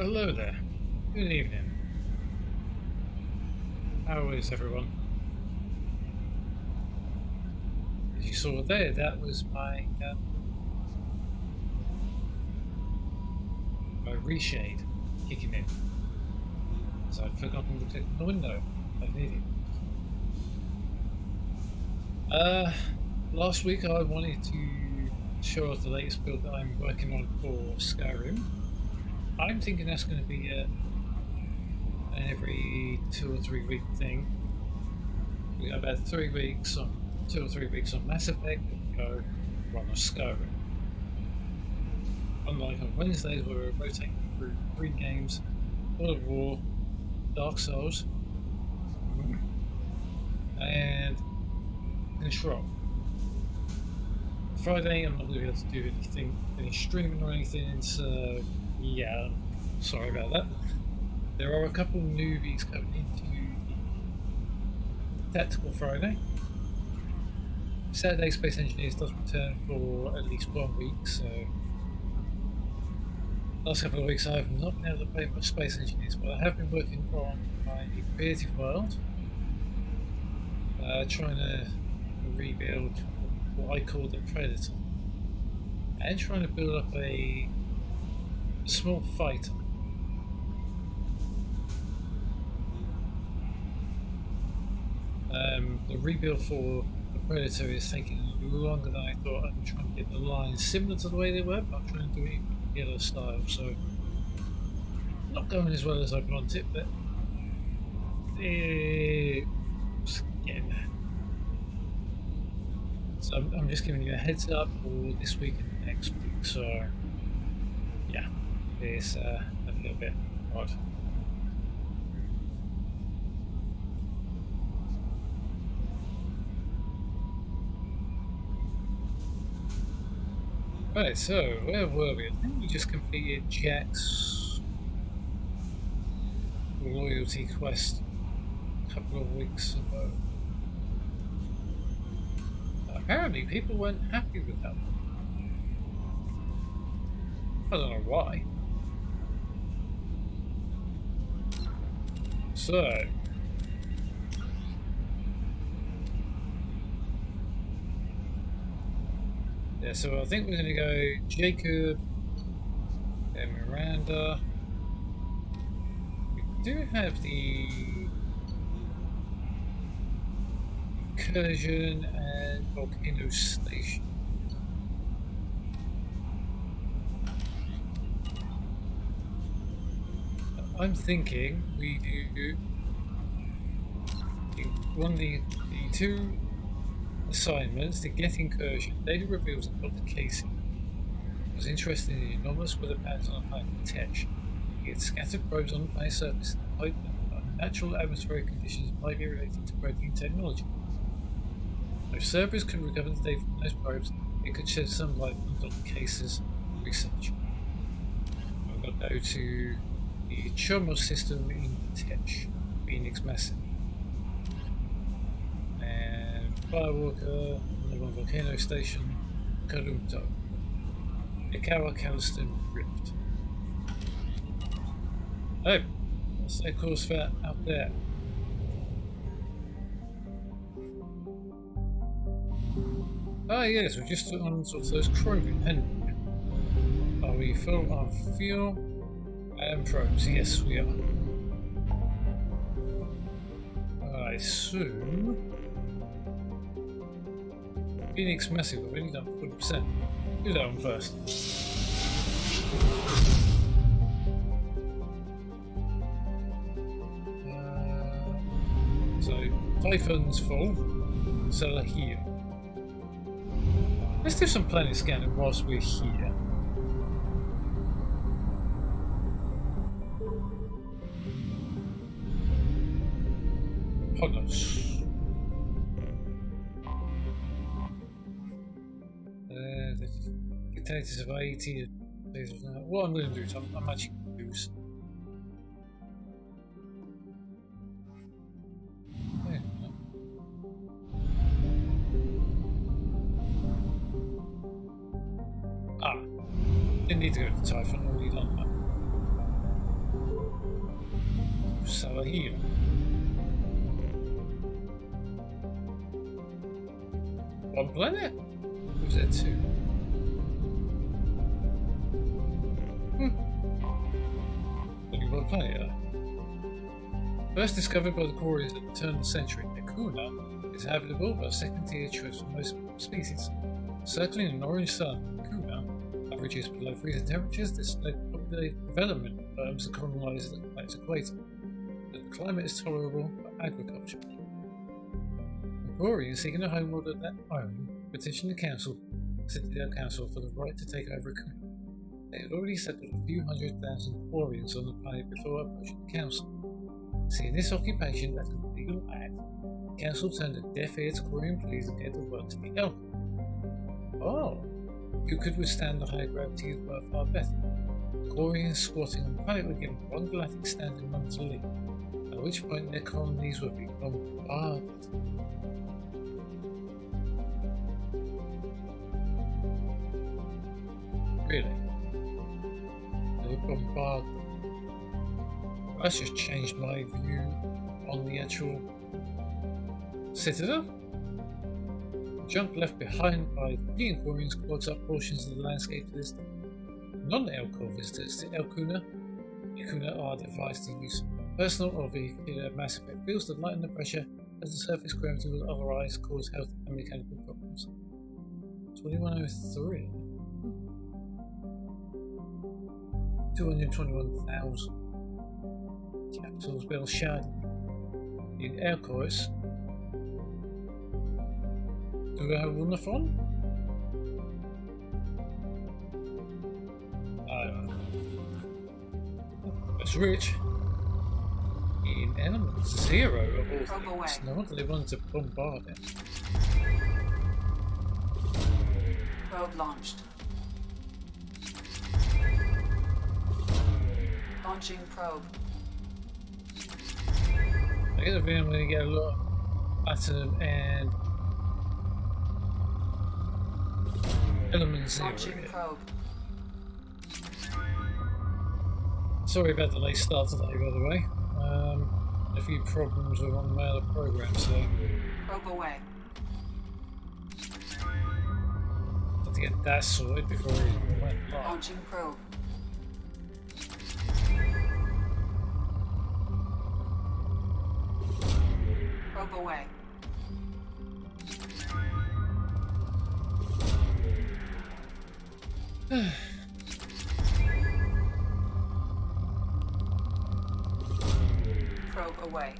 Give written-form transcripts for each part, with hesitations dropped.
Hello there. Good evening. How is everyone? As you saw there, that was my reshade kicking in. So I'd forgotten to click the window. I needed. Last week I wanted to show off the latest build that I'm working on for Skyrim. I'm thinking that's going to be an every 2 or 3 week thing. We got about 3 weeks on 2 or 3 weeks on Mass Effect and go run on Skyrim. Unlike on Wednesdays where we're rotating through 3 games: God of War, Dark Souls, and Control. Friday I'm not going to be able to do any streaming or anything, so yeah, sorry about that. There are a couple of newbies coming into the Tactical Friday. Saturday Space Engineers does return for at least 1 week, so last couple of weeks I have not been able to play much Space Engineers, but I have been working on my Creative World, trying to rebuild what I call the Predator, and trying to build up a small fighter. The rebuild for the Predator is taking longer than I thought. I'm trying to get the lines similar to the way they were, but I'm trying to do it in yellow style, so not going as well as I want it, but it's getting there. So I'm just giving you a heads up for this week and next week, so yeah, it's a little bit odd. Right, so where were we? I think we just completed Jack's loyalty quest a couple of weeks ago. Apparently people weren't happy with that one. I don't know why. So yeah, so I think we're going to go Jacob and Miranda. We do have the Incursion and Volcano Station. I'm thinking we do one of the 2 assignments to get Incursion. Data reveals that Dr. Casey was interested in the anomalous weather patterns on the planet Tetch. He had scattered probes on the planet's surface and hoped that unnatural atmospheric conditions might be related to protein technology. If Cerberus could recover the data from those probes, it could shed some light on Dr. Casey's research. We've got to go to the Chomos system in Tetch, Phoenix Massive. Firewalker, another Volcano Station, Karumto, Ikawa Calston Rift. Oh, what's their course for out there? Ah yes, we just took on sort of those Krogan, hadn't we? Are we full on fuel and probes? Yes, we are. I assume Phoenix Massive, we've only done 40%. Do that one first. So, Typhon's full. Cellar here. Let's do some planet scanning whilst we're here. Hodnos. Dictators of 80. What I'm going to do is I'm actually going to use. Didn't need to go to Typhon, already done that. Salahir. One planet? Who's there two? Only one planet. First discovered by the Quarians at the turn of the century, Akuna is habitable but a second-tier choice for most species. Circling an orange sun, Akuna averages below freezing temperatures. This led populated development firms to colonize the planet's equator. The climate is tolerable for agriculture. The Quarians, seeking a homeworld at that home, petitioned the council, Citadel Council, for the right to take over Akuna. They had already settled a few 100,000 Quarians on the planet before approaching the council. Seeing this occupation as an illegal act, the council turned a deaf ear to Quarian pleas and gave the work to the Elk. Oh, who could withstand the high gravity of Earth far better? Quarians squatting on the planet were given one galactic standard number to lead, at which point their colonies would be bombarded. Really? They were bombarded. That's just changed my view on the actual Citadel. The junk left behind by the fleeing Quarians clogs up portions of the landscape to this day. Non-Elcor visitors to Elcuna are advised to use personal or vehicular Mass Effect fields to lighten the pressure as the surface gravity will otherwise cause health and mechanical problems. 2103. 221,000. Capitals Bell Shard in Elcors. Do we have Runathon? I don't know. That's rich. In Elements 0 of all things. No wonder they wanted to bombard it. Probe launched. Launching probe. I get a feeling I'm going to get a lot of Atom and Element 0 here. Probe. Sorry about the late start today, by the way. A few problems with one of my other programs, so Probe away. had to get that sorted before we went live. Launching probe. Probe away. Probe away.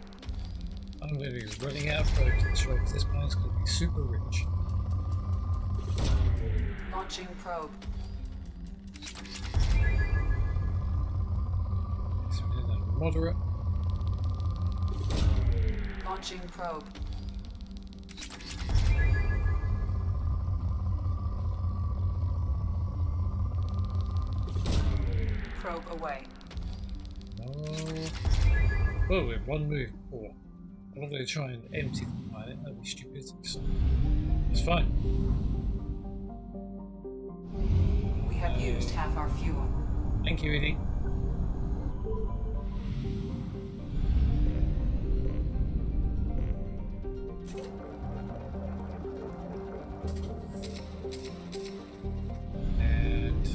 I'm going to be running out of probes at this rate because this planet's going to be super rich. Launching probe. So we're doing a moderate. Launching probe. Probe away. Oh, we're one move forward. I'm not going to try and empty the planet, that'd be stupid. So it's fine. We have used half our fuel. Thank you, Edie. And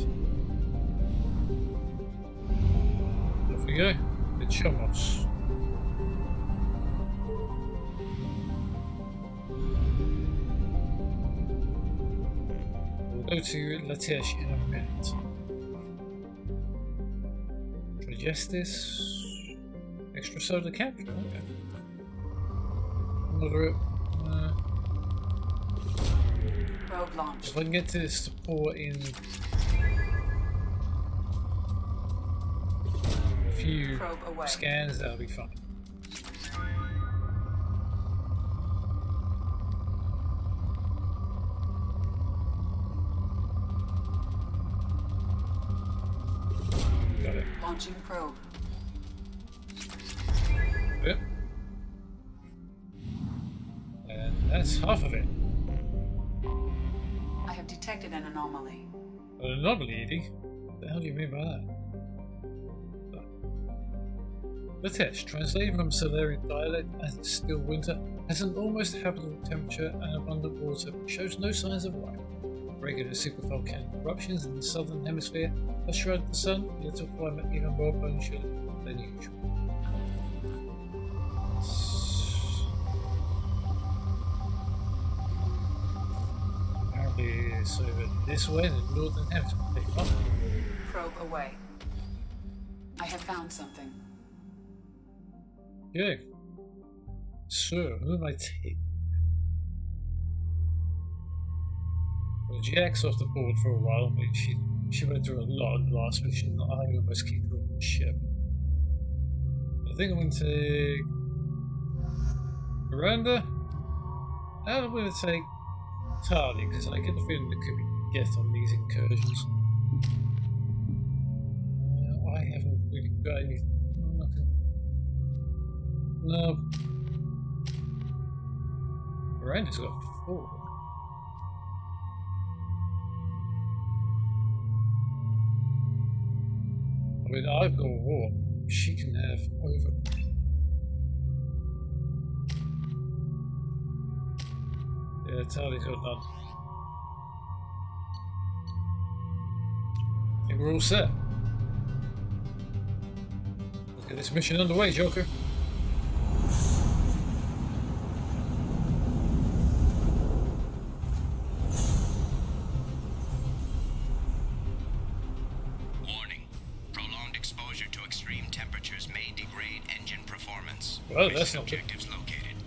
off we go. The Chomos. We'll go to Latesh in a minute. Justice, extra soda capture. Okay. Moderate. Probe launched. If I can get to support in a few Probe away. scans, that'll be fine. Got it. Launching probe. Yep. And that's half of it. I have detected an anomaly. An anomaly, Edie? What the hell do you mean by that? The test, translated from Solarian dialect as it's still winter, has an almost habitable temperature and abundant water, but shows no signs of life. Regular supervolcanic eruptions in the southern hemisphere have shrouded the sun, yet the climate even more bone chilling than usual. Apparently it's over this way in the northern hemisphere. Probe away. I have found something. Okay. So, who am I taking? Well, Jack's off the board for a while. I mean, she went through a lot in the last mission. I almost kicked her off the ship. I think I'm going to take Miranda. And I'm going to take Tali, because I get the feeling that could be get on these incursions. I haven't really got anything. Nothing. No. Miranda's got 4. I mean, I've got a warp. She can have over. Yeah, Tali's got none. I think we're all set. Let's get this mission underway, Joker. Oh, that's not good. Objectives located.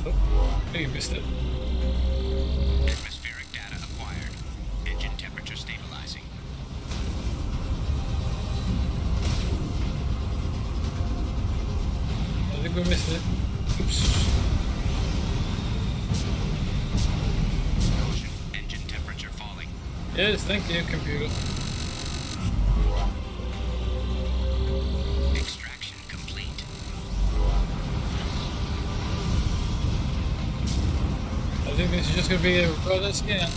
Oh, you missed it. Atmospheric data acquired. Engine temperature stabilizing. I think we missed it. Oops. Caution. Engine temperature falling. Yes, thank you, computer. I think this is just going to be a brother scan.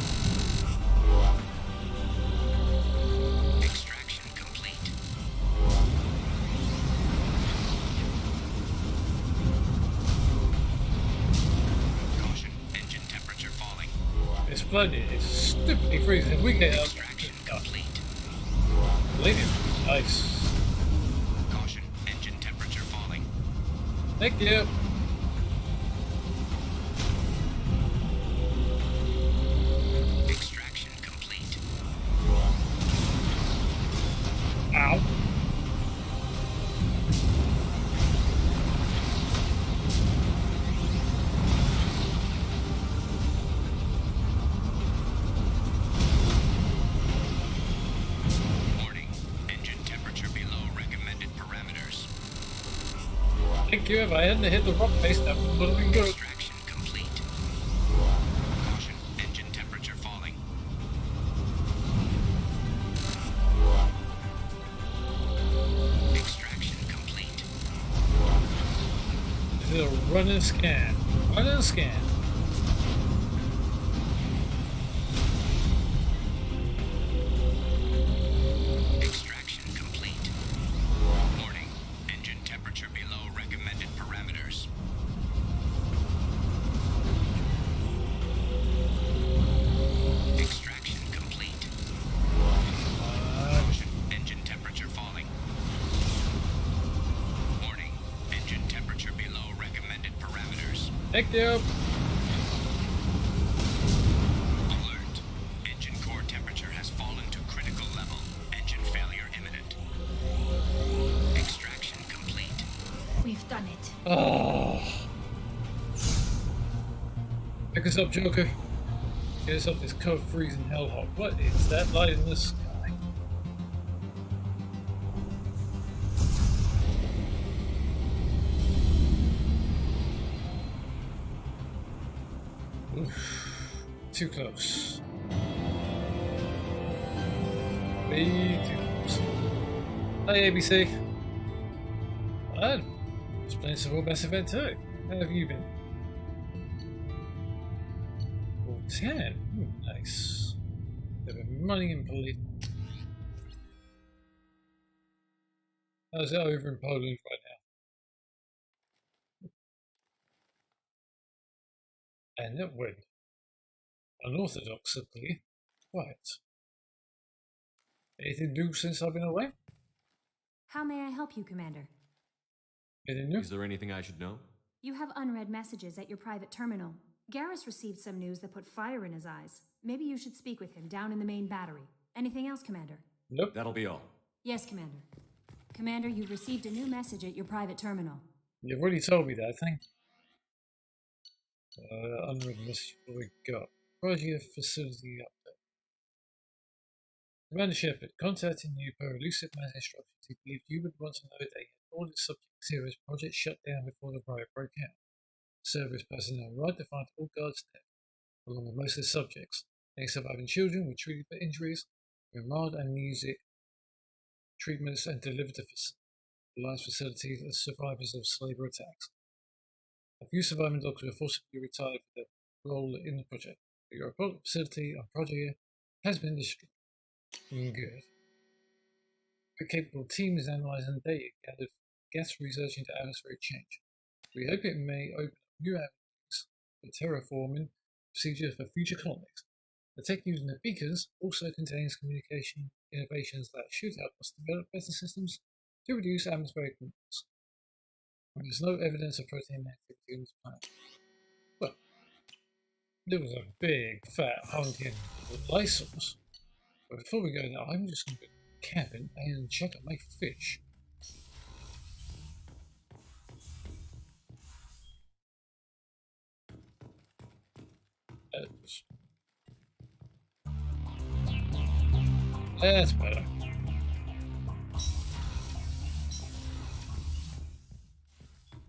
Extraction complete. Caution, engine temperature falling. It's bloody, it's stupidly freezing. We get out. Extraction complete. Bleeding. Nice. Caution, engine temperature falling. Thank you. Ow. Warning, engine temperature below recommended parameters. Thank you. If I hadn't hit the rock face, that would have been good. Extraction complete. Caution, engine temperature falling. Extraction complete. This is a run and scan. Run and scan. Extraction complete. Warning, engine temperature below recommended parameters. Extraction complete. Caution, engine temperature falling. Warning, engine temperature below recommended parameters. Thank you. Alert. Engine core temperature has fallen to critical level. Engine failure imminent. Extraction complete. We've done it. Oh. Pick us up, Joker. Get us up this cold, freezing hellhole. What is that light in the sky? Oof. Too close. Way too close. Hi, ABC. I'm just playing some more Mass Effect 2. How have you been? 10. Nice. Bit of money and police. How's it over in Poland right now? And it went unorthodoxly quiet. Anything new since I've been away? How may I help you, Commander? Anything new? Is there anything I should know? You have unread messages at your private terminal. Garrus received some news that put fire in his eyes. Maybe you should speak with him down in the main battery. Anything else, Commander? Nope. That'll be all. Yes, Commander. Commander, you've received a new message at your private terminal. You've already told me that, thank you. Unwritten message we got. Project facility update. Commander Shepard, contacting you per elusive man's instructions. He believed you would want to know that he had all his subject Zero's project shut down before the riot broke out. Service personnel arrived to find all guards dead, along with most of the subjects. Any surviving children were treated for injuries, with mild amnesic treatments, and delivered to life facilities as survivors of slaver attacks. A few surviving doctors were forcibly retired for their role in the project. Your facility on Project has been destroyed. Good. A capable team is analysing data gathered from gas research into atmospheric change. We hope it may open up new avenues for terraforming procedures for future colonies. The tech used in the beacons also contains communication innovations that should help us develop better systems to reduce atmospheric emissions. There's no evidence of protein activity on this planet. Well, there was a big, fat, honking license. But before we go there, I'm just going to go camping and check out my fish. That's better.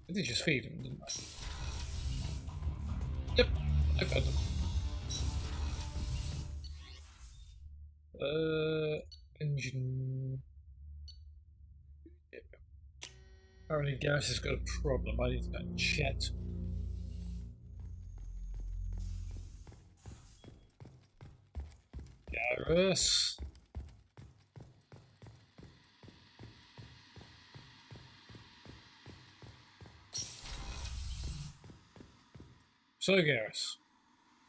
I did just feed him, didn't I? Yep, I fed him. Engine. Yeah. Apparently, Garrus has got a problem. I need to go and chat. Garrus. So, Garrus,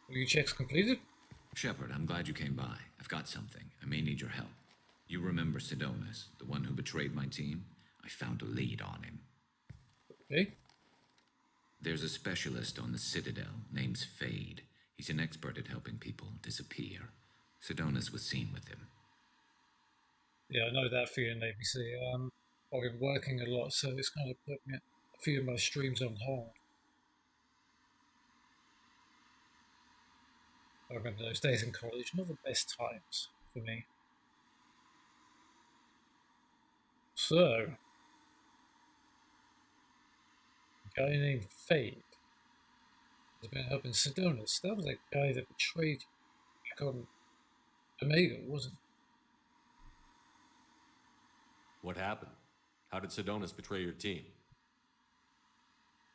were your checks completed? Shepard, I'm glad you came by. I've got something. I may need your help. You remember Sidonus, the one who betrayed my team? I found a lead on him. Okay. There's a specialist on the Citadel named Fade. He's an expert at helping people disappear. Sidonus was seen with him. Yeah, I know that for you in ABC. I've been working a lot, so it's kind of put me a few of my streams on hold. I remember those days in college, not the best times for me. So, a guy named Fade has been helping Sidonus. That was that guy that betrayed you back on Omega, wasn't it? What happened? How did Sidonus betray your team?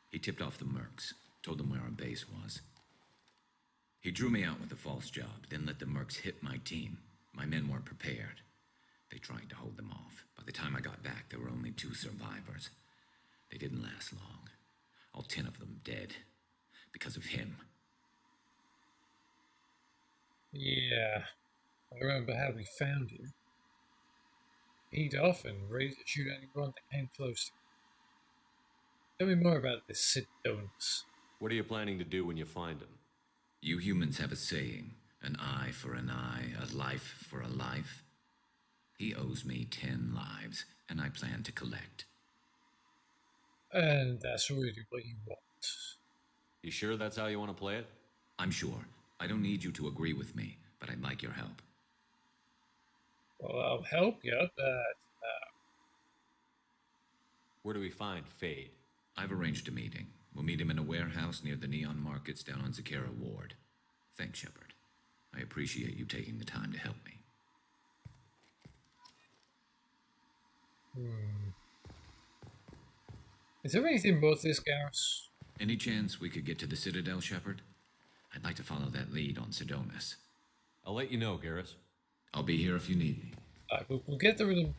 He tipped off the Mercs, told them where our base was. He drew me out with a false job, then let the Mercs hit my team. My men weren't prepared. They tried to hold them off. By the time I got back, there were only 2 survivors. They didn't last long. All 10 of them dead. Because of him. Yeah, I remember how we found you. He'd often ready to shoot anyone that came close to him. Tell me more about this Sidonus. What are you planning to do when you find him? You humans have a saying, an eye for an eye, a life for a life. He owes me 10 lives, and I plan to collect. And that's really what you want. You sure that's how you want to play it? I'm sure. I don't need you to agree with me, but I'd like your help. Well, I'll help you, but Where do we find Fade? I've arranged a meeting. We'll meet him in a warehouse near the Neon Markets down on Zakera Ward. Thanks, Shepard. I appreciate you taking the time to help me. Is there anything more to this, Garrus? Any chance we could get to the Citadel, Shepard? I'd like to follow that lead on Sidonus. I'll let you know, Garrus. I'll be here if you need me. We'll get there in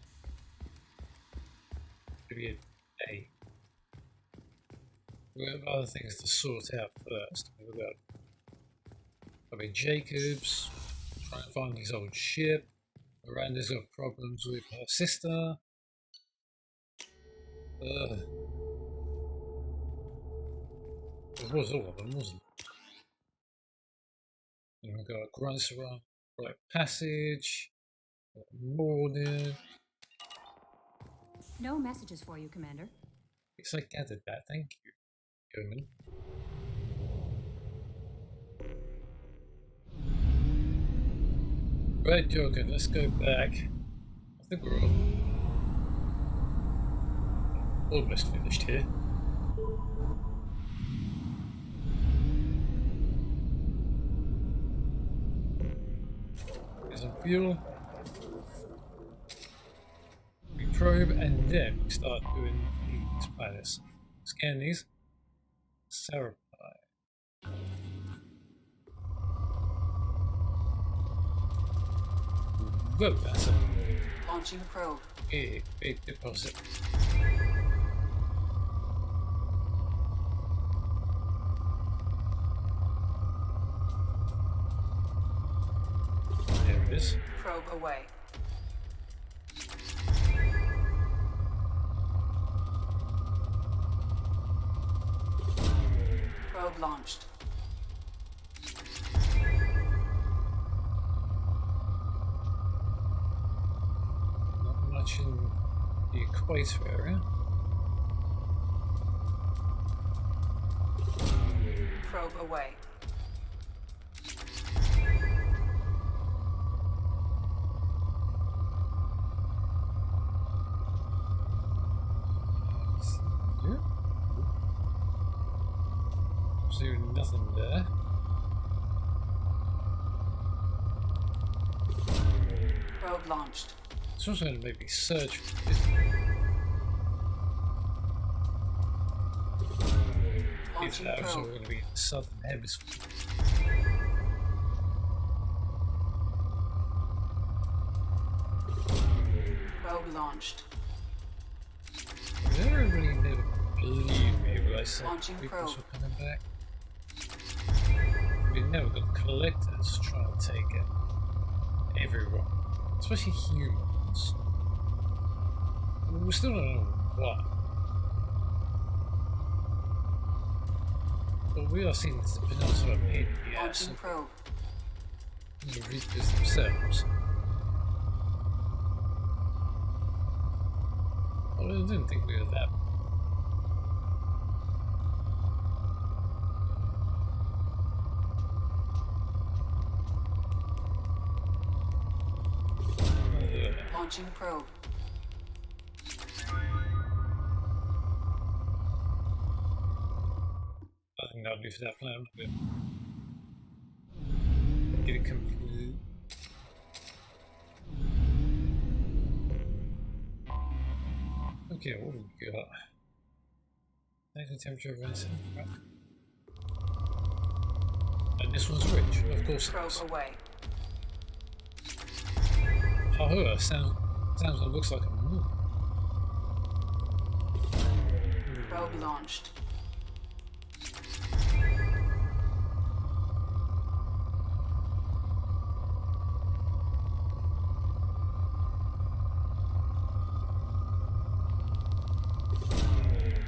maybe a day. We have other things to sort out first. We've got Jacobs, trying to find his old ship. Miranda's got problems with her sister. It was all of them, wasn't it? And we've got Grunts around Right Passage, Morning. No messages for you, Commander. Yes, I gathered that, thank you, human. Right, Joker, let's go back. I think we're almost finished here. There's some fuel. We probe and then we start doing these planets. Scan these. Saraphi. Whoa, that's a Launching probe. big deposit. There it is. Probe away. Probe launched. Not much in the equator area. Probe away. Yeah. So nothing there. Probe launched. It's also going to maybe search for this. These Launching labs are probe. going to be in the southern hemisphere. Probe launched. Everybody never believed me when I said Launching people probe. were coming back. We never got collectors trying to take it. Everyone, especially humans. We still don't know why. But we are seeing this the peninsula of pain in the ass Launching probe. and the Reapers themselves. Well, I didn't think we were that. Launching probe. I think that'll be for that plan. Get it complete. Okay, what have we got? Negative temperature of anything. Right. And this one's rich, of course it Probe is. away. Hahua sounds like looks like a moon. Probe launched.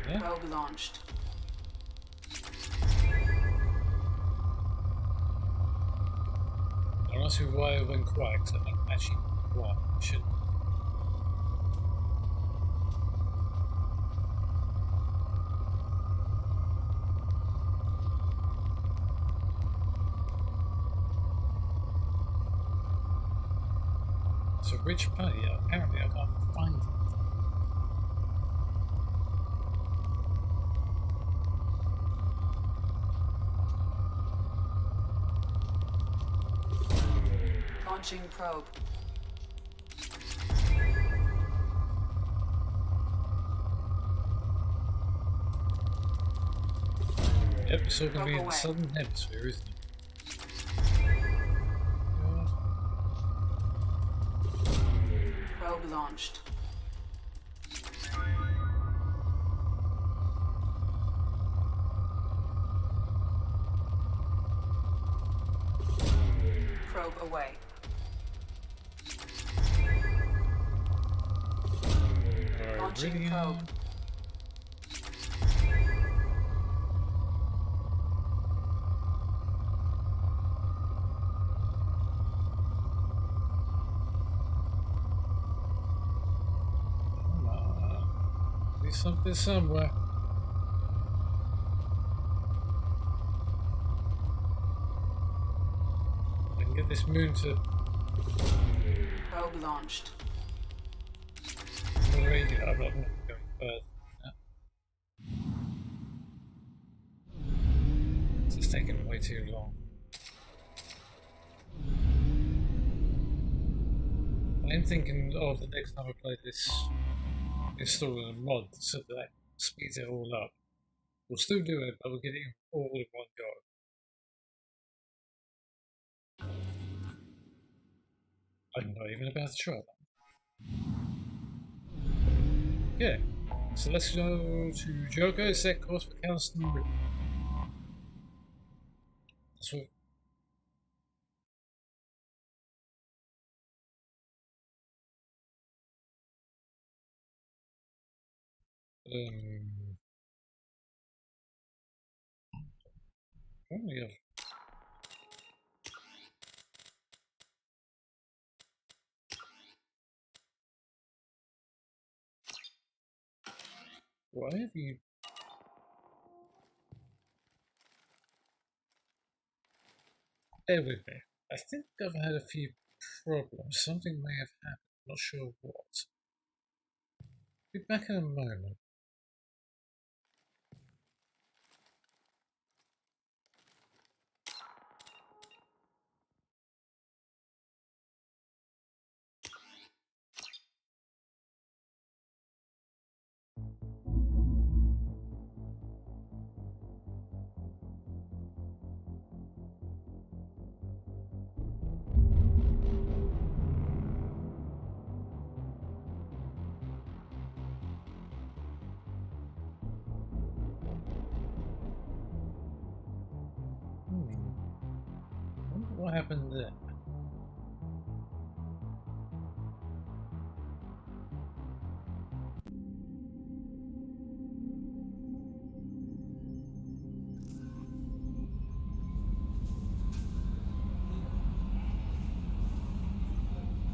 Yeah? Probe launched. I'm not sure why it went quiet, because I think actually what should. It's a rich planet, yeah, apparently I can't find it. Launching probe. Yep, it's all going to be in the Away. southern hemisphere, isn't it? Probe launched. Probe away. Alright, Launching really, probe. There's something somewhere. I can get this moon to Probe launched. the radio. I'm not going further. This is taking way too long. I'm thinking of the next time I play this, installing a mod so that speeds it all up. We'll still do it, but we'll get it all in one go. I'm not even about to try that. Okay, so let's go to Joker, set course for Calston River. That's what. Only have. Why have you? Bear with me. I think I've had a few problems. Something may have happened. Not sure what. Be back in a moment. What happened there?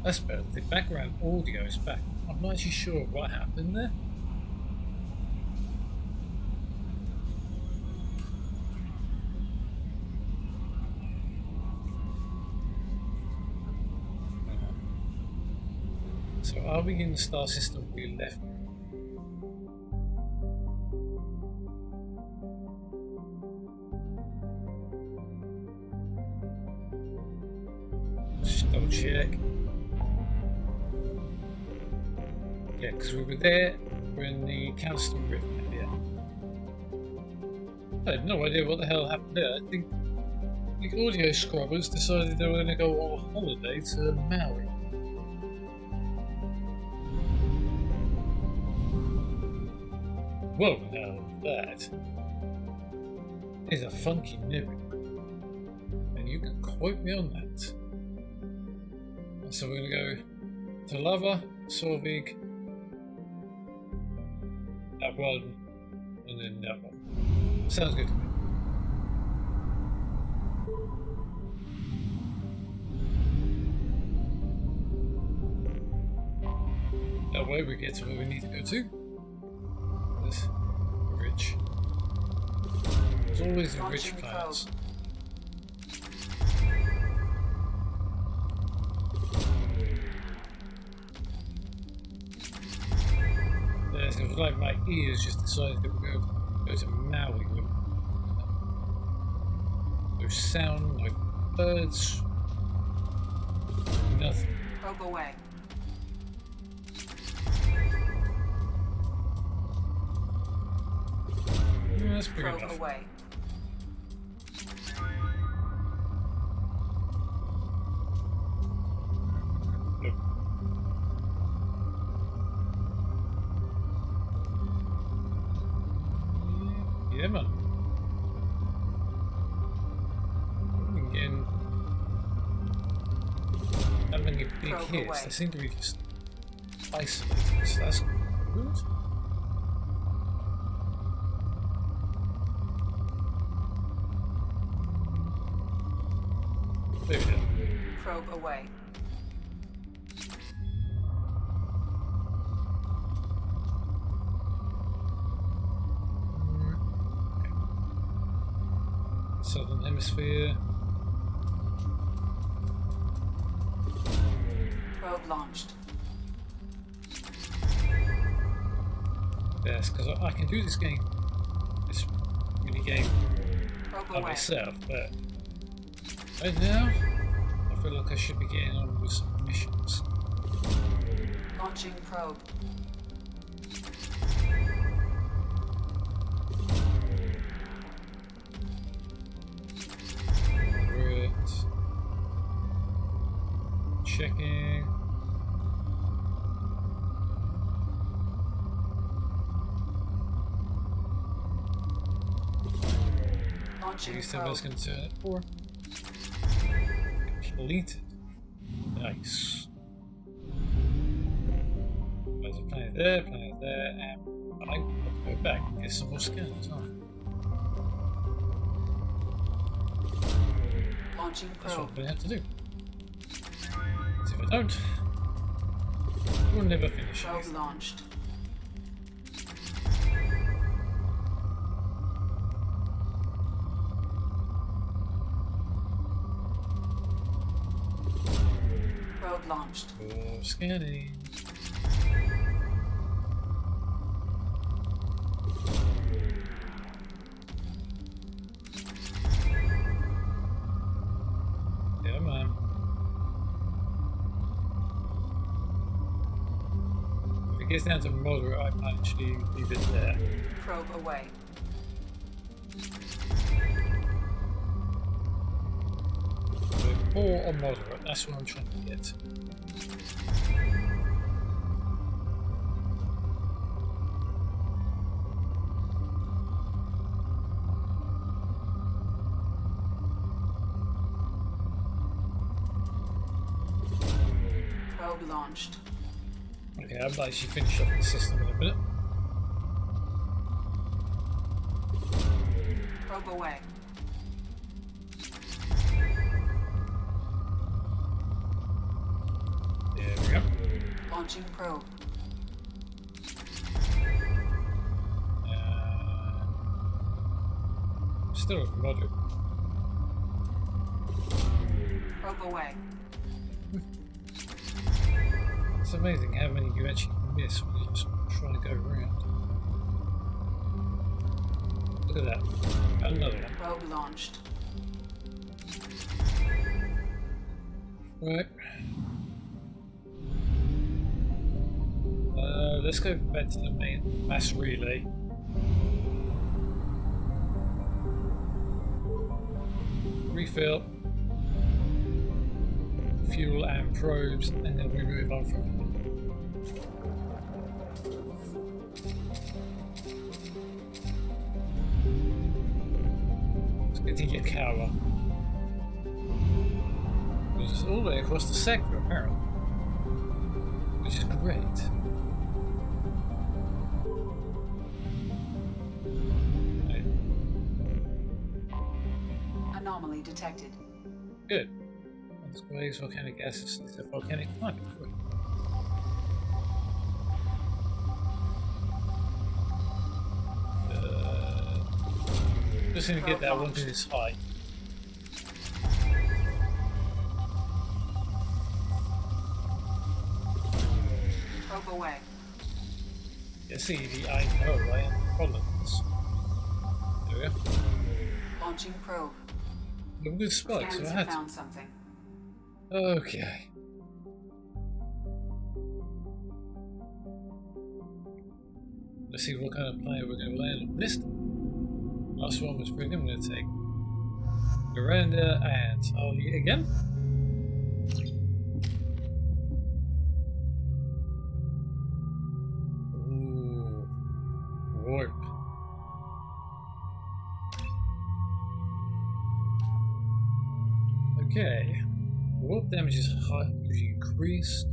That's better. The background audio is back. I'm not actually sure what happened there. So are we in the star system we left? Just double check. Yeah, because we were there, we're in the Calston River, yeah. I had no idea what the hell happened there. I think the audio scrubbers decided they were going to go on holiday to Maui. Whoa, now that is a funky nibble. And you can quote me on that. So we're going to go to Lava, Sorvig, that one, and then that one. Sounds good to me. That way we get to where we need to go to. This rich. There's always the rich planets. It was like my ears just decided that we're going to go to Maui. No sound, no birds, nothing. Probe away. Yeah, that's big Probe enough. away. Yep. Yeah, man. Again. big Probe hits. away. They seem to be just isolated, so that's good. There we go. Probe away. Southern Hemisphere. Probe launched. Yes, because I can do this game, this mini game Probe by away. myself, but right now I feel like I should be getting on with some missions. Launching probe. Right. Checking. Launching These two probe. is going to turn it for. Completed. Nice. There's a planet there, and I want to go back and get some more scans, aren't I? Launching That's what probe. I'm going to have to do. 'Cause if I don't, we'll never finish Probe it. launched. Probe launched. Oh, scanning. Yeah, man. If it gets down to moderate, I might actually leave it there. Probe away. So poor or moderate, that's what I'm trying to get. Probe launched. Okay, I'll actually finish up the system in a minute. Probe away. There we go. Launching probe. Still moderate. Probe away. It's amazing how many you actually miss when you're just trying to go around. Look at that. Another one. Probe launched. Right. Let's go back to the main mass relay. Refill. Fuel and probes, and then we move on from there. It's good to get Kawa. It's all the way across the sector, apparently. Which is great. Right. Anomaly detected. Good. This waves volcanic gases. It's a volcanic planet. Great. Just gonna get that one to this height. Probe away. Yeah, see, I know, I am the problems. There we go. Launching probe. A good spot, so Scans I have had to. found something. Okay. Let's see what kind of planet we're going to land on this time. Last one was pretty good. I'm going to take Miranda and Ollie again. Ooh. Warp. Okay. Warp damage is high, usually increased.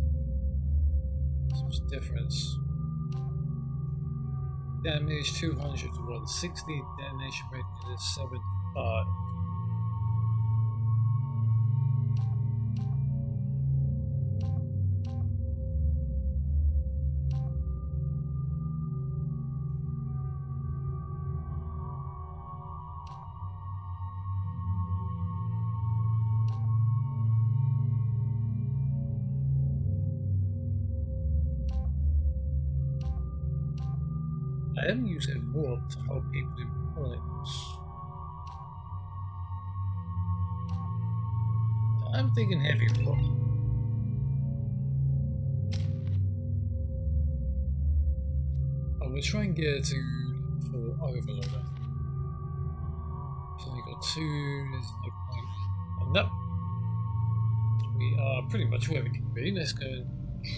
What's the difference? Damage 200 to 160, detonation rate is 75. I am using warp to hold people in place. I'm thinking heavy warp. I'm gonna try and get to for overloader. So we got 2, there's no point. Oh, no. We are pretty much where we need to be. Let's go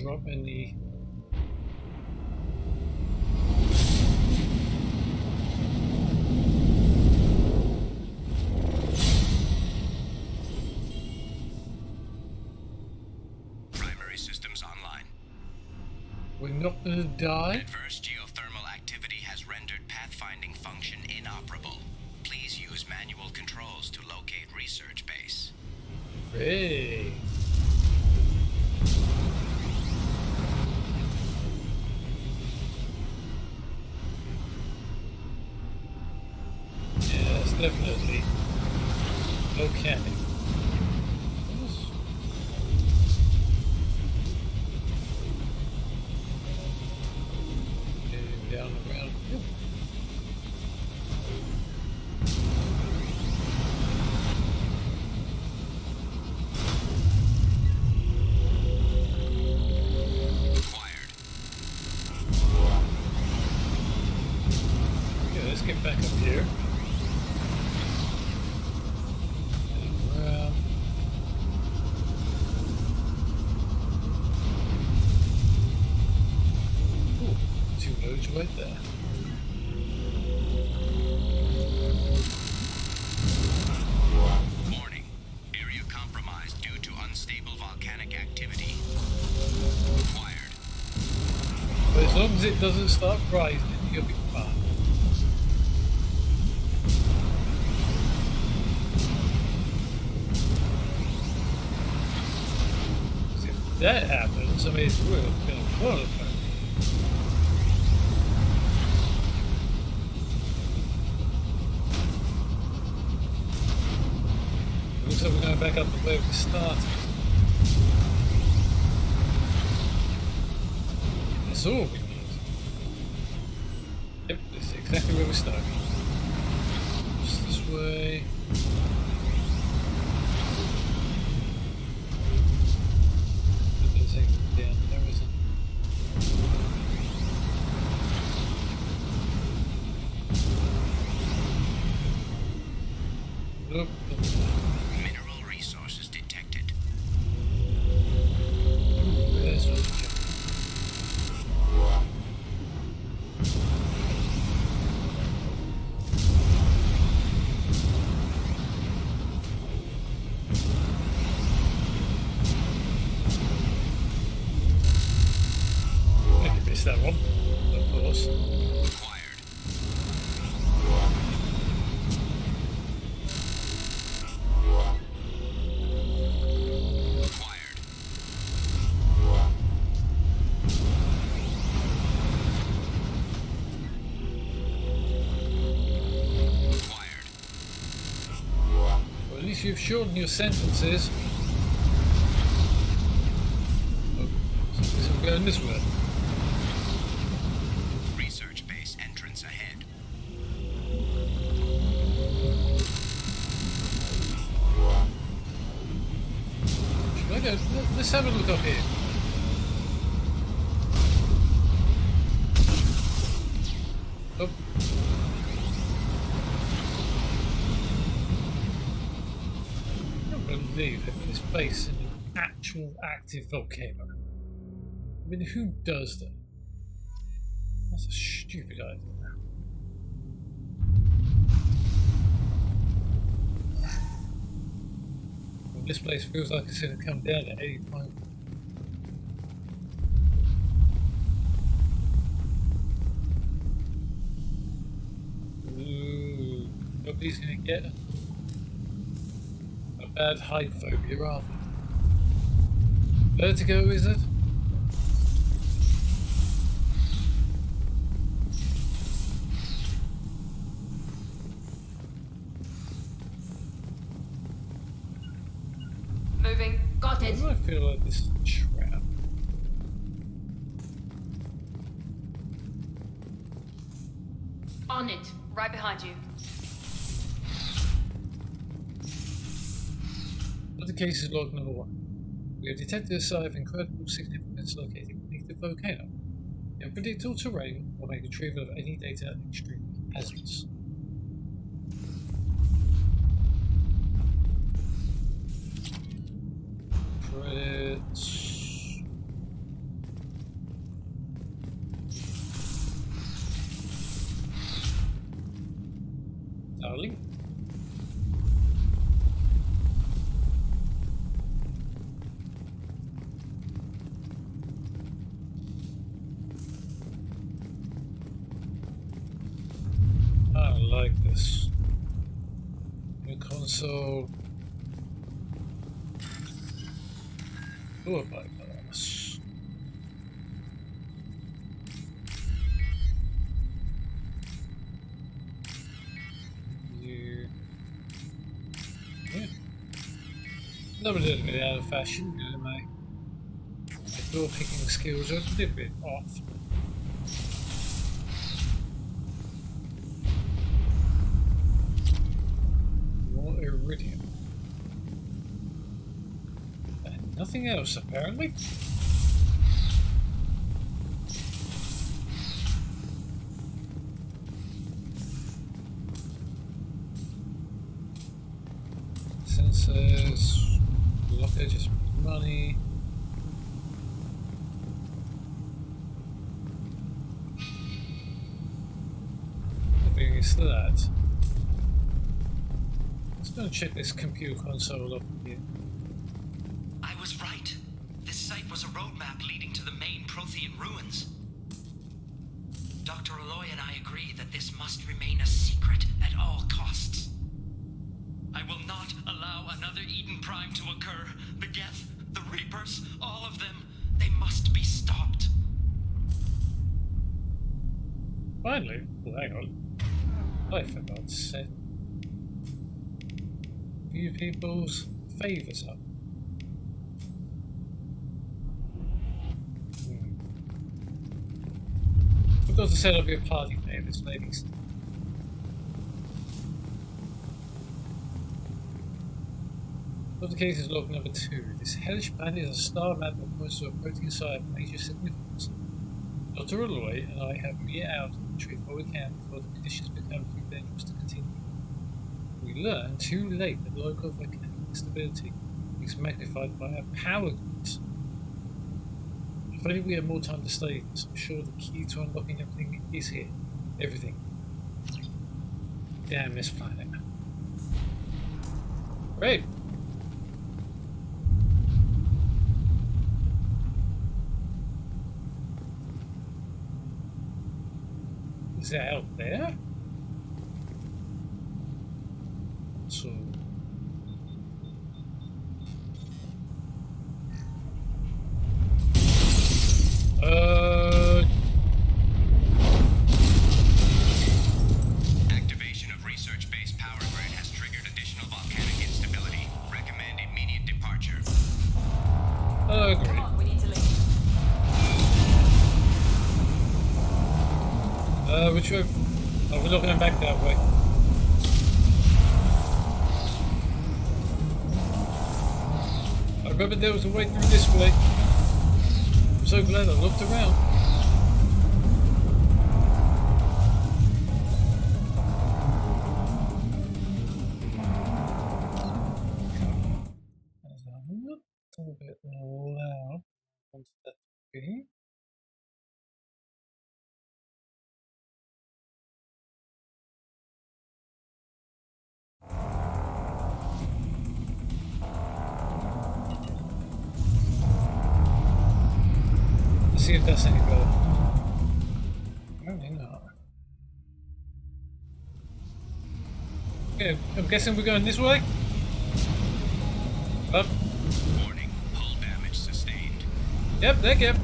drop in the We're not gonna die. Adverse geothermal activity has rendered pathfinding function inoperable. Please use manual controls to locate research base. Hey. Yes, definitely. Okay. Down around here. Acquired. Okay, let's get back up here. Around. Ooh, 2 nodes right there. Warning. Area compromised due to unstable volcanic activity. Acquired. But as long as it doesn't start rising, you'll be fine. If that happens, I mean, it's real going to fall apart. Looks like we're going back up to where we started. That's all we need. Yep, this is exactly where we started. Just this way. There's anything down there, isn't there? Nope. Mineral resources detected. There's one. I can miss that one, of course. Acquired. Acquired. Acquired. Well, at least you've shortened your sentences. Oh, so we're going this way. Research base entrance ahead. Should I go? Let's have a look up here. Oh. I don't believe that this base is an actual active volcano. I mean, who does that? That's a stupid idea. Well, this place feels like it's going to come down at any point. nobody's gonna get a bad height phobia, rather. Vertigo, is it? Moving. Got it. I feel like this is a trap. On it. Right behind you. Other cases log number 1. We have detected a site of incredible significance located beneath the volcano. The unpredictable terrain will make retrieval of any data extremely hazardous. Credits. Darling. I don't like this. New console. Oh, bypass. You. Yeah. Never did it out of fashion, you know, my door picking skills are a little bit off. More iridium. And nothing else, apparently. Sensors, locker, just money. Nothing is that. Let's go and check this computer console up here. I was right. This site was a roadmap leading to the main Prothean ruins. Dr. Aloy and I agree that this must remain a secret at all costs. I will not allow another Eden Prime to occur. The Geth, the Reapers, all of them, they must be stopped. Finally? Well, hang on. I forgot to set view people's favors up. Forgot to set up your party favors, ladies. Notifications log number 2. This hellish planet is a star map that points to a protein site of major significance. Dr. Aloy and I have meted out and retrieved what we can before the conditions become too dangerous to continue. We learn too late that local volcanic instability is magnified by our power grids. If only we had more time to study this, I'm sure the key to unlocking everything is here. Everything. Damn this planet. Great. Is it out there? So. Activation of research-based power grid has triggered additional volcanic instability. Recommend immediate departure. Great. Come on, we need to leave. Which way? Oh, we're not going back that way. I remember there was a way through this way. I'm so glad I looked around. There's a little bit loud. Want that to be. Let's see if that's any better. Apparently not. Yeah, I'm guessing we're going this way? Up. Warning, hull damage sustained. Yep, thank you.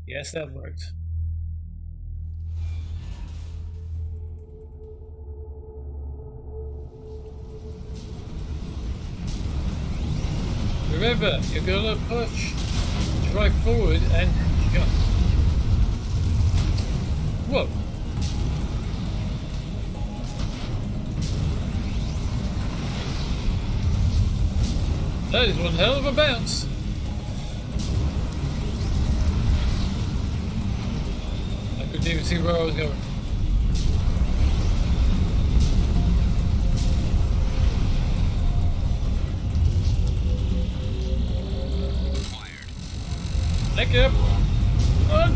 Yes, that worked. Remember, you're gonna push, drive forward, and jump. Whoa. That is one hell of a bounce. I couldn't even see where I was going. Fired. Thank you. Run.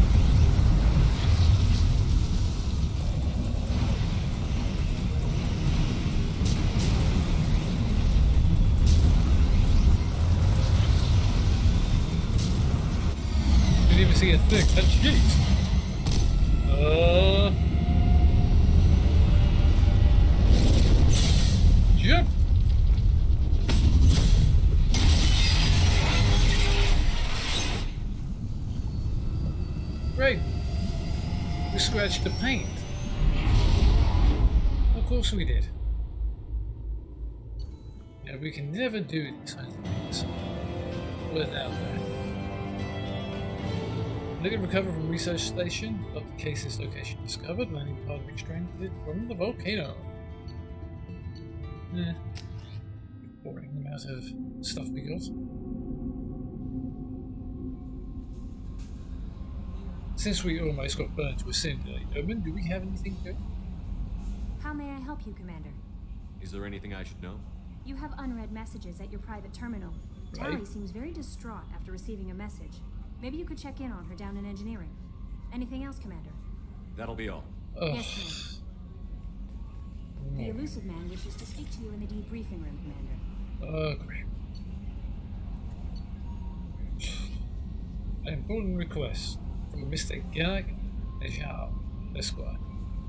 Didn't even see a thing. And jeez. Jump. Great. We scratched the paint. Of course we did. Yeah, we can never do these kinds of things without that. Liquid recovered from research station. Dr. Case's location discovered. Landing pod extracted from the volcano. Yeah. Boring amount of stuff we got. Since we almost got burned to a cinder, Yeoman, do we have anything good? How may I help you, Commander? Is there anything I should know? You have unread messages at your private terminal. Right. Tally seems very distraught after receiving a message. Maybe you could check in on her down in engineering. Anything else, Commander? That'll be all. Yes, Commander. The elusive man wishes to speak to you in the debriefing room, Commander. Great. An important request from Mr. Ganak Nejal, Esquire.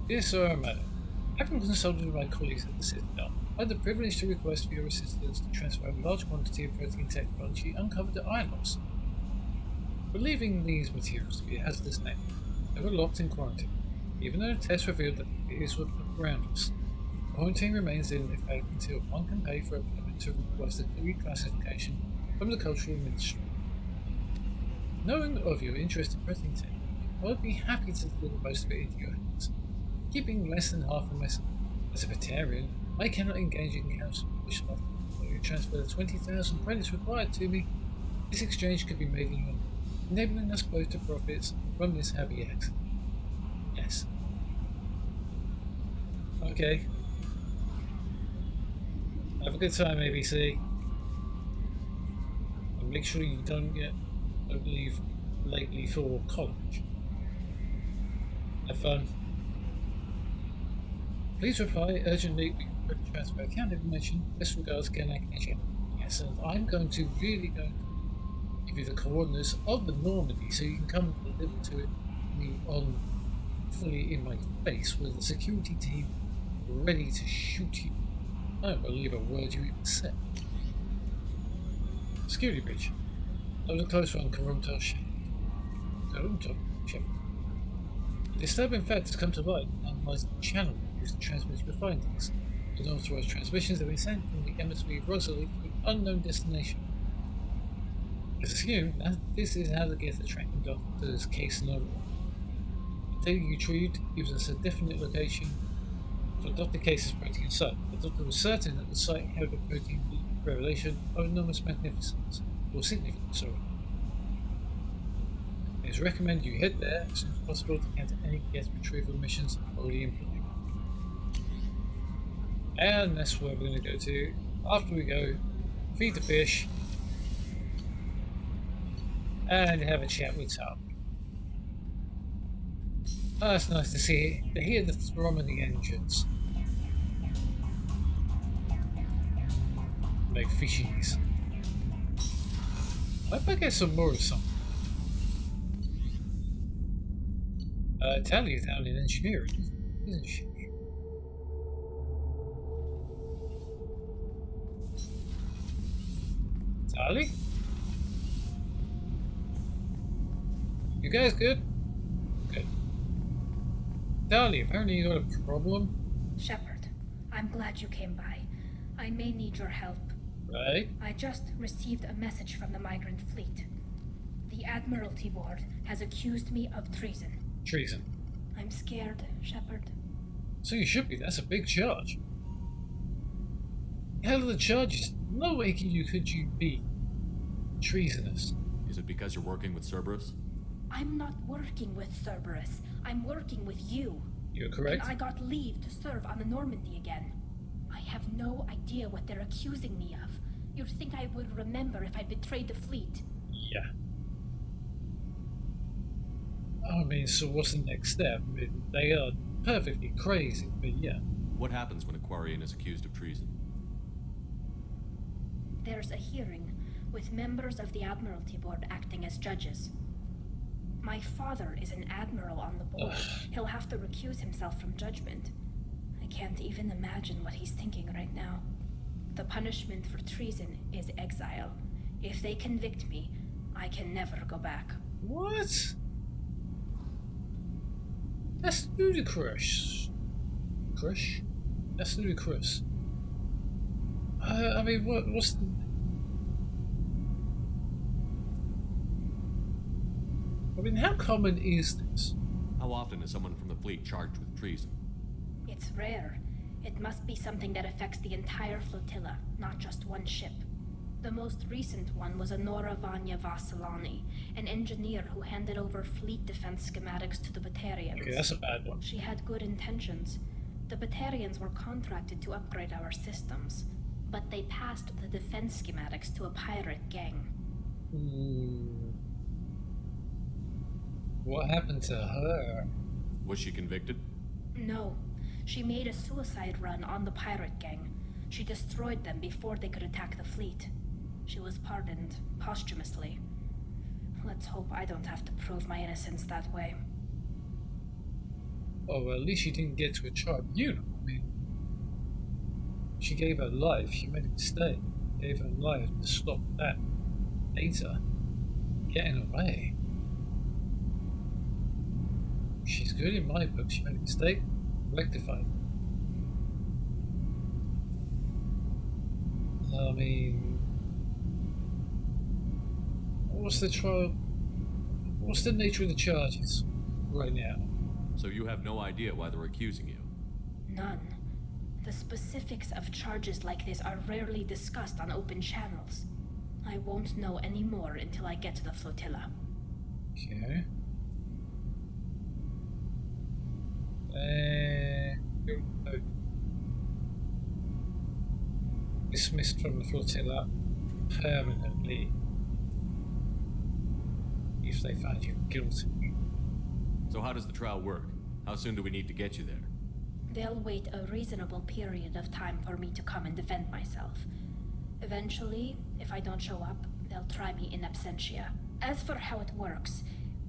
Dear Sir, Madam, having consulted with my colleagues at the Citadel, I had the privilege to request for your assistance to transfer a large quantity of protein technology uncovered at Ionos. Believing these materials to be a hazardous net, they were locked in quarantine, even though the tests revealed that it is what around us. Quarantine remains in effect until one can pay for a permit to request a reclassification from the Cultural Ministry. Knowing of your interest in protein tech, I would be happy to deliver most of it into your hands. Keeping less than half a mess. As a Batarian, I cannot engage in counsel which must transfer the 20,000 credits required to me. This exchange could be made in London, enabling us both to profit from this happy accident. Yes. Okay. Have a good time, ABC. And make sure you don't leave lately for college. Have fun. Please reply urgently with transfer account information. Best regards, Ganak Nejal. Yes, and I'm going to give you the coordinates of the Normandy so you can come and deliver to it me on fully in my face with the security team ready to shoot you. I don't believe a word you even said. Security breach. That was a close one, Karumto Shep. A disturbing fact has come to light and analysed the channel used to transmit your findings. Unauthorized transmissions have been sent from the MSV Rosalie to an unknown destination. It's assumed that this is how to get the tracking doctor's case number. The data you retrieved gives us a definite location for Dr. Case's protein site. The doctor was certain that the site held a protein revelation of enormous magnificence, or significance, sorry. It is recommended you head there as soon as possible to counter any guest retrieval missions already in play. And that's where we're going to go to after we go feed the fish and have a chat with Tom. Oh, it's nice to hear the thrum of the engines. Like fishies. I hope I get some more of something. Talia's down in engineering, isn't she? Tali? You guys good? Good. Tali, apparently you got a problem, Shepard, I'm glad you came by. I may need your help. right? I just received a message from the migrant fleet. The Admiralty Board has accused me of treason. Treason. I'm scared, Shepard. So you should be, that's a big charge. Hell of the charges. No way could you be treasonous. Is it because you're working with Cerberus? I'm not working with Cerberus. I'm working with you. You're correct. And I got leave to serve on the Normandy again. I have no idea what they're accusing me of. You'd think I would remember if I betrayed the fleet. Yeah. I mean, so what's the next step? I mean, they are perfectly crazy, but yeah. What happens when a Quarian is accused of treason? There's a hearing with members of the Admiralty Board acting as judges. My father is an admiral on the board. He'll have to recuse himself from judgment. I can't even imagine what he's thinking right now. The punishment for treason is exile. If they convict me, I can never go back. What? That's ludicrous. Crush? That's ludicrous. I mean, what's the... I mean, how common is this? How often is someone from the fleet charged with treason? It's rare. It must be something that affects the entire flotilla, not just one ship. The most recent one was Honora Vanya Vasilani, an engineer who handed over fleet defense schematics to the Batarians. Okay, that's a bad one. She had good intentions. The Batarians were contracted to upgrade our systems, but they passed the defense schematics to a pirate gang. What happened to her? Was she convicted? No, she made a suicide run on the pirate gang. She destroyed them before they could attack the fleet. She was pardoned posthumously. Let's hope I don't have to prove my innocence that way. Oh, well, at least she didn't get to a tribunal. I mean, she gave her life. She made a mistake. Gave her life to stop that later getting away. She's good in my book. She made a mistake, rectified. I mean, what's the trial? What's the nature of the charges right now? So you have no idea why they're accusing you? None. The specifics of charges like this are rarely discussed on open channels. I won't know any more until I get to the flotilla. Okay. Dismissed from the flotilla permanently if they find you guilty. So how does the trial work? How soon do we need to get you there? They'll wait a reasonable period of time for me to come and defend myself. Eventually, if I don't show up, they'll try me in absentia. As for how it works,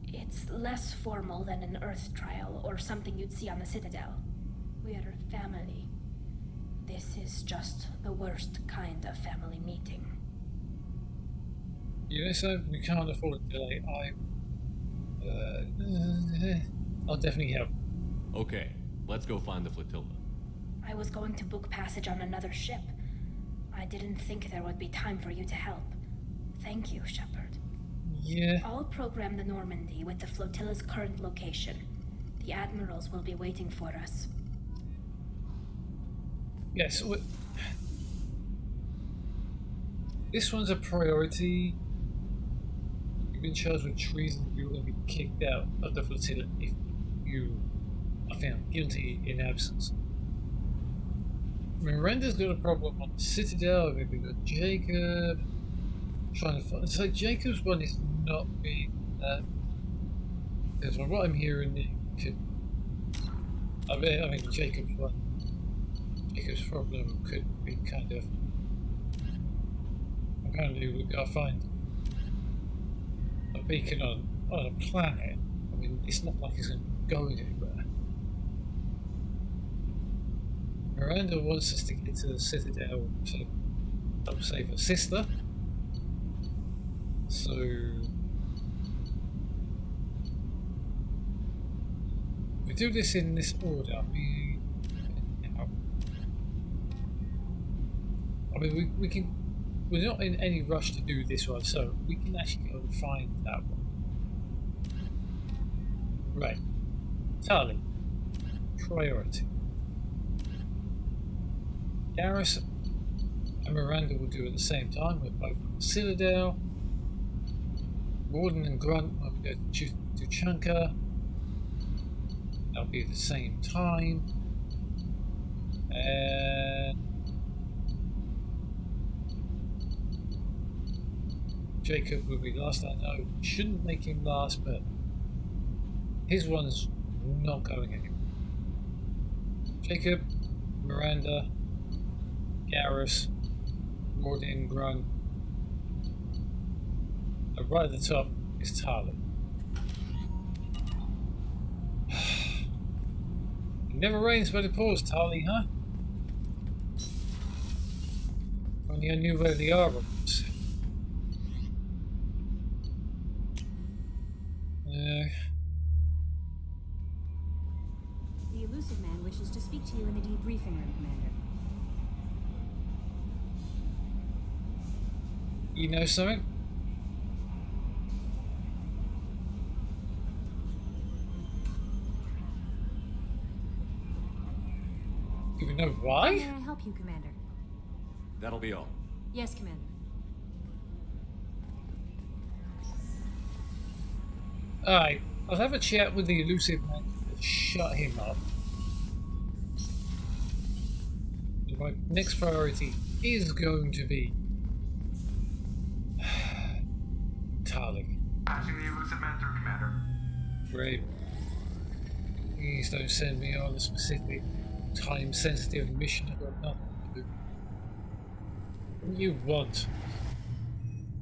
it's less formal than an Earth trial or something you'd see on the Citadel. We're family. This is just the worst kind of family meeting. You know, so we can't afford a delay. I'll definitely help. Okay, let's go find the flotilla. I was going to book passage on another ship. I didn't think there would be time for you to help. Thank you, Shepard. Yeah. I'll program the Normandy with the flotilla's current location. The admirals will be waiting for us. Yes. This one's a priority. You've been charged with treason. You're going to be kicked out of the flotilla if you are found guilty in absence. Miranda's got a problem on the Citadel. Maybe got Jacob. Trying to find. It's like Jacob's one is not being that. Because from what I'm hearing, I mean Jacob's one. Jacob's problem could be kind of. Apparently, we gotta find a beacon on a planet. I mean, it's not like he's going anywhere. Miranda wants us to get to the Citadel to help save her sister. So we do this in this order. We can. We're not in any rush to do this one, so we can actually go and find that one. Right, Tali, priority. Garrus and Miranda will do at the same time. We're both on the Citadel. Warden and Grunt will go to Tuchanka. That'll be at the same time. And Jacob will be last. I know shouldn't make him last, but his one's not going anywhere. Jacob, Miranda, Garrus, Warden, Grunt. And right at the top is Tali. It never rains but it pours, Tali, huh? If only I knew where the arbor was. The elusive man wishes to speak to you in the debriefing room, Commander. You know something? Do we know why? May I help you, Commander? That'll be all. Yes, Commander. Alright, I'll have a chat with the elusive man to shut him up. My next priority is going to be Tali. Patching the elusive man through, Commander. Great. Please don't send me on a specific time-sensitive mission. I've got nothing to do. What do you want?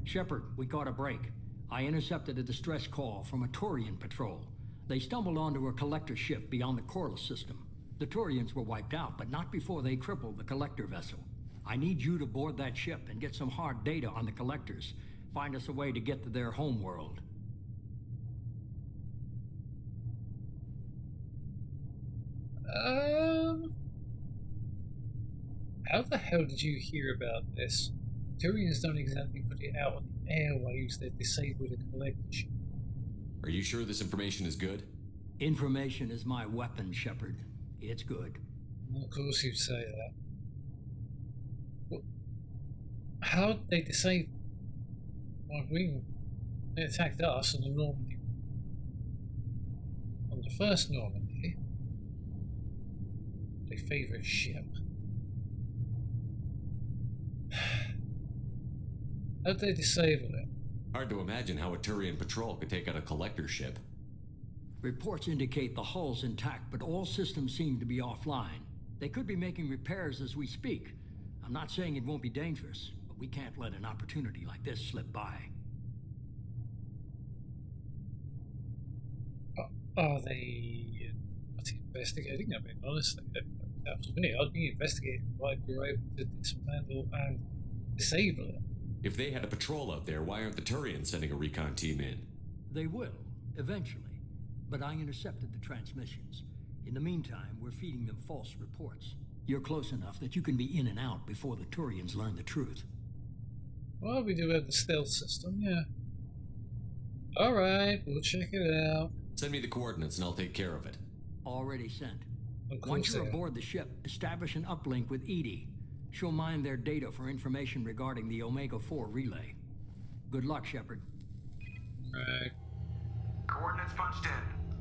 Shepard, we got a break. I intercepted a distress call from a Turian patrol. They stumbled onto a collector ship beyond the Corliss system. The Turians were wiped out, but not before they crippled the collector vessel. I need you to board that ship and get some hard data on the collectors. Find us a way to get to their homeworld. How the hell did you hear about this? Turians don't exactly put it out on the airwaves that disabled a collector ship. Are you sure this information is good? Information is my weapon, Shepard. It's good. Of course you'd say that. Well, how did they disable? Well, they attacked us on the Normandy. On the first Normandy, their favourite ship. How did they disable it? Hard to imagine how a Turian patrol could take out a collector ship. Reports indicate the hull's intact, but all systems seem to be offline. They could be making repairs as we speak. I'm not saying it won't be dangerous, but we can't let an opportunity like this slip by. Are they not investigating? I mean, honestly, that was me. I'd be investigating why we were able to dismantle and disable it. If they had a patrol out there, why aren't the Turians sending a recon team in? They will, eventually. But I intercepted the transmissions. In the meantime, we're feeding them false reports. You're close enough that you can be in and out before the Turians learn the truth. Well, we do have the stealth system, yeah. Alright, we'll check it out. Send me the coordinates and I'll take care of it. Already sent. Of course Once you're they are. aboard the ship, establish an uplink with Edie. She'll mine their data for information regarding the Omega-4 relay. Good luck, Shepard. Right. Coordinates punched in.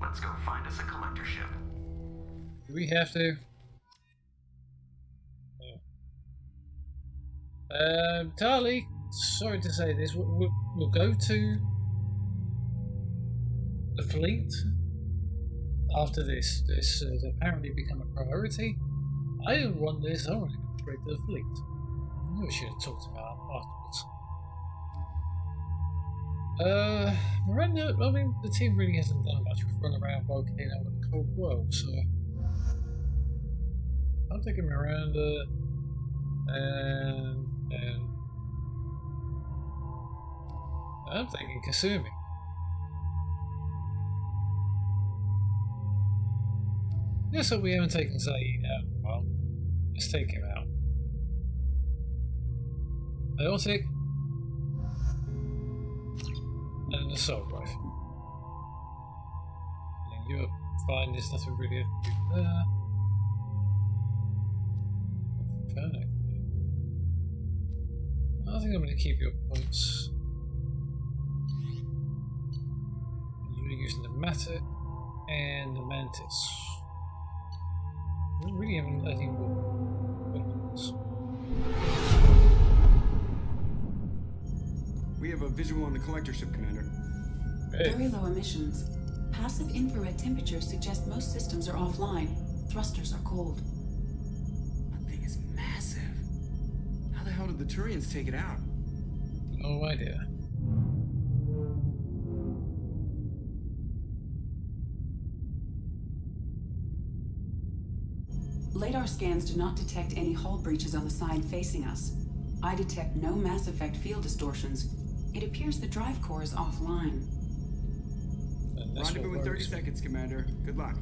Let's go find us a collector ship. Do we have to? Tali, sorry to say this, we'll go to the fleet after this. This has apparently become a priority. I don't want this, I want to go straight to the fleet. I knew we should have talked about it afterwards. Miranda, I mean, the team really hasn't done much with run around Volcano in the cold world, so I'm taking Miranda and I'm thinking Kasumi. Yeah, so we haven't taken Zaid out. Well, let's take him out. Aortic and an assault rifle. And you're fine, there's nothing really to do there. Inferno. I think I'm going to keep your points. You're using the Matic and the Mantis. We really haven't let him weapons. We have a visual on the collector ship, Commander. Hey. Very low emissions. Passive infrared temperatures suggest most systems are offline. Thrusters are cold. That thing is massive. How the hell did the Turians take it out? No idea. LADAR scans do not detect any hull breaches on the side facing us. I detect no Mass Effect field distortions. It appears the drive core is offline. Rendezvous in 30 seconds, Commander. Good luck.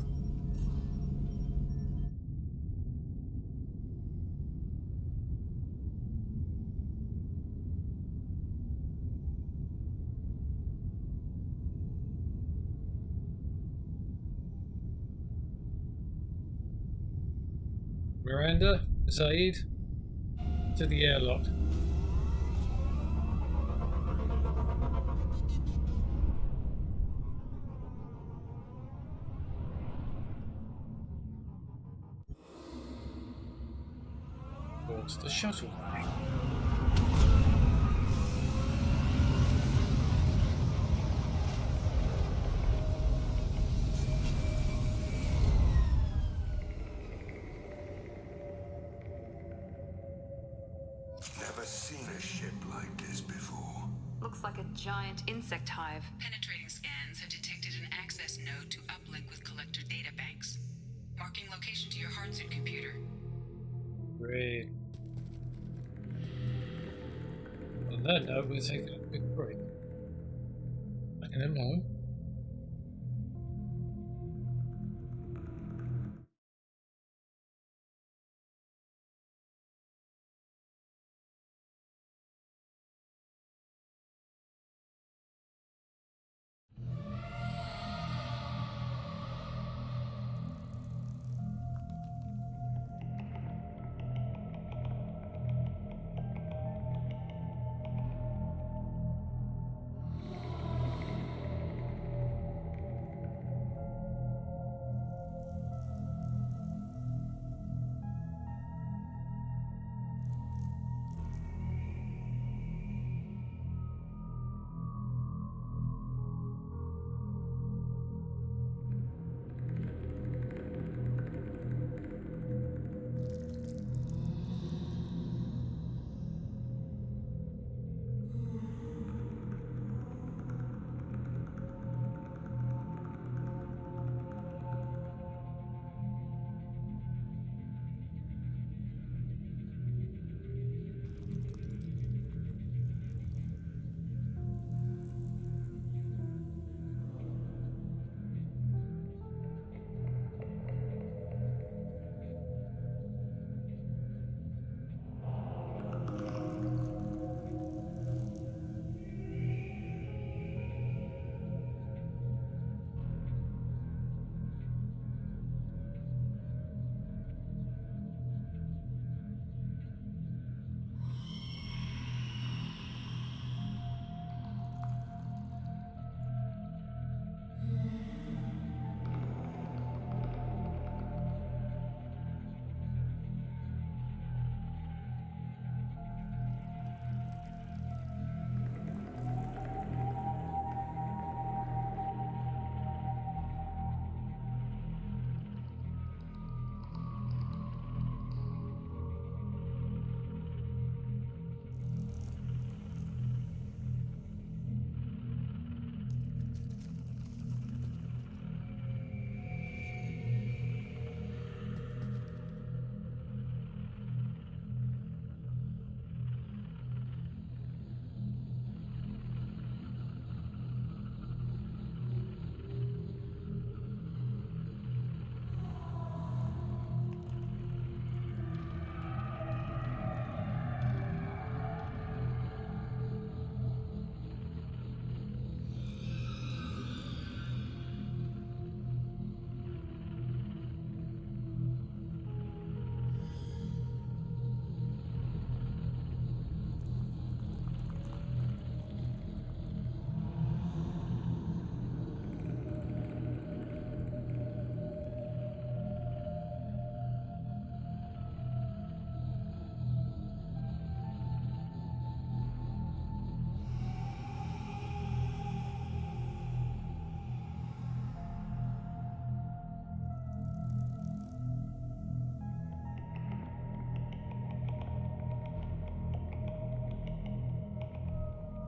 Miranda, Zaid, to the airlock. Towards the shuttle bay. Never seen a ship like this before. Looks like a giant insect hive. Penetrating scans have detected an access node to uplink with collector databanks. Marking location to your hardsuit computer. Great. On that note, we're taking a quick break. Back in a moment.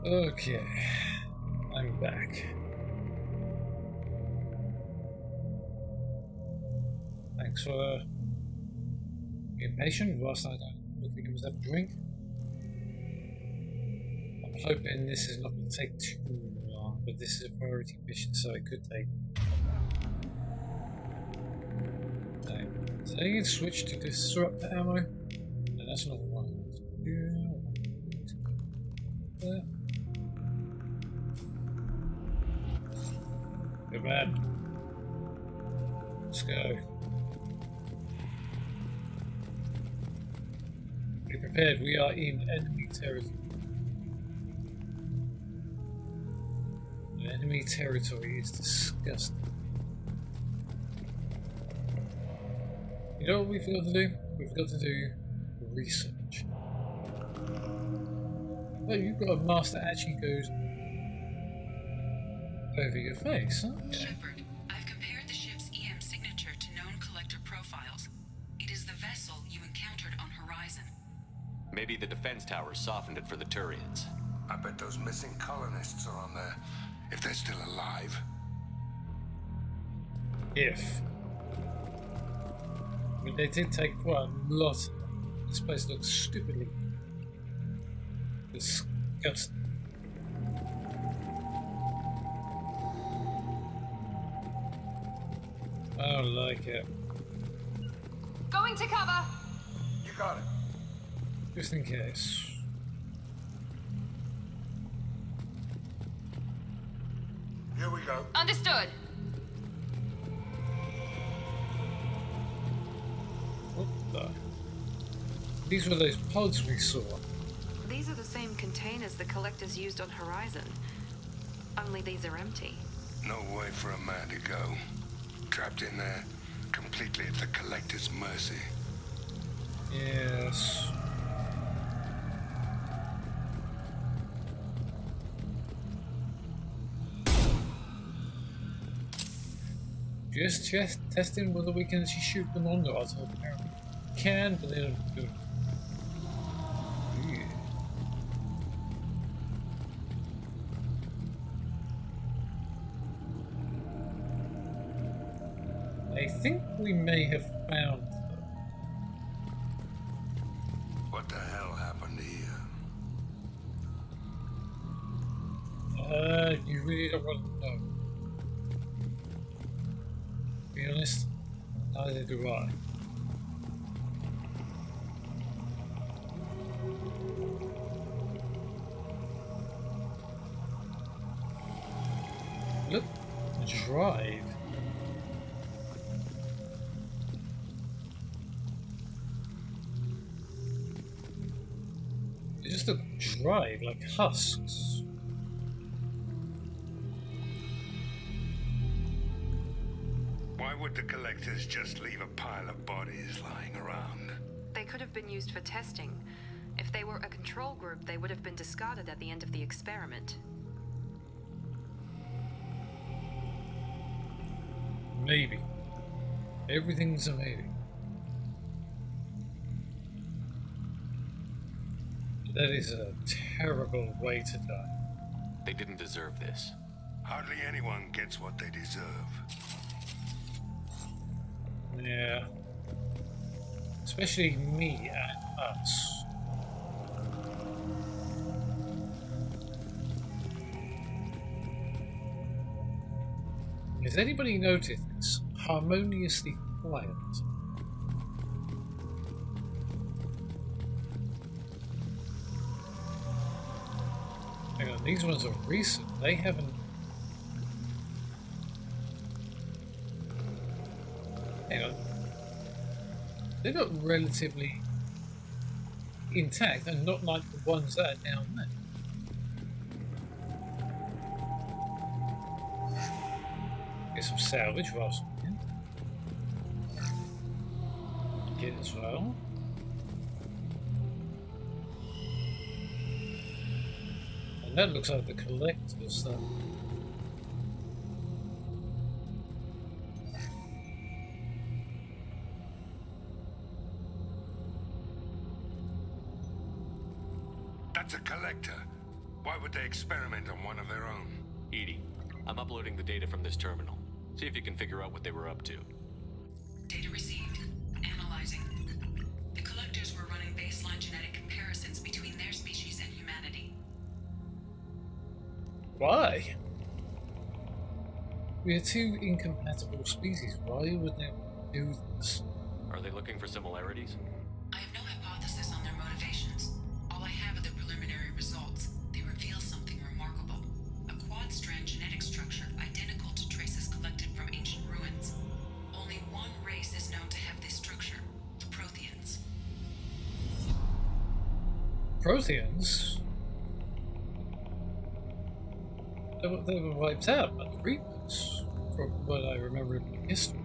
Okay, I'm back. Thanks for being patient whilst I don't look like I must have a drink. I'm hoping this is not going to take too long, but this is a priority mission, so it could take. Okay. So I can switch to disrupt the ammo. No, that's not one. There. Go bad. Let's go. Be prepared, we are in enemy territory. The enemy territory is disgusting. You know what we've got to do? We've got to do research. Oh, you've got a mask that actually goes over your face, huh? Shepard, I've compared the ship's EM signature to known collector profiles. It is the vessel you encountered on Horizon. Maybe the defense towers softened it for the Turians. I bet those missing colonists are on there, if they're still alive. If. I mean, they did take quite a lot. This place looks stupidly disgusting. I don't like it. Going to cover! You got it. Just in case. Here we go. Understood. What the? These were those pods we saw. These are the same containers the collectors used on Horizon. Only these are empty. No way for a man to go. Trapped in there, completely at the Collector's mercy. Yes. Just testing whether we can actually shoot them on the auto. Apparently can, but they don't do it. Yeah. I think we may have found them. What the hell happened here? You really don't want to know. To be honest, neither do I. Look, drive. They just look dried like husks. Why would the Collectors just leave a pile of bodies lying around? They could have been used for testing. If they were a control group, they would have been discarded at the end of the experiment. Maybe. Everything's a maybe. That is a terrible way to die. They didn't deserve this. Hardly anyone gets what they deserve. Yeah. Especially me and us. Has anybody noticed it's harmoniously quiet? Hang on, these ones are recent. They haven't. Hang on. They look relatively intact and not like the ones that are down there. Get some salvage whilst we're in. Get as well. And that looks like the collector's stuff. That's a Collector. Why would they experiment on one of their own? EDI, I'm uploading the data from this terminal. See if you can figure out what they were up to. Data received. Analyzing. The collectors were running baseline genetic comparisons between their species and humanity. Why? We are two incompatible species. Why would they do this? Are they looking for similarities? I have no hypothesis on their motivations. All I have are the preliminary results. They reveal something remarkable. A quad-strand genetic structure identical to traces collected from ancient ruins. Only one race is known to have this structure, the Protheans. Protheans? They were wiped out by the Reapers, from what I remember in history.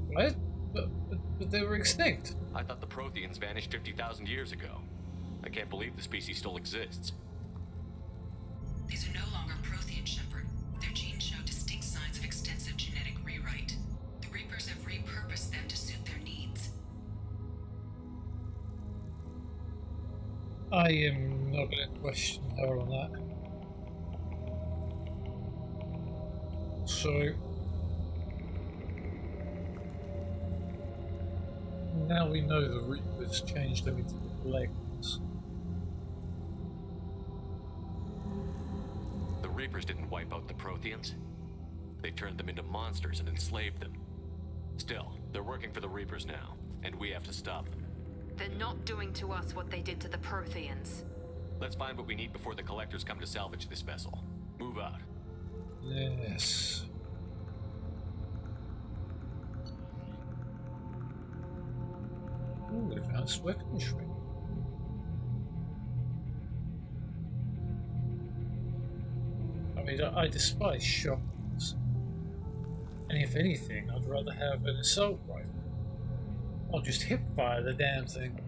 What? But they were extinct. I thought the Protheans vanished 50,000 years ago. I can't believe the species still exists. These are no longer Prothean, Shepard. Their genes show distinct signs of extensive genetic rewrite. The Reapers have repurposed them to suit their needs. I am not going to question her on that. So now we know the Reapers changed them into the Blades. The Reapers didn't wipe out the Protheans. They turned them into monsters and enslaved them. Still, they're working for the Reapers now, and we have to stop them. They're not doing to us what they did to the Protheans. Let's find what we need before the Collectors come to salvage this vessel. Move out. Yes. Ooh, advanced weaponry. I mean, I despise shotguns. And if anything, I'd rather have an assault rifle. I'll just hip fire the damn thing.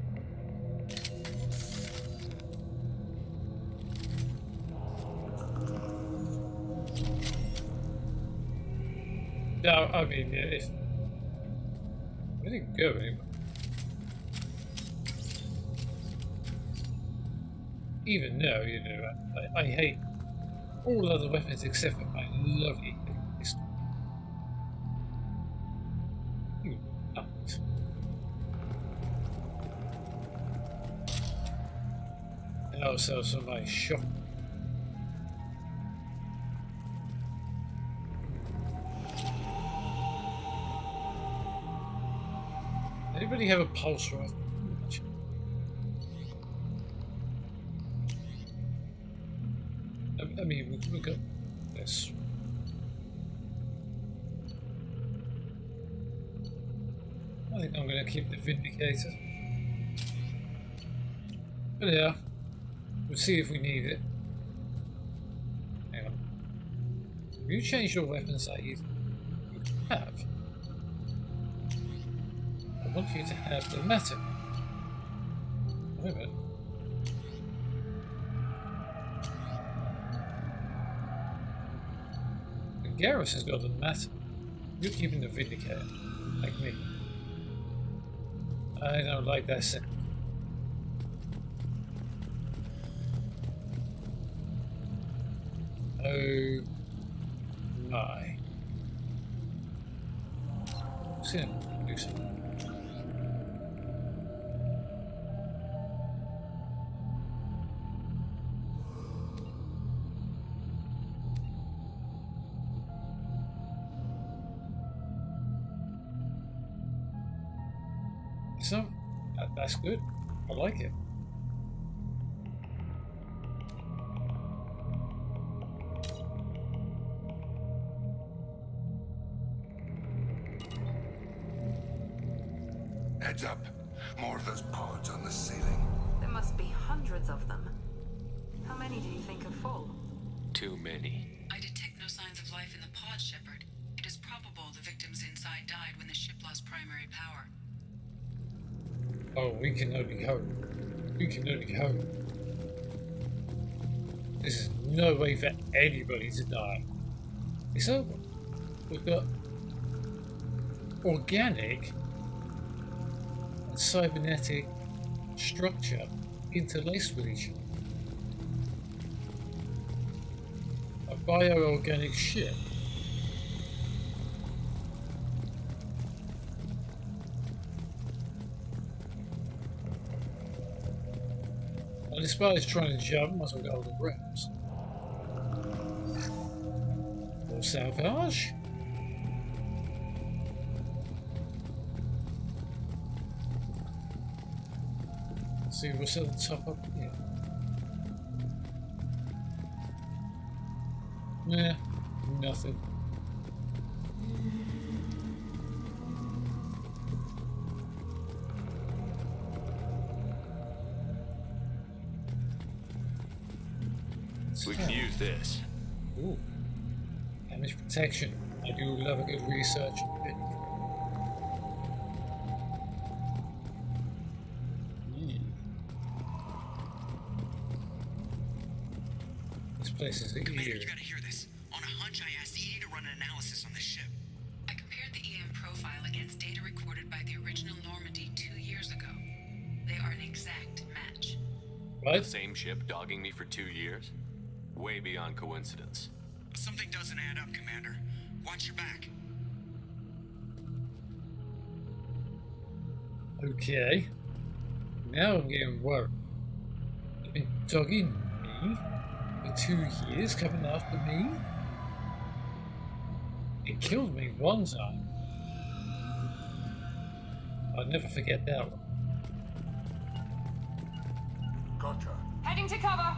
No, I mean, if we didn't go anywhere. Even though, you know, I hate all other weapons except for my lovely pistol. You nut. And also some nice shot. Anybody have a pulse rifle? I mean, we got this. I think I'm going to keep the Vindicator. But yeah, we'll see if we need it. Hang on. Have you changed your weapons that you have? I want you to have the matter. Wait a minute. Garrus has got the matter. You're keeping the Vindicator, like me. I don't like that sound. Oh my. Let's see him do something. So, that's good. I like it. Heads up. More of those pods on the ceiling. There must be hundreds of them. How many do you think are full? Too many. I detect no signs of life in the pod, Shepard. It is probable the victims inside died when the ship lost primary power. Oh, we can only hope. We can only hope. This is no way for anybody to die. It's over. We've got organic cybernetic structure interlaced with each other. A bioorganic ship. Well, despite us trying to jump, might as well go to the realms. Or salvage? See what's at the top up here. Nah, nothing. We can use this. Ooh. Damage protection. I do love a good research bit. This place is Commander, eerie. you gotta hear this. On a hunch, I asked Edie to run an analysis on this ship. I compared the EM profile against data recorded by the original Normandy 2 years ago. They are an exact match. What? The same ship dogging me for 2 years? Way beyond coincidence. Something doesn't add up, Commander. Watch your back. Okay. Now I'm getting worried. They've been dogging me for 2 years, coming after me. It killed me one time. I'll never forget that one. Gotcha. Heading to cover.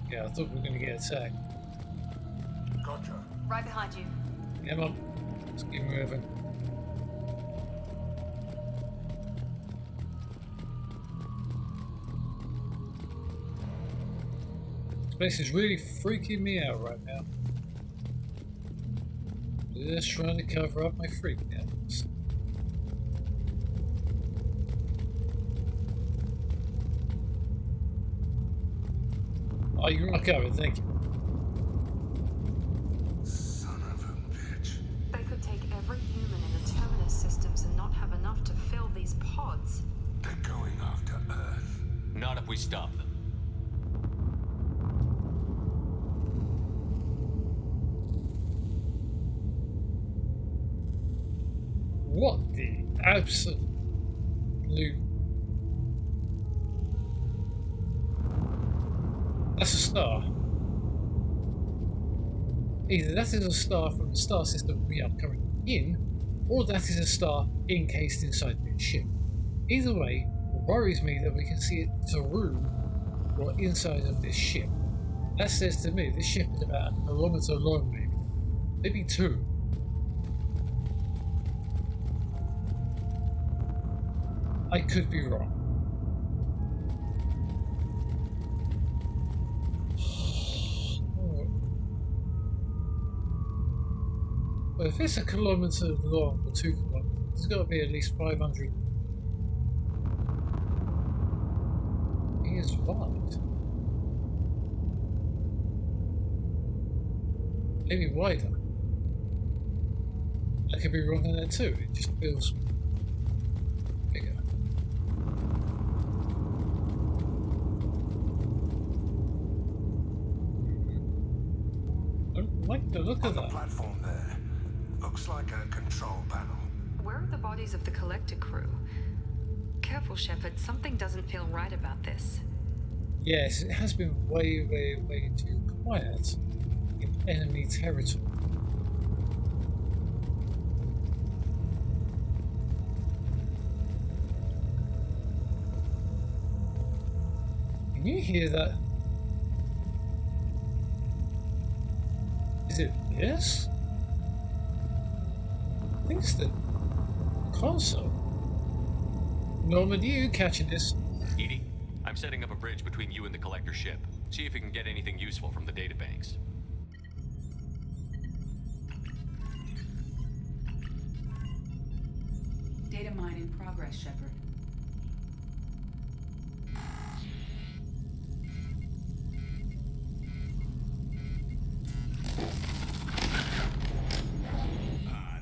Okay, I thought we were going to get attacked. Gotcha. Right behind you. Come on. Let's keep moving. This place is really freaking me out right now. Just trying to cover up my freakouts. Oh, you're not covered, thank you. Son of a bitch. They could take every human in the Terminus systems and not have enough to fill these pods. They're going after Earth. Not if we stop them. What the absolute... That's a star. Either that is a star from the star system we are currently in, or that is a star encased inside this ship. Either way, it worries me that we can see it through or inside of this ship. That says to me this ship is about a kilometer long, maybe 2. I could be wrong. Well, if it's a kilometer long or 2 kilometers, it's got to be at least 500. He is wide. Maybe wider. I could be wrong on that too. It just feels bigger. I don't like the look of that. Platform there. Looks like a control panel. Where are the bodies of the collector crew? Careful, Shepard. Something doesn't feel right about this. Yes, it has been way, way, way too quiet in enemy territory. Can you hear that? Is it this? I think it's the console. Normandy, you catching this? Edie, I'm setting up a bridge between you and the collector ship. See if you can get anything useful from the databanks. Data mine in progress, Shepard.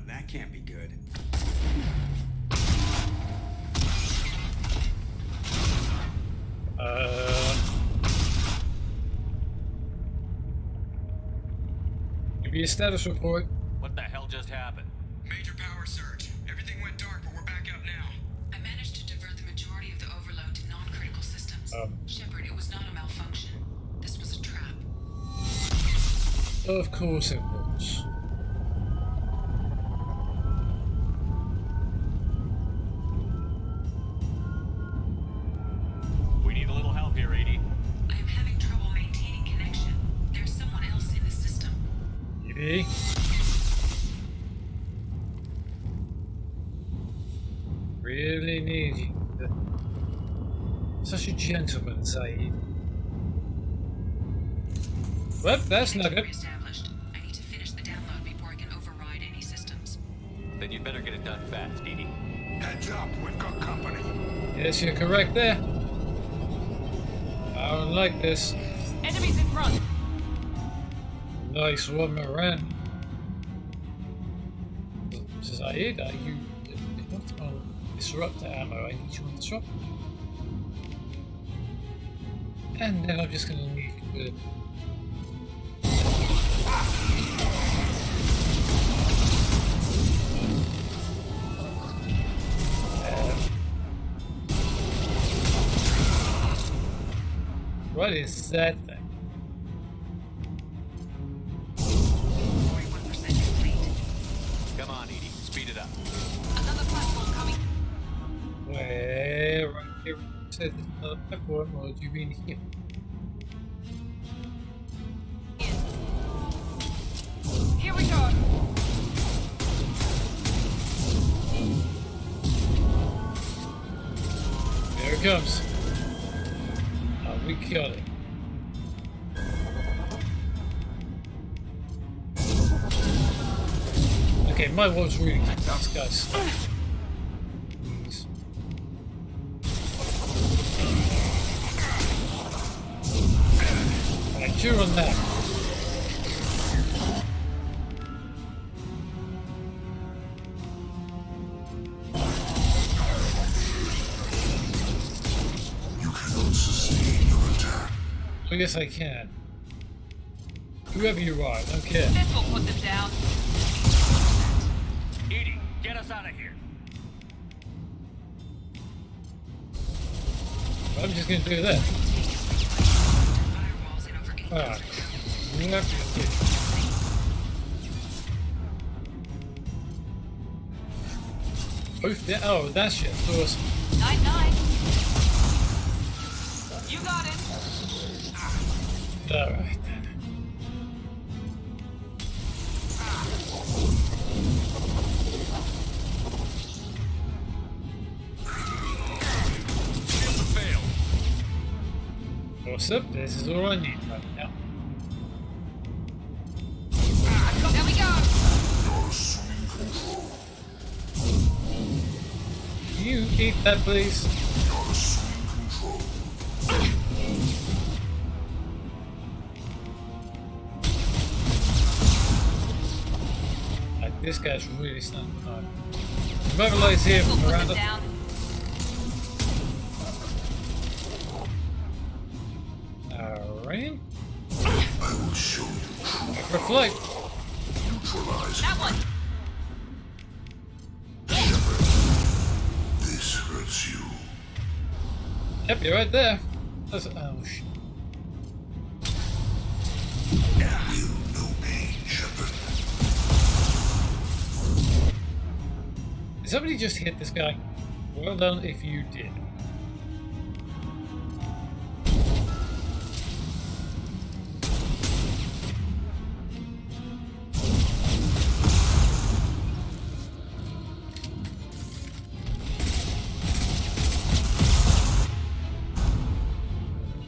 That can't be good. Give you a status report. What the hell just happened? Major power surge. Everything went dark, but we're back up now. I managed to divert the majority of the overload to non-critical systems. Shepard, it was not a malfunction. This was a trap. Of course it was. We need a little help here, Edie. I am having trouble maintaining connection. There's someone else in the system. Edie? Really need you. Such a gentleman, Saeed. Well, that's not good. Established. I need to finish the download before I can override any systems. Then you'd better get it done fast, Edie. Heads up, we've got company. Yes, you're correct there. I don't like this. Enemies in front. Nice one, Moran. Saeed, are you not on disruptor ammo? I need you on disruptor. And then I'm just gonna need you to what is that thing? 41% complete. Come on, Edie. Speed it up. Another platform coming. Where right here says another platform, or do you mean here? Here we go. There it comes. We got it. Okay, my was really keep these guys stuck. Please. Alright, chew on that. I guess I can. Whoever you are, I don't care. This will put them down. Edie, get us out of here. I'm just gonna do that. Ah, oh, that shit. Awesome. 9-9. You got it. Alright. Awesome, this is all I need right now. There we go. Can you eat that, please? This guy's really standing hard. Whoever lies here from around us. Alright. I will show you truth. For flight. Neutralize. That one. Shepard, this hurts you. Yep, you're right there. That's, oh shit. Feel no pain, Shepard. Did somebody just hit this guy? Well done if you did.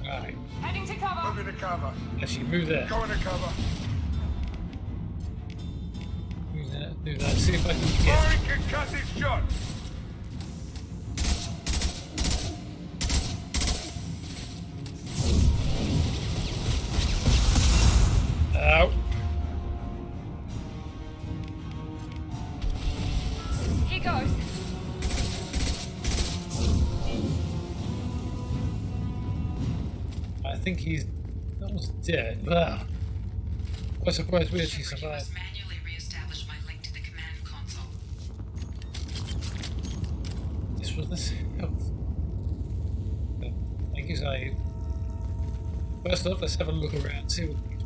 Alright. Heading to cover. Move into cover. Actually, move there. Go into cover. Move that, do that. See if I can get. Firing concussive shot. Ow. Here goes. I think he's almost dead. Wow. Quite surprised we actually Shepard, you survived. must manually re-establish my link to the command console. This was the health. Thank you, Zaid. First off, let's have a look around, see what we can do.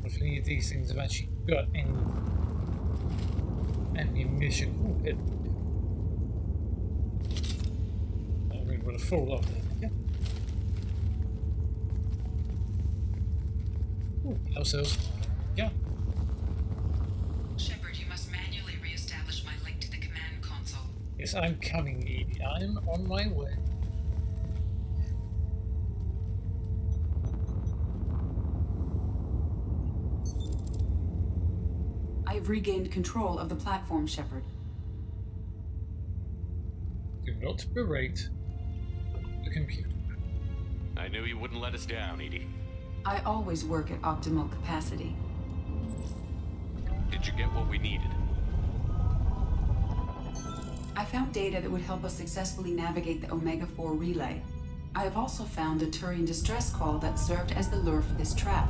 If any of these things have actually got any ammunition. Ooh, hit. I really want to fall off there. Yeah. Ooh, house cells. Yeah. Shepard, you must manually re-establish my link to the command console. Yes, I'm coming, Edie. I'm on my way. I've regained control of the platform, Shepard. Do not berate the computer. I knew you wouldn't let us down, Edie. I always work at optimal capacity. Did you get what we needed? I found data that would help us successfully navigate the Omega-4 relay. I have also found a Turian distress call that served as the lure for this trap.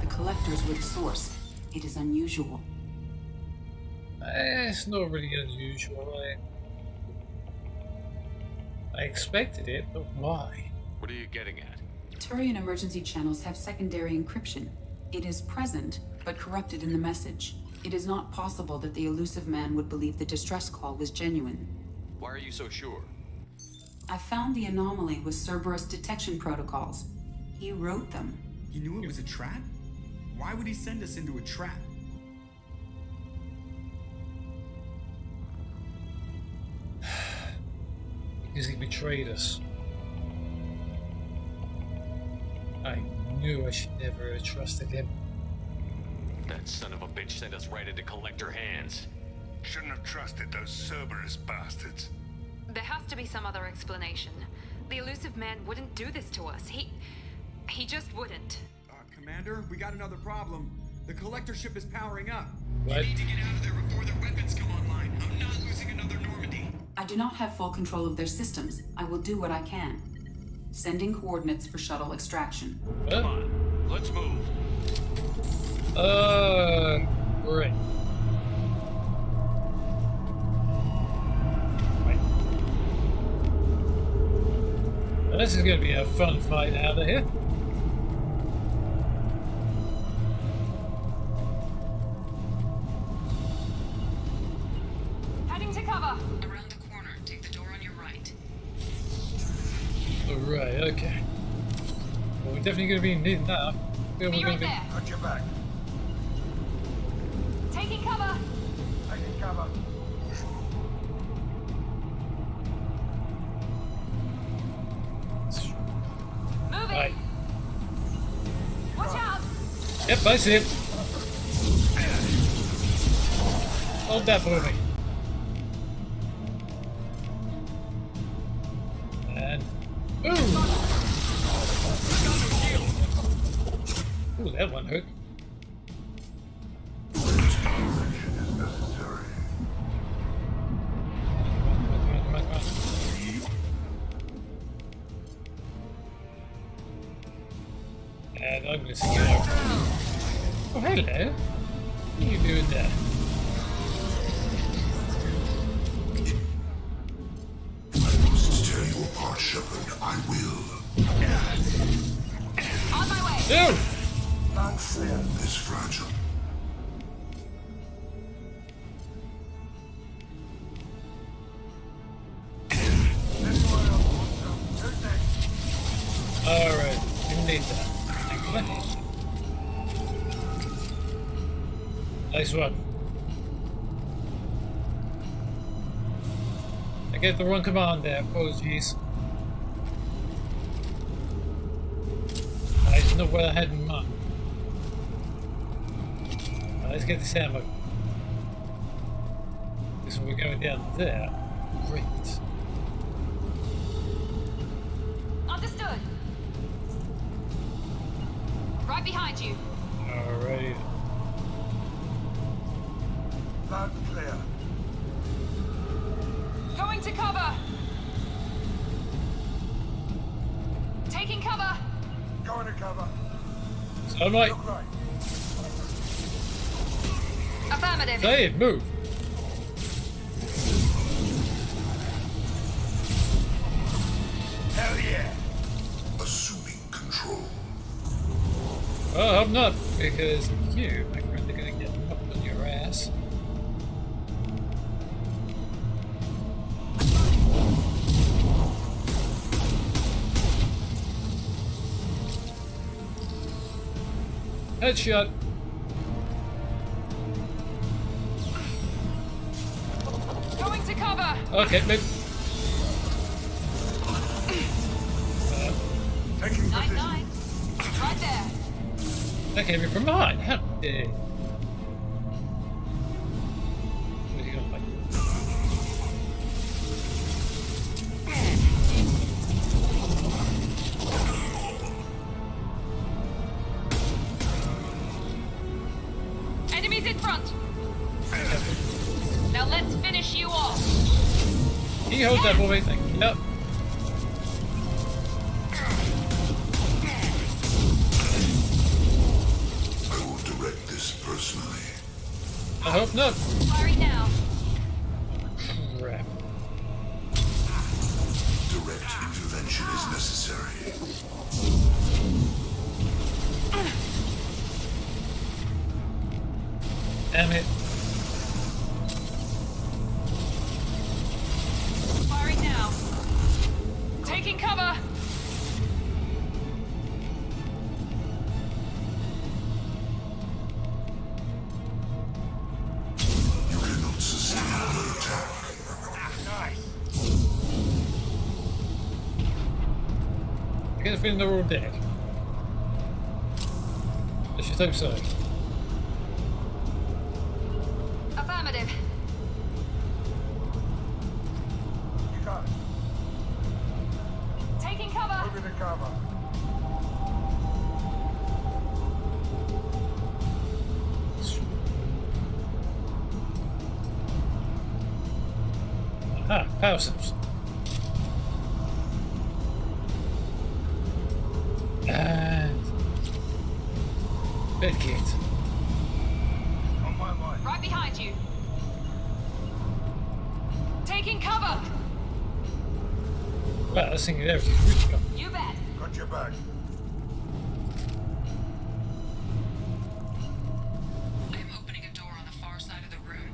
The collectors were the source. It is unusual. It's not really unusual. I expected it, but why? What are you getting at? Turian emergency channels have secondary encryption. It is present, but corrupted in the message. It is not possible that the elusive man would believe the distress call was genuine. Why are you so sure? I found the anomaly with Cerberus detection protocols. He wrote them. He knew it was a trap? Why would he send us into a trap? Because he betrayed us. I knew I should never have trusted him. That son of a bitch sent us right into collector hands. Shouldn't have trusted those Cerberus bastards. There has to be some other explanation. The elusive man wouldn't do this to us. He just wouldn't. Commander, we got another problem. The collector ship is powering up. What? We need to get out of there before their weapons come online. I'm not losing another Normandy. I do not have full control of their systems. I will do what I can. Sending coordinates for shuttle extraction. Come on, let's move. Great. Right. Well, this is going to be a fun fight out of here. Heading to cover. Around the corner, take the door on your right. Alright, okay. Well, we're definitely going to be needing that. Feel Be we're going right to be. there. Got your back. Taking cover. Taking cover. Moving. Right. Watch out. Yep, I see it. Hold that for me. And ooh, that one hurt. Intervention is necessary. Come on. And I'm gonna see you out. Oh, hello. What are you doing there? I must tear you apart, Shepard. I will. On my way. Dude! Platform is fragile. Alright, didn't need that. Nice one. I get the wrong command there, apologies. I just know what I had in mind. Let's get this ammo. Because we're going down there. Great. Understood. Right behind you. Alright. Loud and clear. Going to cover. Taking cover. Going to cover. So I'm like, Affirmative. say it, move. Hell yeah! Assuming control. Well, I hope not, because you, my friend, are gonna get knocked on your ass. Headshot. Going to cover. Okay, maybe. Taking position. Night. Right there. That came in from behind. How dare. Where's he gonna fight? Enemies in front. Now let's finish you off. Can you hold that for me? Thank you. Yep. I will direct this personally. I hope not. Firing now. Crap. Direct intervention is necessary. Damn it. Firing now. Taking cover. You cannot sustain the attack. I get a feeling they're all dead. Let's just hope so. Affirmative. You got it. Taking cover. Moving to cover. Ah, power cells. And bed kit. On my way. Right behind you. Taking cover. Wow, this thing there is really good. You bet. Got your back. I am opening a door on the far side of the room.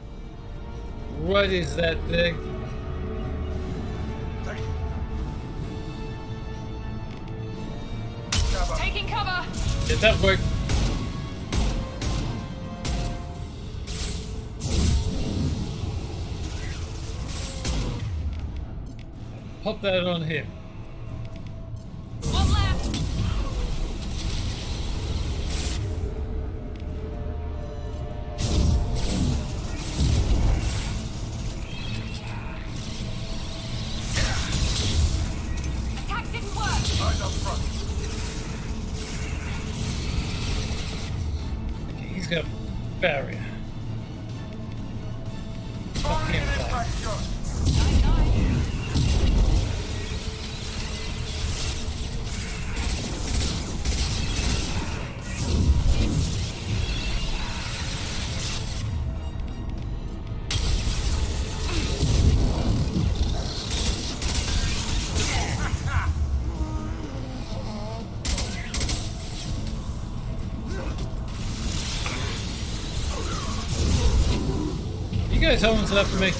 What is that thing? Take Taking cover. Did that work? Pop that on him. One left. Attack didn't work. eyes up front. Okay, he's got a barrier. Stop him back. You guys hold on to that for me.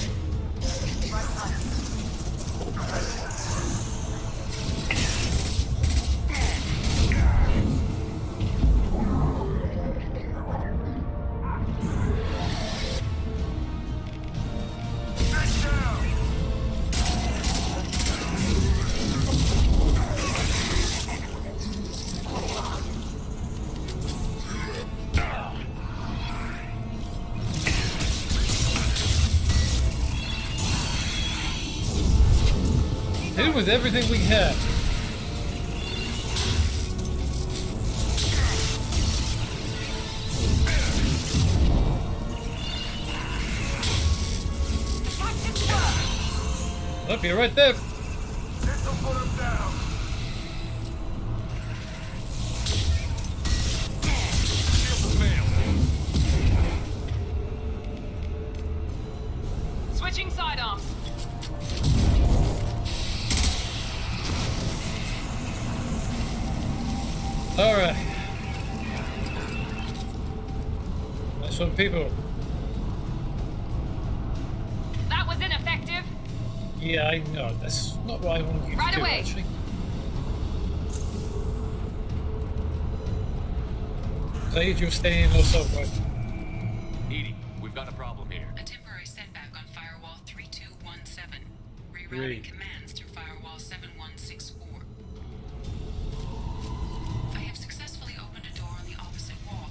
Hit him with everything we have. Up here, right there. This'll put him down. Alright. Nice one, people. That was ineffective. Yeah, I know. That's not what I wanted you Right to do, away. actually. Sage, you're staying also, right? Edie, we've got a problem here. A temporary setback on Firewall 3217. Rerouting Great. commands through Firewall 7164. I have successfully opened a door on the opposite wall.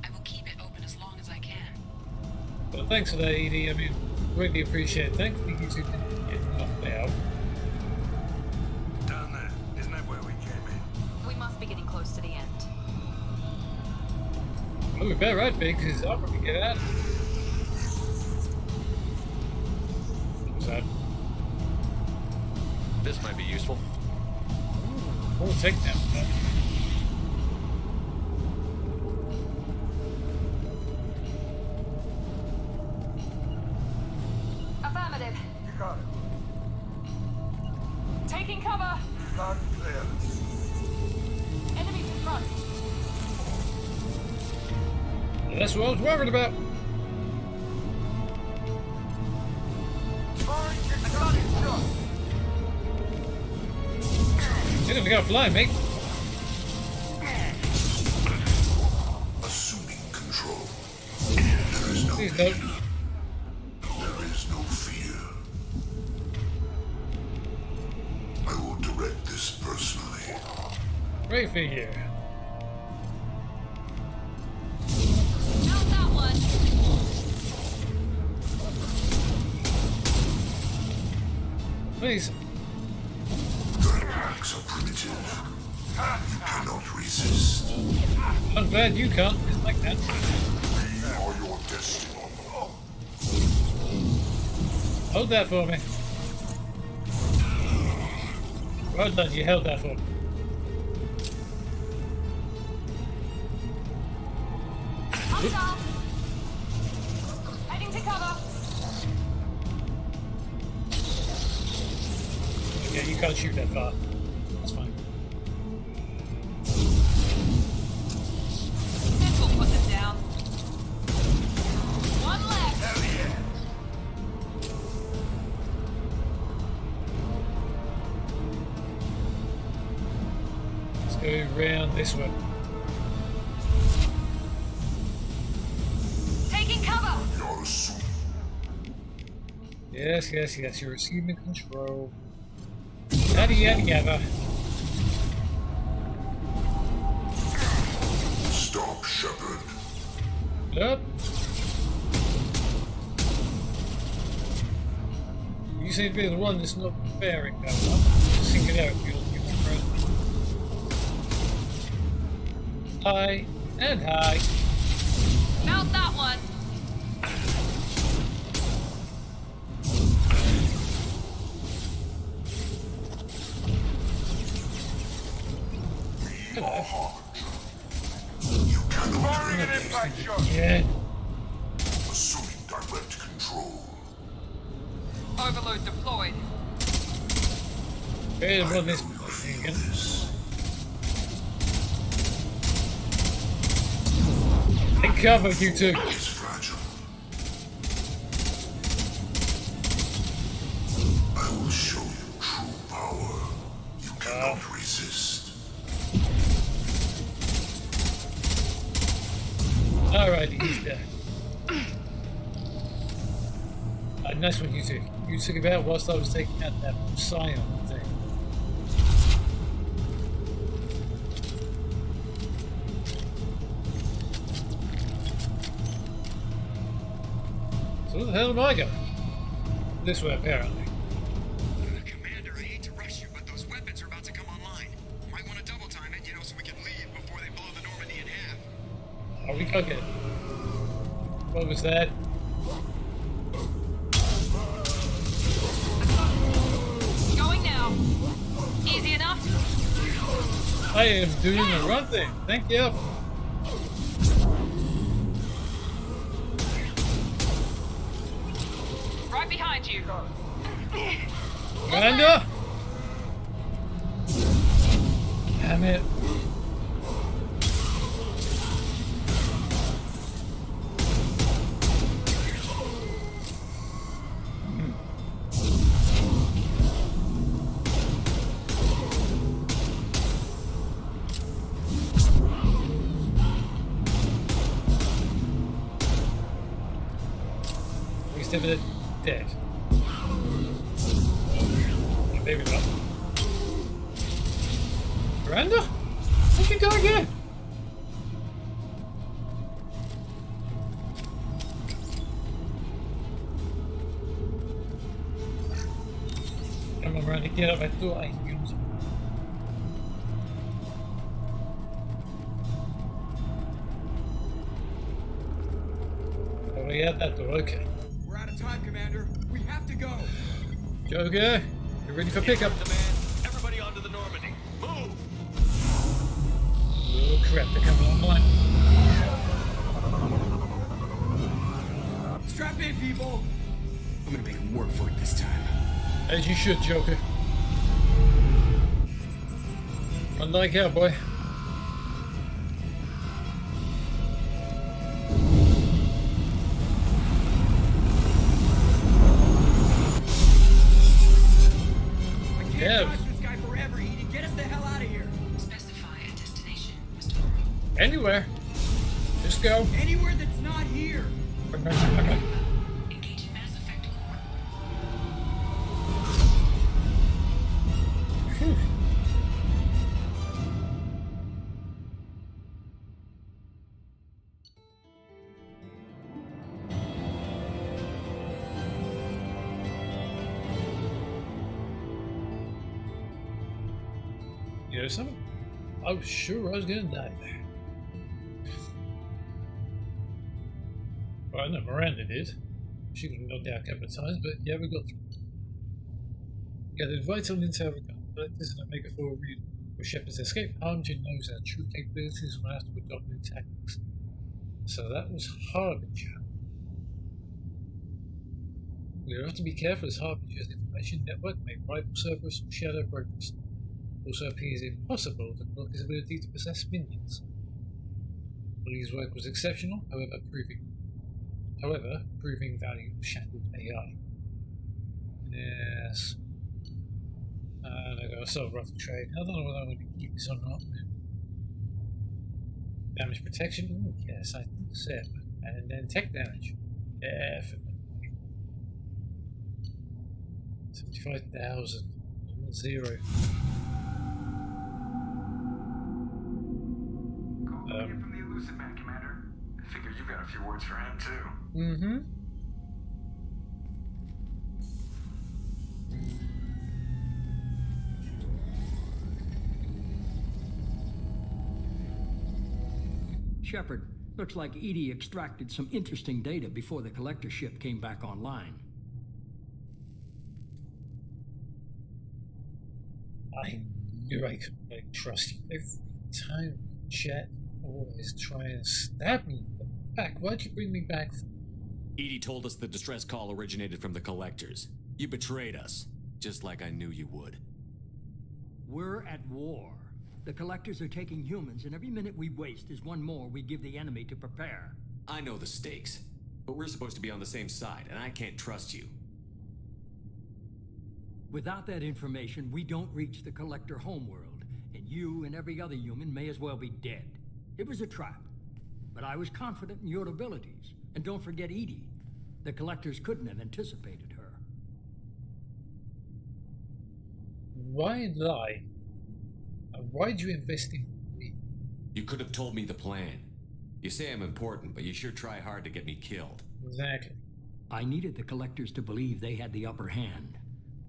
I will keep it open as long as I can. Well, thanks for that, Edie. I mean, greatly appreciate it. Thankfully, you two didn't get knocked out. Down there. Isn't that where we came in? We must be getting close to the end. Well, we better right, big, because I'll probably get out of here. What's that? This might be useful. We'll take that. Affirmative. You got it. Taking cover. Loud and clear. Enemies in front. That's what I was worried about. You're gonna go flying, mate. Assuming control. There is no Please fear. don't. There is no fear. I will direct this personally. Great for you. Not that one. Please. Your attacks are primitive. You cannot resist. I'm glad you can't. It's like that. We are your destiny. Hold that for me. Well done, you held that for me. Hostile. Heading to cover. Yeah, you can't shoot that far. That's fine. This will put them down. One left. Let's go around this way. Taking cover. You're assuming. Yes, yes, yes, you're assuming control. Yada yada yada. Stop, Shepard. Up. You seem to be the one that's not bearing that one. Sing it out, you friend. Hi and hi. Mount that one. Hello. You cannot firing an impact shot. Yeah. Assuming direct control. Overload deployed. Better than run this thing again. Take cover, you two. It's fragile. I will show you true power. You cannot resist. Alrighty, he's dead. And that's what you took. You took it out whilst I was taking out that scion thing. So where the hell am I going? This way, apparently. Commander, I hate to rush you, but those weapons are about to come online. Might want to double time it, so we can leave before they blow the Normandy in half. Oh, we can't get it. What was that? Going now. Easy enough. I am doing the run thing. Thank you. Right behind you. Miranda! Damn it. whenever they're dead. Maybe not. Miranda? Where'd you go again? Come on, Miranda, get up. I thought I could use it. Oh, we had that door, okay. We're out of time, Commander. We have to go. Joker, you ready for pickup? Everybody onto the Normandy. Move! Oh crap, they're coming online. Strap in, people. I'm gonna make them work for it this time. As you should, Joker. Run like hell, boy. Can't trust this guy forever, Edie. Get us the hell out of here. Specify a destination, Mr. Earl. Anywhere. Just go. Anywhere that's not here. Okay. Engaging Mass Effect core. Whew. You know something? I was sure I was gonna die there. Well, I know Miranda did. She got knocked out a couple of times, but yeah, we got through. Gathered vital intel regarding collectors and Omega 4 read. With Shepard's escape, Harbinger knows our true capabilities will have to adopt new tactics. So that was Harbinger. We have to be careful as Harbinger's information network may rival Cerberus or Shadow Brokers. Also appears impossible to block his ability to possess minions. Lee's work was exceptional, however proving value of shackled AI. Yes. I got a so rough trade. I don't know whether I want to keep this or not. Damage protection? Ooh, yes, I think so. And then tech damage. Definitely. 75,000. 0. From the Elusive Man, Commander. I figure you've got a few words for him, too. Mm-hmm. Shepard, looks like EDI extracted some interesting data before the collector ship came back online. I knew I could really trust you. Every time we chat, always try and stab me in the back. Why'd you bring me back? EDI told us the distress call originated from the collectors. You betrayed us, just like I knew you would. We're at war. The collectors are taking humans, and every minute we waste is one more we give the enemy to prepare. I know the stakes, but we're supposed to be on the same side, and I can't trust you. Without that information, we don't reach the collector homeworld, and you and every other human may as well be dead. It was a trap, but I was confident in your abilities. And don't forget EDI. The collectors couldn't have anticipated her. Why lie? And why'd you invest in me? You could have told me the plan. You say I'm important, but you sure try hard to get me killed. Exactly. I needed the collectors to believe they had the upper hand.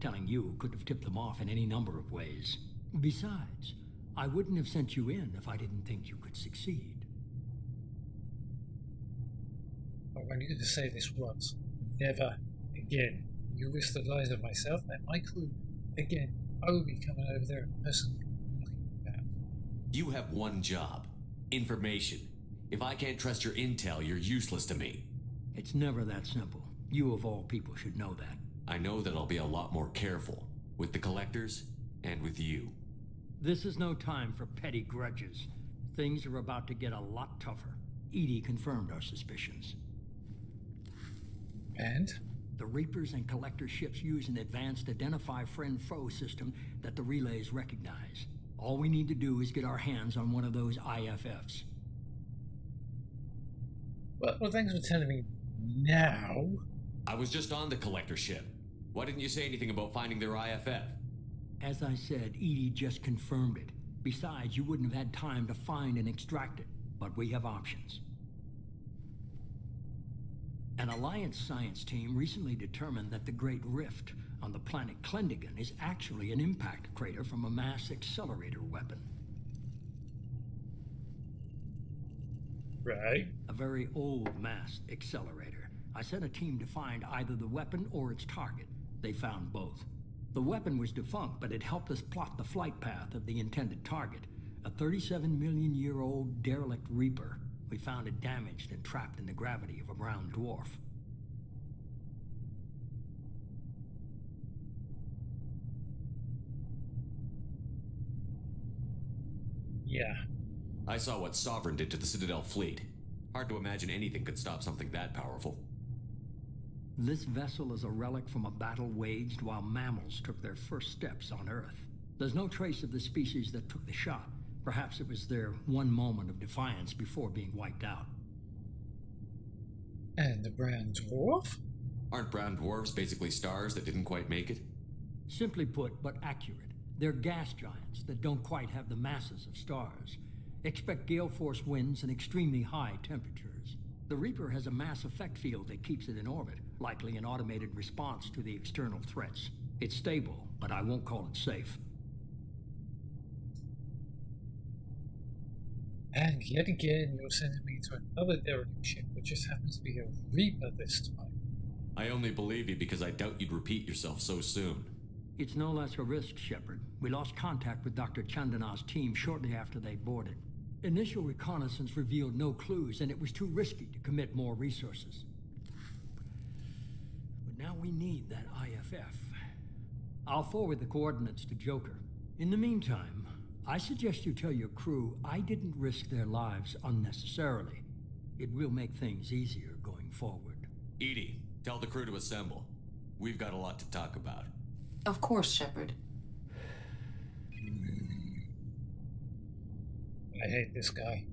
Telling you could have tipped them off in any number of ways. Besides, I wouldn't have sent you in if I didn't think you could succeed. I needed to say this once. Never again. You risk the lives of myself and my crew. Again, I will be coming over there and personally knocking you out. You have one job. Information. If I can't trust your intel, you're useless to me. It's never that simple. You of all people should know that. I know that I'll be a lot more careful. With the collectors, and with you. This is no time for petty grudges. Things are about to get a lot tougher. EDI confirmed our suspicions. And? The Reapers and Collector ships use an advanced Identify Friend-Foe system that the relays recognize. All we need to do is get our hands on one of those IFFs. Well, thanks for telling me now. I was just on the Collector ship. Why didn't you say anything about finding their IFF? As I said, Edie just confirmed it. Besides, you wouldn't have had time to find and extract it. But we have options. An Alliance science team recently determined that the Great Rift on the planet Klendigan is actually an impact crater from a mass accelerator weapon. Right. A very old mass accelerator. I sent a team to find either the weapon or its target. They found both. The weapon was defunct, but it helped us plot the flight path of the intended target. A 37-million-year-old derelict Reaper. We found it damaged and trapped in the gravity of a brown dwarf. Yeah. I saw what Sovereign did to the Citadel fleet. Hard to imagine anything could stop something that powerful. This vessel is a relic from a battle waged while mammals took their first steps on Earth. There's no trace of the species that took the shot. Perhaps it was their one moment of defiance before being wiped out. And the brown dwarf? Aren't brown dwarves basically stars that didn't quite make it? Simply put, but accurate. They're gas giants that don't quite have the masses of stars. Expect gale force winds and extremely high temperatures. The Reaper has a mass effect field that keeps it in orbit, likely an automated response to the external threats. It's stable, but I won't call it safe. And yet again, you're sending me to another derelict ship, which just happens to be a Reaper this time. I only believe you because I doubt you'd repeat yourself so soon. It's no less a risk, Shepard. We lost contact with Dr. Chandana's team shortly after they boarded. Initial reconnaissance revealed no clues, and it was too risky to commit more resources. But now we need that IFF. I'll forward the coordinates to Joker. In the meantime, I suggest you tell your crew I didn't risk their lives unnecessarily. It will make things easier going forward. Edie, tell the crew to assemble. We've got a lot to talk about. Of course, Shepard. I hate this guy.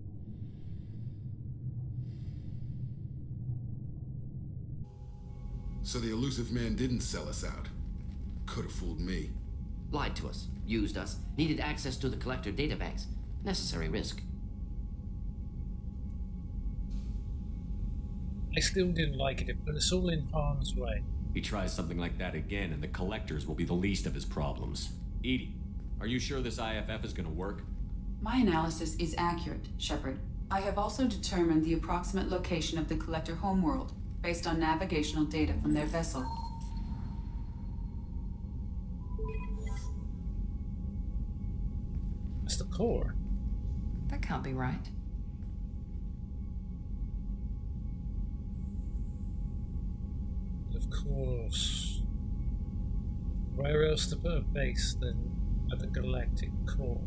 So the elusive man didn't sell us out. Could have fooled me. Lied to us, used us, needed access to the Collector databanks. Necessary risk. I still didn't like it. It put us all in harm's way. He tries something like that again, and the Collectors will be the least of his problems. Edie, are you sure this IFF is gonna work? My analysis is accurate, Shepard. I have also determined the approximate location of the Collector homeworld, based on navigational data from their vessel. That's the core. That can't be right. Of course. Where else to put a base than at the galactic core?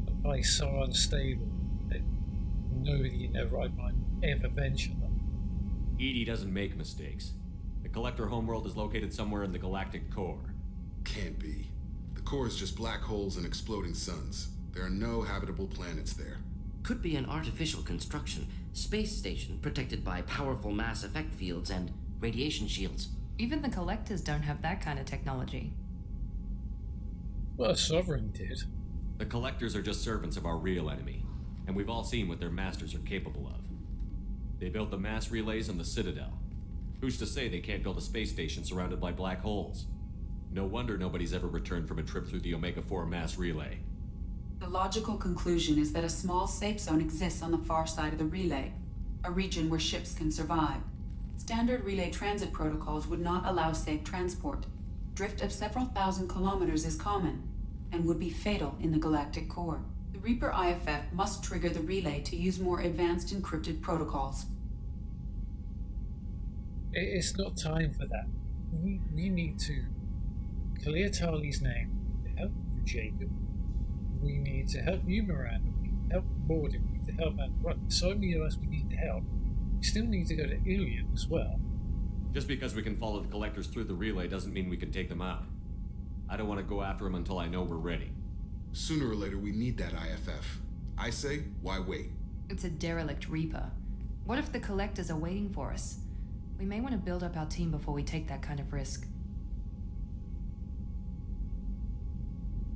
A place so unstable that nobody in their right mind ever venture them. Edie doesn't make mistakes. The Collector homeworld is located somewhere in the galactic core. Can't be. The core is just black holes and exploding suns. There are no habitable planets there. Could be an artificial construction, space station protected by powerful mass effect fields and radiation shields. Even the Collectors don't have that kind of technology. Well, Sovereign did. The Collectors are just servants of our real enemy, and we've all seen what their masters are capable of. They built the mass relays on the Citadel. Who's to say they can't build a space station surrounded by black holes? No wonder nobody's ever returned from a trip through the Omega-4 mass relay. The logical conclusion is that a small safe zone exists on the far side of the relay, a region where ships can survive. Standard relay transit protocols would not allow safe transport. Drift of several thousand kilometers is common, and would be fatal in the galactic core. The Reaper IFF must trigger the relay to use more advanced encrypted protocols. It's not time for that. We need to clear Tali's name, to help you, Jacob. We need to help you, Miranda. We need to help Mordin. We need to help Andromeda. So many of us we need to help. We still need to go to Ilion as well. Just because we can follow the Collectors through the relay doesn't mean we can take them out. I don't want to go after them until I know we're ready. Sooner or later, we need that IFF. I say, why wait? It's a derelict Reaper. What if the Collectors are waiting for us? We may want to build up our team before we take that kind of risk.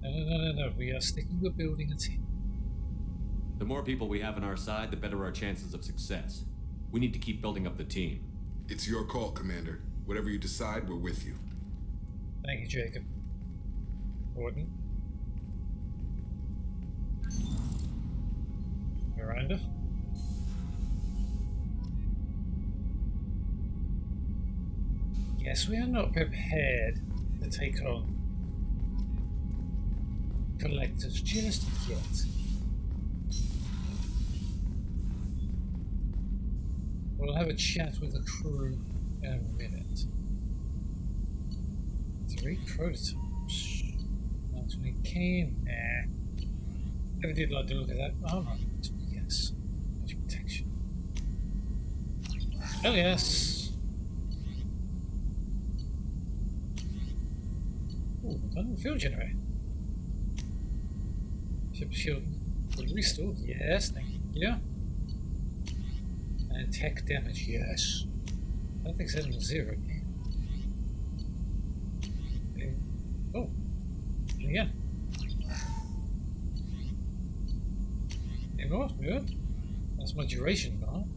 No. We are sticking with building a team. The more people we have on our side, the better our chances of success. We need to keep building up the team. It's your call, Commander. Whatever you decide, we're with you. Thank you, Jacob. Gordon. Miranda. Yes, we are not prepared to take on collectors just yet. We'll have a chat with the crew in a minute. 3 prototypes. Not when it came. Nah. Never did like to look at that. Oh no. Yes. Much protection. Oh yes. Ooh, redundant fuel generator. Ship shield will restore. Yes, thank you. And tech damage, yes. I don't think 7-0. Oh, again. More, good. That's my duration gone.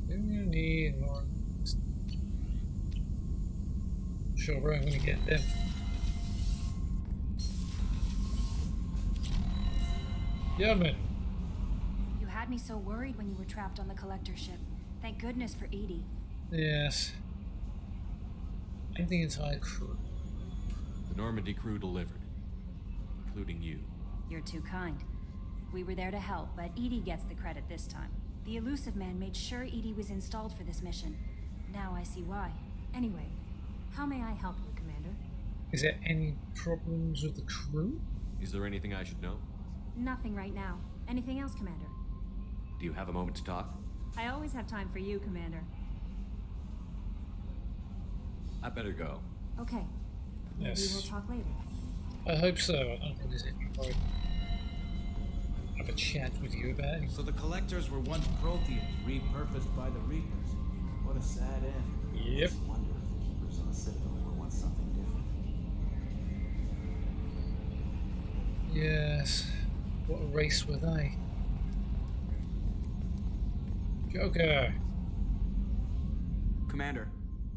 Do you need more? Sure, where I'm going to get them. Yeah, man. You had me so worried when you were trapped on the collector ship. Thank goodness for Edie. Yes. And the entire crew. The Normandy crew delivered, including you. You're too kind. We were there to help, but Edie gets the credit this time. The Elusive Man made sure Edie was installed for this mission. Now I see why. Anyway, how may I help you, Commander? Is there any problems with the crew? Is there anything I should know? Nothing right now. Anything else, Commander? Do you have a moment to talk? I always have time for you, Commander. I better go. Okay. Maybe Yes. we'll talk later. I hope so. I don't think there's any point. Have a chat with you about it. So the collectors were once Protheans, repurposed by the Reapers. What a sad end. Yep. I just wonder if the Keepers on the Citadel were once something different. Yes. What race were they? Joker! Commander.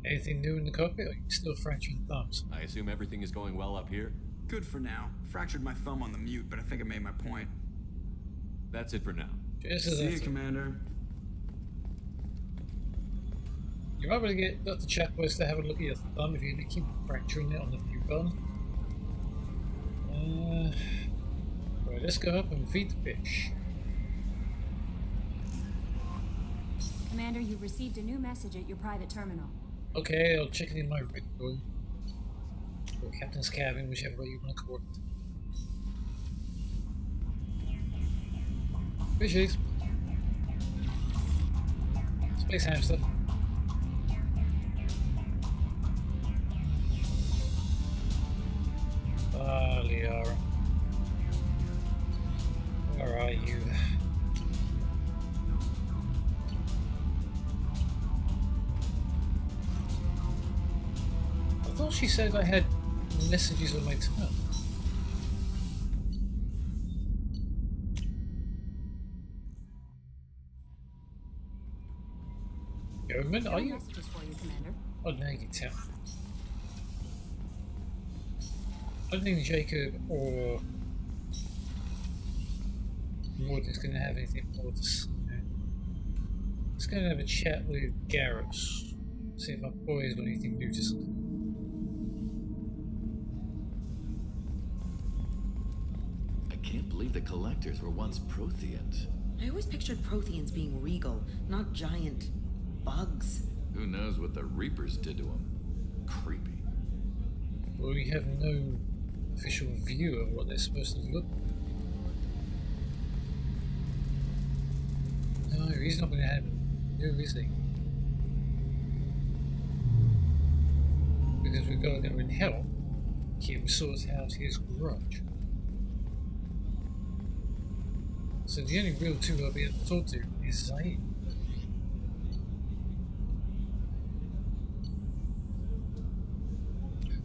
Anything new in the cockpit, or are you still fracturing thumbs? I assume everything is going well up here? Good for now. Fractured my thumb on the mute, but I think I made my point. That's it for now. See you, Commander. You might want to get Dr. Chapwest to have a look at your thumb if you're going to keep fracturing it on the mute button. Right, let's go up and feed the fish. Commander, you've received a new message at your private terminal. Okay, I'll check it in my rig room. Or captain's cabin, whichever way you want to call it. Fishies. Space hamster. Ah, Liara. Where are you? I thought she said I had messages on my tongue. Yeoman, are you? Messages for you, Commander. Oh, now you can tell. I don't think Jacob or Warden's going to have anything more to say. Let's go and have a chat with Garrus. See if our boy's got anything new to say. I can't believe the collectors were once Protheans. I always pictured Protheans being regal, not giant bugs. Who knows what the Reapers did to them? Creepy. Well, we have no official view of what they're supposed to look like. No, he's not going to have new, is he? Because we've got to go and help him sort out his grudge. So the only real two I'll be able to talk to is Zaid.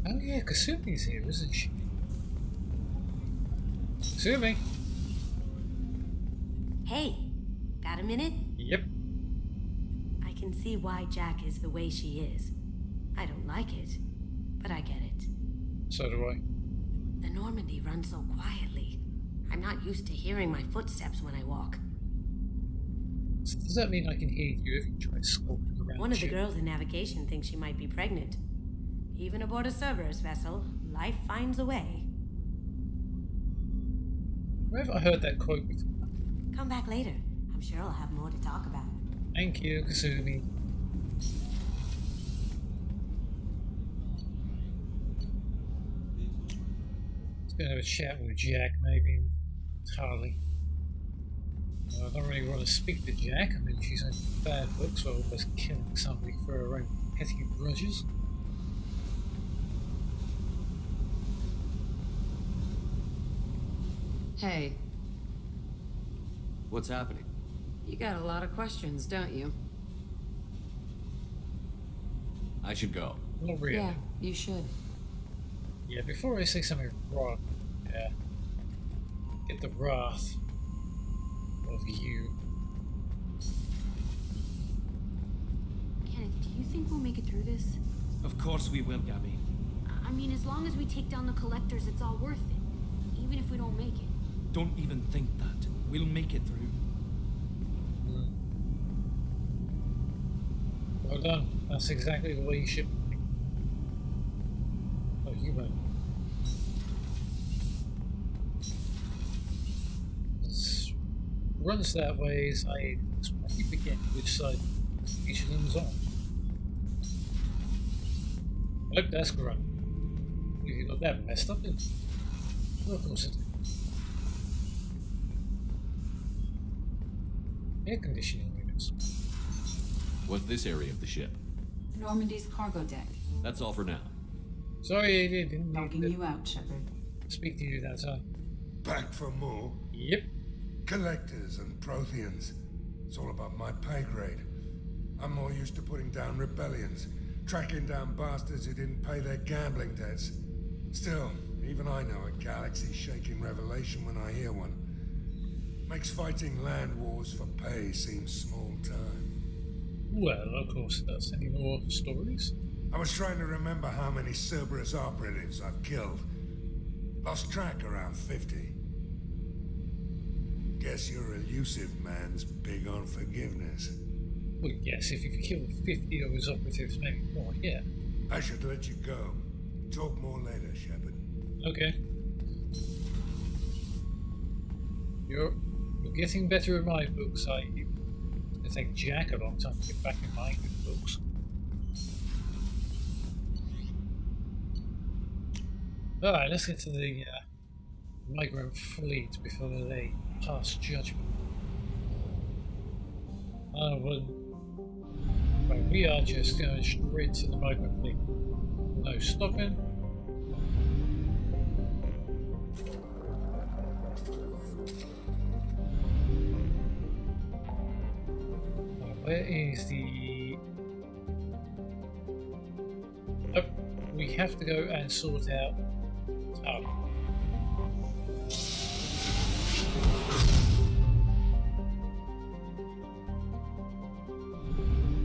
Oh yeah, Kasumi's here, isn't she? Kasumi! Hey, got a minute? Yep. I can see why Jack is the way she is. I don't like it, but I get it. So do I. The Normandy runs so quietly. I'm not used to hearing my footsteps when I walk. So does that mean I can hear you if you try skulking around? One of the girls in navigation thinks she might be pregnant. Even aboard a Cerberus vessel, life finds a way. Where have I heard that quote before? Come back later. I'm sure I'll have more to talk about. Thank you, Kasumi. Let's go have a chat with Jack, maybe. Harley. I don't really want to speak to Jack. I mean, she's in bad books for almost killing somebody for her own petty grudges. Hey, What's happening? you got a lot of questions, don't you? I should go. Not really. Yeah, you should. Yeah, before I say something wrong, yeah, get the wrath of you. Kenneth, do you think we'll make it through this? Of course we will, Gabby. I mean, as long as we take down the collectors, it's all worth it. Even if we don't make it. Don't even think that. We'll make it through. Well done. That's exactly the way you should think. Oh, you won't. It runs that way, so I keep forgetting which side each of them's on. Nope, that's grunt. You got that messed up, didn't you? Well, of course it did. Air conditioning units. What's this area of the ship? Normandy's cargo deck. That's all for now. Sorry, I didn't Logging you out, Shepard. speak to you that time. Back for more? Yep. Collectors and Protheans. It's all about my pay grade. I'm more used to putting down rebellions, tracking down bastards who didn't pay their gambling debts. Still, even I know a galaxy-shaking revelation when I hear one. Makes fighting land wars for pay seem small time. Well, of course it does. Any more stories? I was trying to remember how many Cerberus operatives I've killed. Lost track around 50. Guess your elusive man's big on forgiveness. Well, yes, if you've killed 50 of his operatives, maybe more, yeah. I should let you go. Talk more later, Shepard. Okay. You're getting better at my books, are you? It's gonna take Jack a long time to get back in my good books. Alright, let's get to the migrant fleet before they pass judgment. Well, right, we are just going straight to the migrant fleet. No stopping. Where is the... Oh, we have to go and sort out... Oh.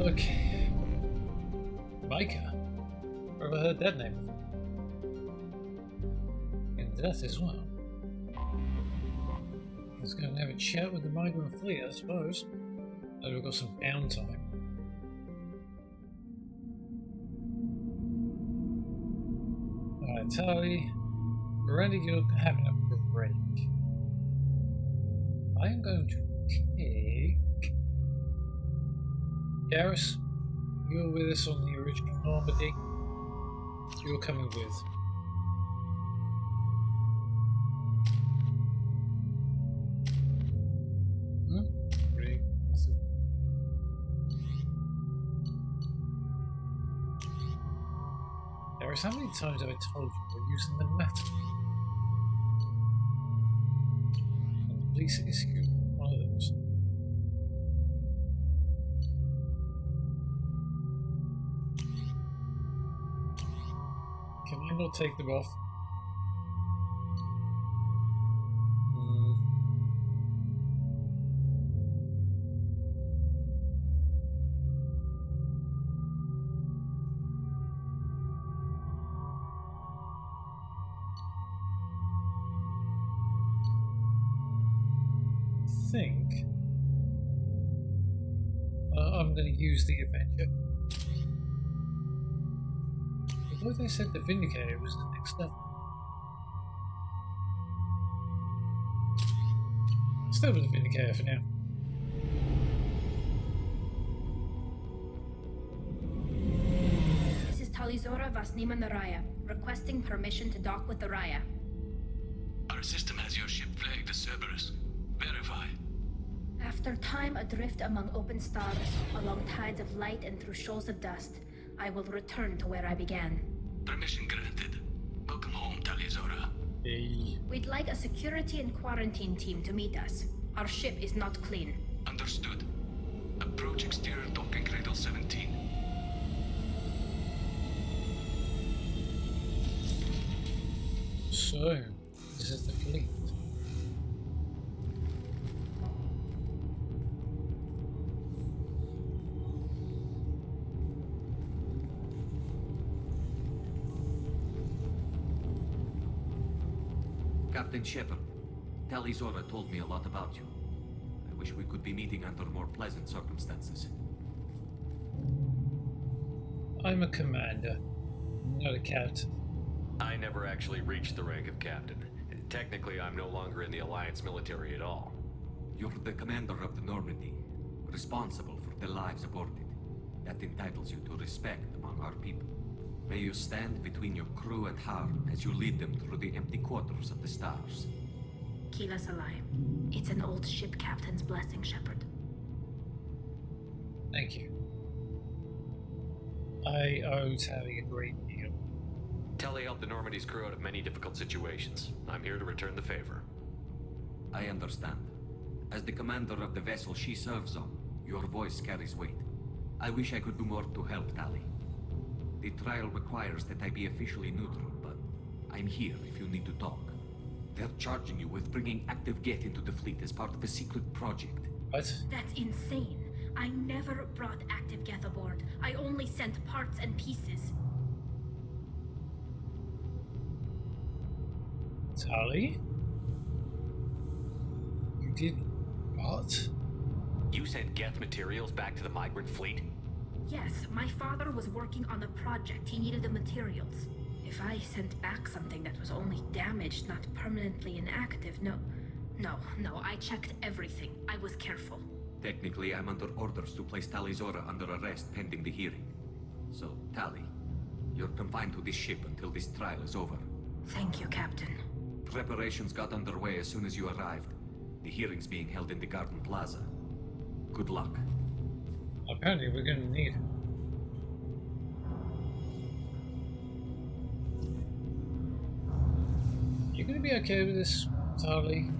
Okay. Micah. Never heard that name before. And that as well. Let's go and have a chat with the migrant fleet, I suppose. Oh, we've got some downtime. Alright, Tali. Randy, you're having a break. I am going to take... Garrus, you're with us on the original Normandy. You're coming with. Really? Garrus, how many times have I told you we're using the matter? And the police issued one of those. Can I not take them off? Think I'm going to use the Avenger. Although they said the Vindicator was the next level. Still with the Vindicator for now. This is Talizora Vasnima Naraya, requesting permission to dock with the Raya. Our system has your ship flagged as Cerberus. Verify. After time adrift among open stars, along tides of light and through shoals of dust, I will return to where I began. Permission granted. Welcome home, Talizora. Hey. We'd like a security and quarantine team to meet us. Our ship is not clean. Understood. Approach exterior docking cradle 17. So, this is the fleet. Captain Shepard, Talizora told me a lot about you. I wish we could be meeting under more pleasant circumstances. I'm a commander, not a captain. I never actually reached the rank of captain. Technically, I'm no longer in the Alliance military at all. You're the commander of the Normandy, responsible for the lives aborted. That entitles you to respect among our people. May you stand between your crew and harm as you lead them through the empty quarters of the stars. Kila Salai. It's an old ship captain's blessing, Shepard. Thank you. I owe Tally a great deal. Tally helped the Normandy's crew out of many difficult situations. I'm here to return the favor. I understand. As the commander of the vessel she serves on, your voice carries weight. I wish I could do more to help Tally. The trial requires that I be officially neutral, but I'm here if you need to talk. They're charging you with bringing active Geth into the fleet as part of a secret project. What? That's insane. I never brought active Geth aboard. I only sent parts and pieces. Tally? You did what? You sent Geth materials back to the migrant fleet? Yes, my father was working on a project. He needed the materials. If I sent back something that was only damaged, not permanently inactive, no, I checked everything. I was careful. Technically, I'm under orders to place Talizora under arrest pending the hearing. So, Tally, you're confined to this ship until this trial is over. Thank you, Captain. Preparations got underway as soon as you arrived. The hearing's being held in the Garden Plaza. Good luck. Apparently we're gonna need it. You gonna be okay with this, Tally?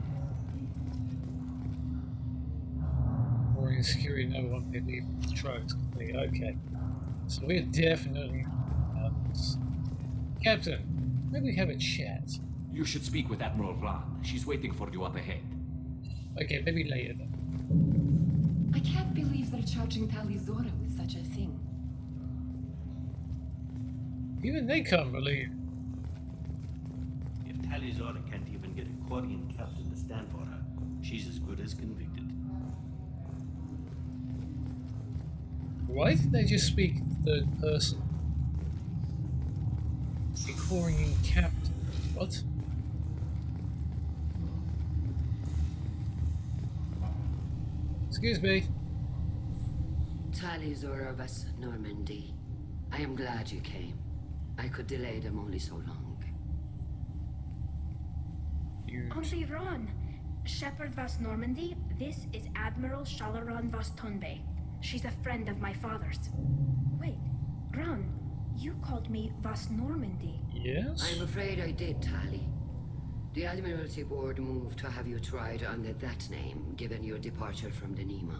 Or in security no one may leave the trucks complete. Okay. So we're definitely this. Captain, maybe we have a chat. You should speak with Admiral Ran. She's waiting for you up ahead. Okay, maybe later then. I can't believe they're charging Talizora with such a thing. Even they can't believe. If Talizora can't even get a Quarian captain to stand for her, she's as good as convicted. Why did they just speak third person? A Quarian captain. What? Excuse me. Talizora Vas Normandy. I am glad you came. I could delay them only so long. Auntie Ron! Shepard Vas Normandy, this is Admiral Shalaran Vas Tonbe. She's a friend of my father's. Wait, Ron, you called me Vas Normandy. Yes? I'm afraid I did, Tally. The Admiralty Board moved to have you tried under that name, given your departure from the Nima.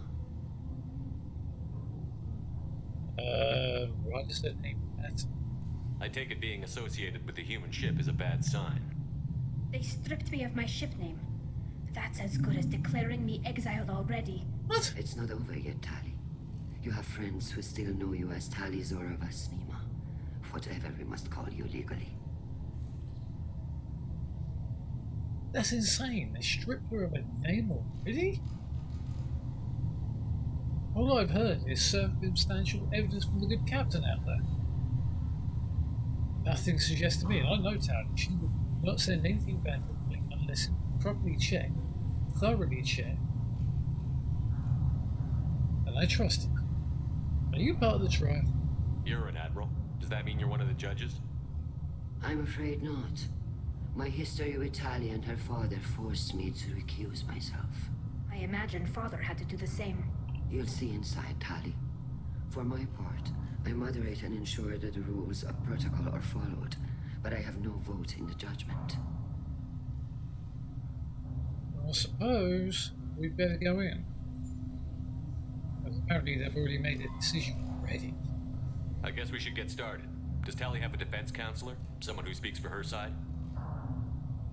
Why does that name matter? I take it being associated with the human ship is a bad sign. They stripped me of my ship name. That's as good as declaring me exiled already. What? It's not over yet, Tali. You have friends who still know you as Tali Zora Vasnima. Whatever we must call you legally. That's insane. They stripped her of a name already? All I've heard is circumstantial evidence from the good captain out there. Nothing suggests to me, and I know Tali, she would not send anything back to the fleet unless properly checked, thoroughly checked. And I trust her. Are you part of the trial? You're an admiral. Does that mean you're one of the judges? I'm afraid not. My history with Tali and her father forced me to recuse myself. I imagine father had to do the same. You'll see inside, Tali. For my part, I moderate and ensure that the rules of protocol are followed, but I have no vote in the judgment. I suppose we'd better go in. Because apparently they've already made a decision already. I guess we should get started. Does Tali have a defense counselor? Someone who speaks for her side?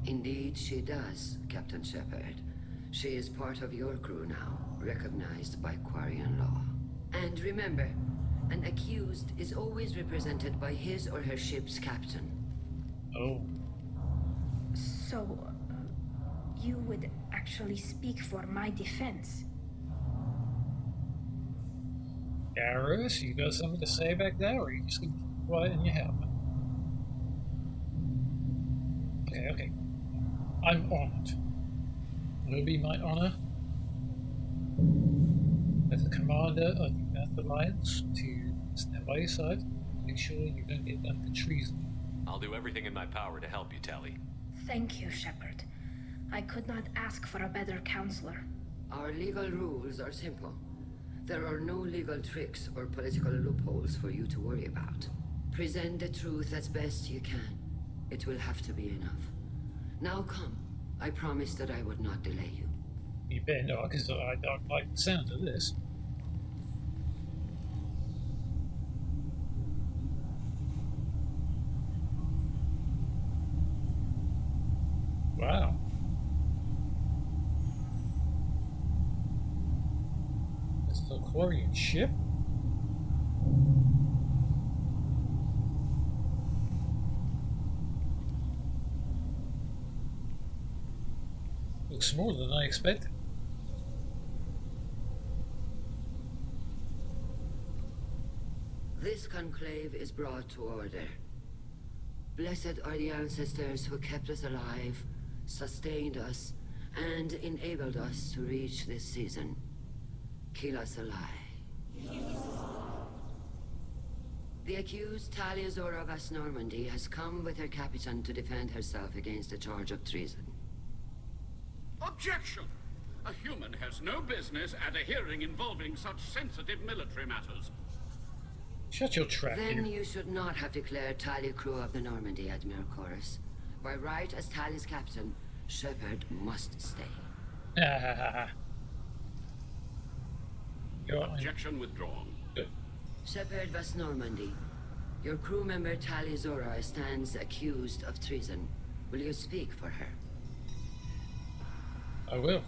Indeed, she does, Captain Shepard. She is part of your crew now, recognized by Quarian law. And remember, an accused is always represented by his or her ship's captain. Oh. So, you would actually speak for my defense? Garrus, you got something to say back there, or are you just going to keep quiet in your helmet? Okay. I'm honored. It will be my honor as the commander of the Earth Alliance to stand by your side, make sure you don't get done for treason. I'll do everything in my power to help you, Tali. Thank you, Shepard. I could not ask for a better counselor. Our legal rules are simple. There are no legal tricks or political loopholes for you to worry about. Present the truth as best you can. It will have to be enough. Now come. I promised that I would not delay you. You better not, because I don't like the sound of this. Wow. This is a Quarian ship? Looks smaller than I expected. This conclave is brought to order. Blessed are the ancestors who kept us alive, sustained us, and enabled us to reach this season. Kila Salai. The accused Tali Zora Vas Normandy has come with her captain to defend herself against a charge of treason. Objection! A human has no business at a hearing involving such sensitive military matters. Shut your trap. Then you should not have declared Tali crew of the Normandy, Admiral Chorus. By right as Tali's captain, Shepard must stay. Objection withdrawn. Good. Shepard Vas Normandy, your crew member Tali Zora stands accused of treason. Will you speak for her? I will.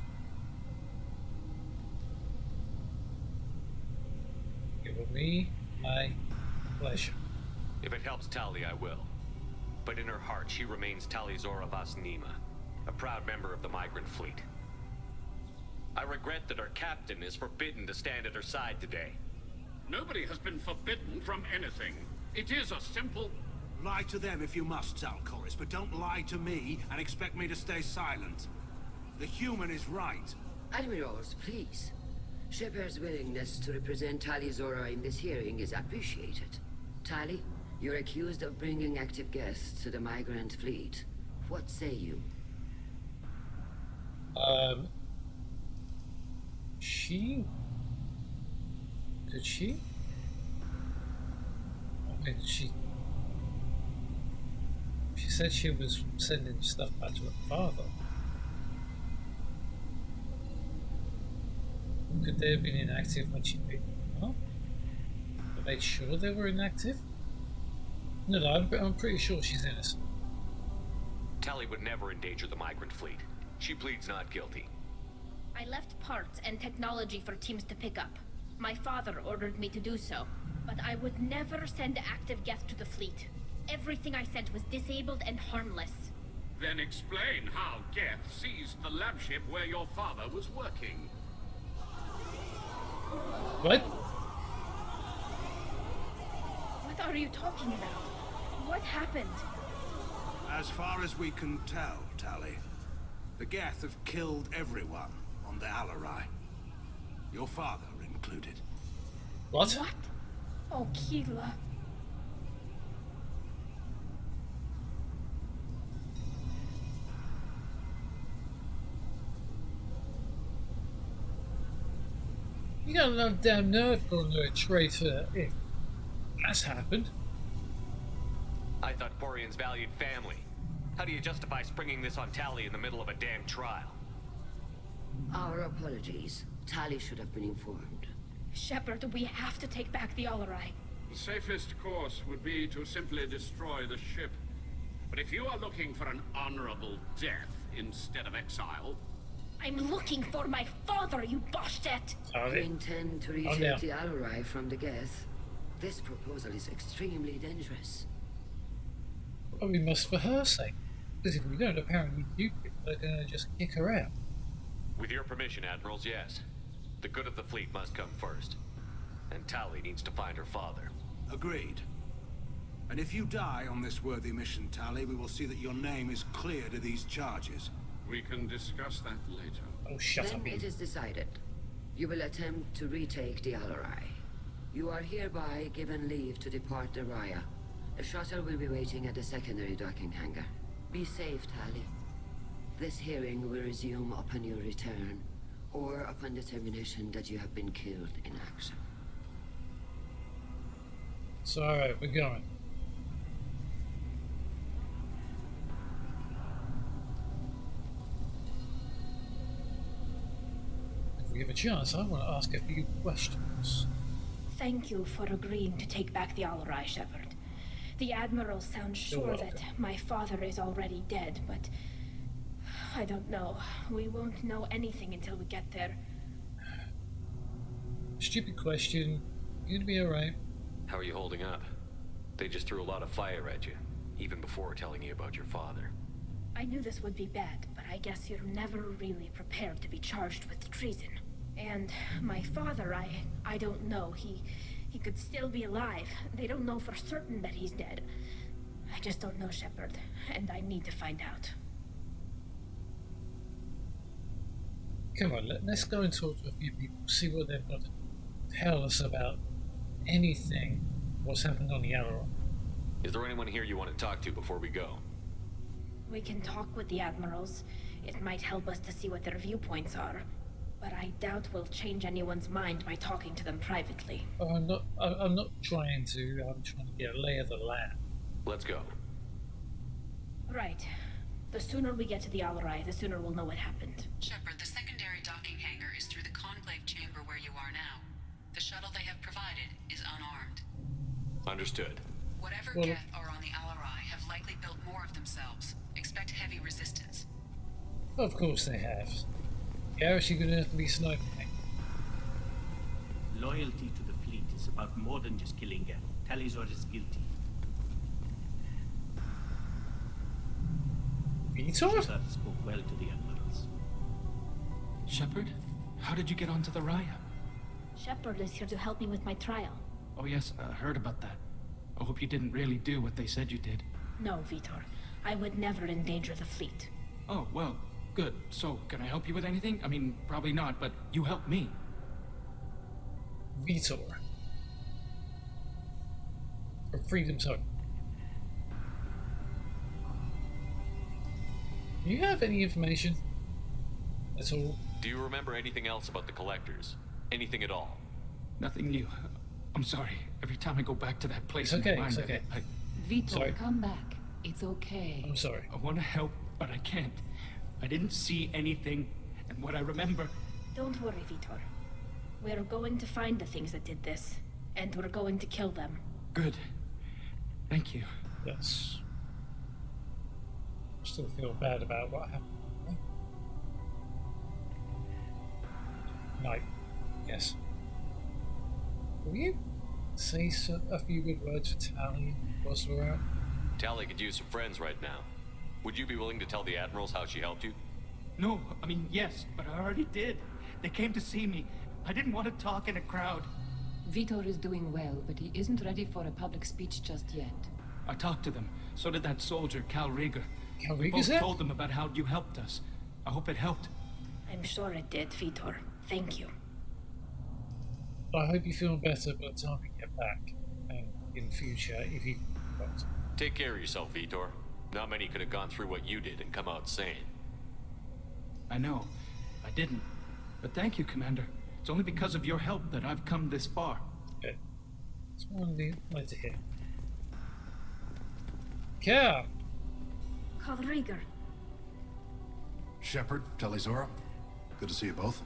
It will be my pleasure. If it helps Tali, I will. But in her heart, she remains Tali Zora Vas Nima, a proud member of the migrant fleet. I regret that our captain is forbidden to stand at her side today. Nobody has been forbidden from anything. It is a simple... Lie to them if you must, Zalcoris, but don't lie to me and expect me to stay silent. The human is right. Admirals, please. Shepard's willingness to represent Tali Zora in this hearing is appreciated. Tali, you're accused of bringing active guests to the migrant fleet. What say you? Did she? I mean, she said she was sending stuff back to her father. Could they have been inactive when she picked them up? They made sure they were inactive? No, I'm pretty sure she's innocent. Tali would never endanger the migrant fleet. She pleads not guilty. I left parts and technology for teams to pick up. My father ordered me to do so, but I would never send active Geth to the fleet. Everything I sent was disabled and harmless. Then explain how Geth seized the lab ship where your father was working. What? What are you talking about? What happened? As far as we can tell, Tali, the Geth have killed everyone on the Alarai. Your father included. What? What? Oh, Keela. You got enough damn nerve calling her a traitor if that's happened. I thought Quarians valued family. How do you justify springing this on Tali in the middle of a damn trial? Our apologies. Tali should have been informed. Shepard, we have to take back the Alarai. The safest course would be to simply destroy the ship. But if you are looking for an honorable death instead of exile... I'm looking for my father, you Bastet! We intend to retake the Alarai from the Geth. This proposal is extremely dangerous. Well, we must for her sake. Because if we don't, apparently you people are going to just kick her out. With your permission, Admirals, yes. The good of the fleet must come first. And Tali needs to find her father. Agreed. And if you die on this worthy mission, Tali, we will see that your name is cleared of these charges. We can discuss that later. Oh, shut then up. It is decided. You will attempt to retake the Alarai. You are hereby given leave to depart the Raya. The shuttle will be waiting at the secondary docking hangar. Be safe, Tali. This hearing will resume upon your return, or upon determination that you have been killed in action. So, alright, we're going. If we have a chance, I want to ask a few questions. Thank you for agreeing to take back the Alarai, Shepard. The Admiral sounds sure that my father is already dead, but... I don't know. We won't know anything until we get there. Stupid question. You gonna be alright? How are you holding up? They just threw a lot of fire at you, even before telling you about your father. I knew this would be bad, but I guess you're never really prepared to be charged with treason. And my father, I don't know. He could still be alive. They don't know for certain that he's dead. I just don't know, Shepard, and I need to find out. Come on, let's go and talk to a few people, see what they've got to tell us about anything, what's happened on the Alarai. Is there anyone here you want to talk to before we go? We can talk with the Admirals. It might help us to see what their viewpoints are. But I doubt we'll change anyone's mind by talking to them privately. Oh, I'm not trying to. I'm trying to get a lay of the land. Let's go. Right. The sooner we get to the Alarai, the sooner we'll know what happened. Shepard, the secondary docking hangar is through the conclave chamber where you are now. The shuttle they have provided is unarmed. Understood. Whatever Geth are on the Alarai have likely built more of themselves. Expect heavy resistance. Of course they have. Garrus, you're gonna have to be sniping me. Loyalty to the fleet is about more than just killing Geth. Talizor is guilty. Vitor? Shepard spoke well to the Admirals. Shepard? How did you get onto the Raya? Shepard is here to help me with my trial. Oh yes, I heard about that. I hope you didn't really do what they said you did. No, Vitor. I would never endanger the fleet. Oh, well, good. So, can I help you with anything? I mean, probably not, but you helped me. Vitor. Or Freedom's Hope. Do you have any information at all? Do you remember anything else about the Collectors? Anything at all? Nothing new. I'm sorry. Every time I go back to that place It's in okay, my mind, it's okay. Vitor, come back. It's okay. I'm sorry. I want to help, but I can't. I didn't see anything, and what I remember... Don't worry, Vitor. We're going to find the things that did this, and we're going to kill them. Good. Thank you. Yes. Still feel bad about what happened. Night. Yes. Will you say a few good words for Tali whilst we're out? Tali could use some friends right now. Would you be willing to tell the admirals how she helped you? No, I mean, yes, but I already did. They came to see me. I didn't want to talk in a crowd. Vitor is doing well, but he isn't ready for a public speech just yet. I talked to them. So did that soldier, Cal Rieger. Cal We Rieger's both it? told them about how you helped us. I hope it helped. I'm sure it did, Vitor. Thank you. I hope you feel better by the time we get back. And in future, if you want. Take care of yourself, Vitor. Not many could have gone through what you did and come out sane. I know. I didn't. But thank you, Commander. It's only because of your help that I've come this far. Good. That's what I wanted to hear. Cal! Cal Rieger. Shepard, Talizora, good to see you both.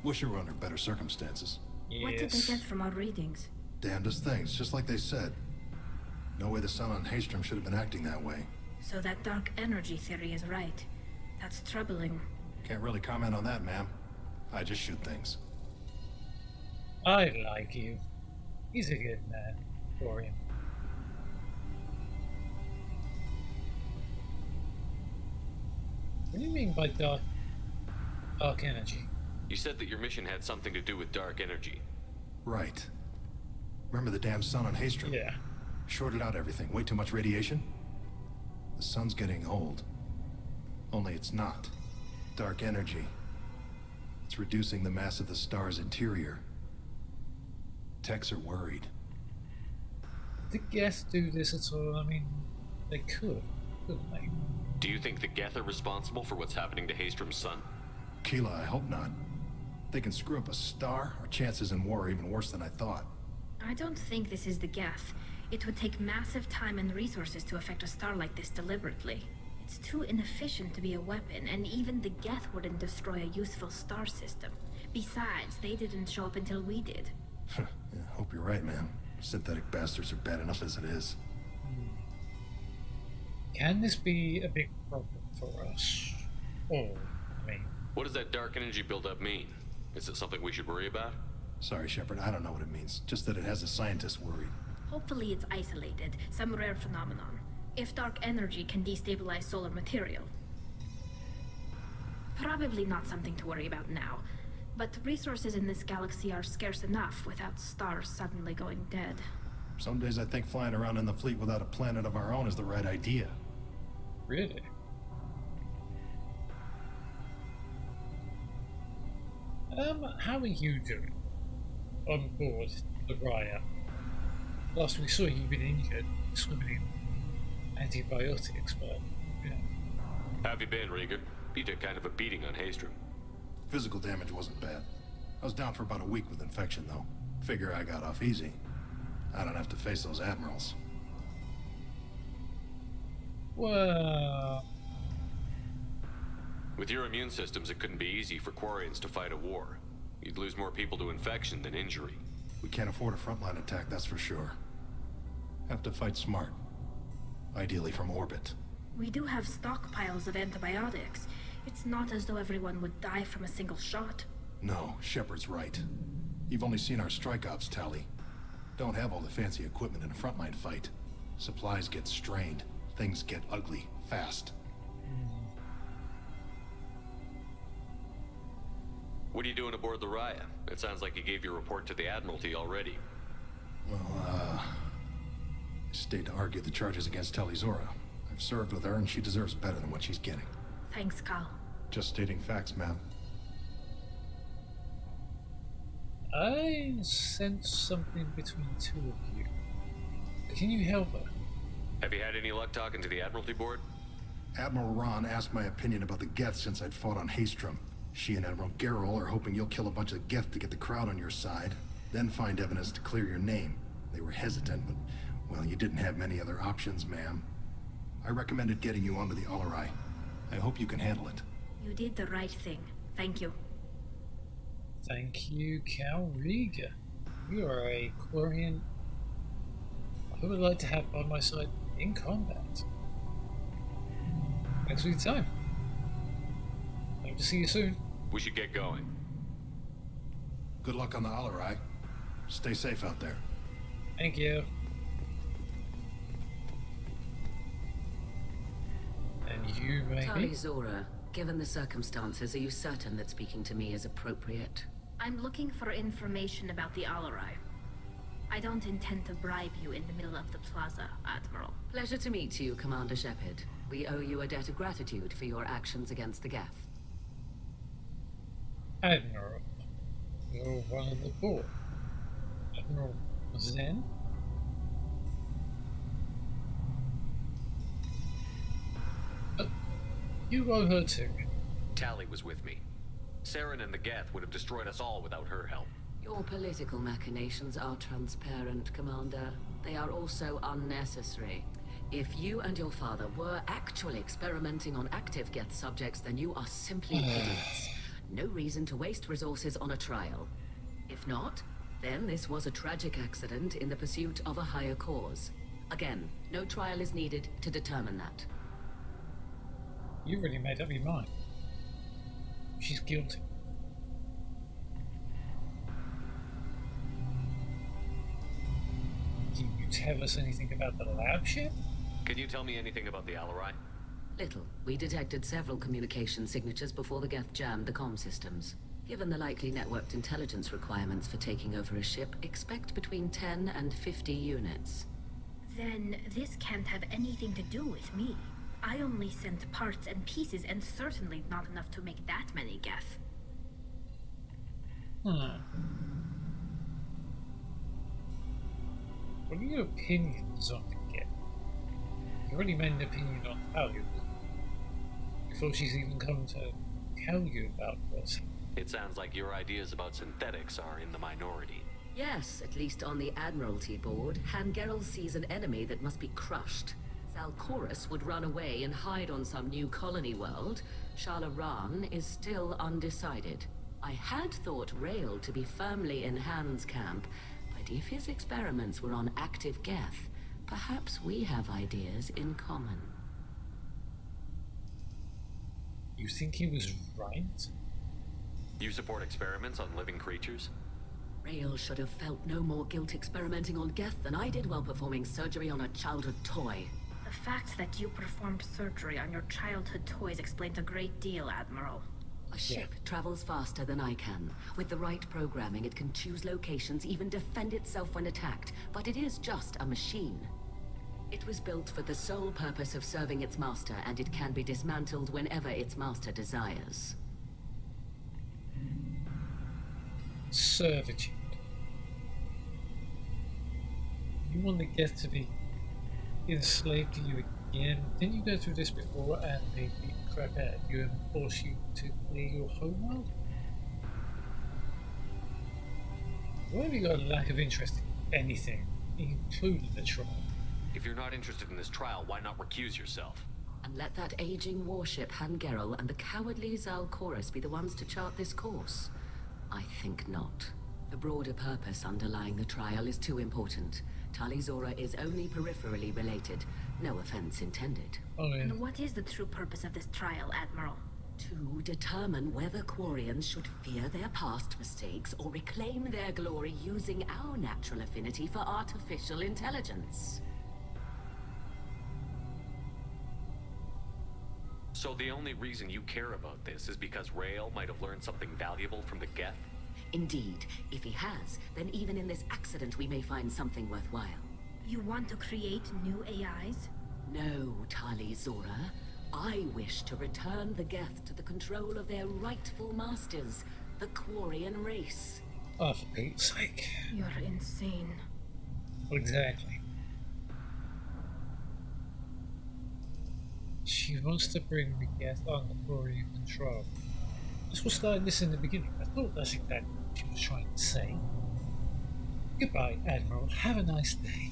Wish you were under better circumstances. What did they get from our readings? Damnedest things, just like they said. No way the sun on Haystrom should have been acting that way. So that dark energy theory is right. That's troubling. Can't really comment on that, ma'am. I just shoot things. I like you. He's a good man. For him. What do you mean by dark energy? You said that your mission had something to do with dark energy. Right. Remember the damn sun on Haystrom? Yeah. Shorted out everything. Way too much radiation? The sun's getting old. Only it's not. Dark energy. It's reducing the mass of the star's interior. Techs are worried. Did the Geth do this at all? I mean, they couldn't they? Do you think the Geth are responsible for what's happening to Haystrom's sun? Keela, I hope not. If they can screw up a star, our chances in war are even worse than I thought. I don't think this is the Geth. It would take massive time and resources to affect a star like this deliberately. It's too inefficient to be a weapon, and even the Geth wouldn't destroy a useful star system. Besides, they didn't show up until we did. Yeah, hope you're right, man. Synthetic bastards are bad enough as it is. Can this be a big problem for us? Or, I mean... What does that dark energy buildup mean? Is it something we should worry about? Sorry, Shepard, I don't know what it means. Just that it has the scientists worried. Hopefully it's isolated, some rare phenomenon. If dark energy can destabilize solar material. Probably not something to worry about now. But resources in this galaxy are scarce enough without stars suddenly going dead. Some days I think flying around in the fleet without a planet of our own is the right idea. Really? How are you doing on board the Raya? Last we saw you've been injured, swimming in antibiotics, but yeah. How have you been, Rieger? You took kind of a beating on Haystrom. Physical damage wasn't bad. I was down for about a week with infection, though. Figure I got off easy. I don't have to face those admirals. Well... With your immune systems, it couldn't be easy for Quarians to fight a war. You'd lose more people to infection than injury. We can't afford a frontline attack, that's for sure. Have to fight smart. Ideally from orbit. We do have stockpiles of antibiotics. It's not as though everyone would die from a single shot. No, Shepard's right. You've only seen our strike ops tally. Don't have all the fancy equipment in a frontline fight. Supplies get strained. Things get ugly, fast. What are you doing aboard the Raya? It sounds like you gave your report to the Admiralty already. Well, I stayed to argue the charges against Talizora. I've served with her and she deserves better than what she's getting. Thanks, Cal. Just stating facts, ma'am. I sense something between the two of you. Can you help her? Have you had any luck talking to the Admiralty board? Admiral Ron asked my opinion about the Geth since I'd fought on Haystrom. She and Admiral Gerrel are hoping you'll kill a bunch of Geth to get the crowd on your side, then find evidence to clear your name. They were hesitant, but, well, you didn't have many other options, ma'am. I recommended getting you onto the Alarai. I hope you can handle it. You did the right thing. Thank you. Thank you, Cal Rieger. You are a Quarian who would like to have by my side in combat. Thanks for your time. Hope to see you soon. We should get going. Good luck on the Alarai. Stay safe out there. Thank you. And you, maybe? Tali Zora, given the circumstances, are you certain that speaking to me is appropriate? I'm looking for information about the Alarai. I don't intend to bribe you in the middle of the plaza, Admiral. Pleasure to meet you, Commander Shepard. We owe you a debt of gratitude for your actions against the Geth. Admiral, you're one of the board. Admiral Zen? You owe her too. Tali was with me. Saren and the Geth would have destroyed us all without her help. Your political machinations are transparent, Commander. They are also unnecessary. If you and your father were actually experimenting on active Geth subjects, then you are simply idiots. No reason to waste resources on a trial. If not, then this was a tragic accident in the pursuit of a higher cause. Again, no trial is needed to determine that. You really made up your mind. She's guilty. Can you tell us anything about the lab ship? Can you tell me anything about the Alarai? Little. We detected several communication signatures before the Geth jammed the comm systems. Given the likely networked intelligence requirements for taking over a ship, expect between 10 and 50 units. Then this can't have anything to do with me. I only sent parts and pieces, and certainly not enough to make that many Geth. What are your opinions on the Geth? You already made an opinion on Tali before she's even come to tell you about this. It sounds like your ideas about synthetics are in the minority. Yes, at least on the Admiralty board, Hangerel sees an enemy that must be crushed. Zalcorus would run away and hide on some new colony world. Shalaran is still undecided. I had thought Rael to be firmly in Han's camp, but if his experiments were on active Geth, perhaps we have ideas in common. You think he was right? You support experiments on living creatures? Rael should have felt no more guilt experimenting on Geth than I did while performing surgery on a childhood toy. The fact that you performed surgery on your childhood toys explains a great deal, Admiral. A ship travels faster than I can. With the right programming, it can choose locations, even defend itself when attacked. But it is just a machine. It was built for the sole purpose of serving its master, and it can be dismantled whenever its master desires. Servitude. You want the Geth to be enslaved to you again? Didn't you go through this before and they beat the crap out of you and force you to flee your homeworld? Why have you got a lack of interest in anything, including the trial? If you're not interested in this trial, why not recuse yourself? And let that aging warship Hangerel and the cowardly Zalcorus be the ones to chart this course? I think not. The broader purpose underlying the trial is too important. Tali Zora is only peripherally related. No offense intended. And what is the true purpose of this trial, Admiral? To determine whether Quarians should fear their past mistakes or reclaim their glory using our natural affinity for artificial intelligence. So the only reason you care about this is because Rael might have learned something valuable from the Geth? Indeed. If he has, then even in this accident we may find something worthwhile. You want to create new AIs? No, Tali Zora. I wish to return the Geth to the control of their rightful masters, the Quarian race. Oh, for Pete's sake. You're insane. Exactly. She wants to bring the Geth under Quarian control. That's what started this in the beginning. I thought that's exactly what she was trying to say. Goodbye, Admiral. Have a nice day.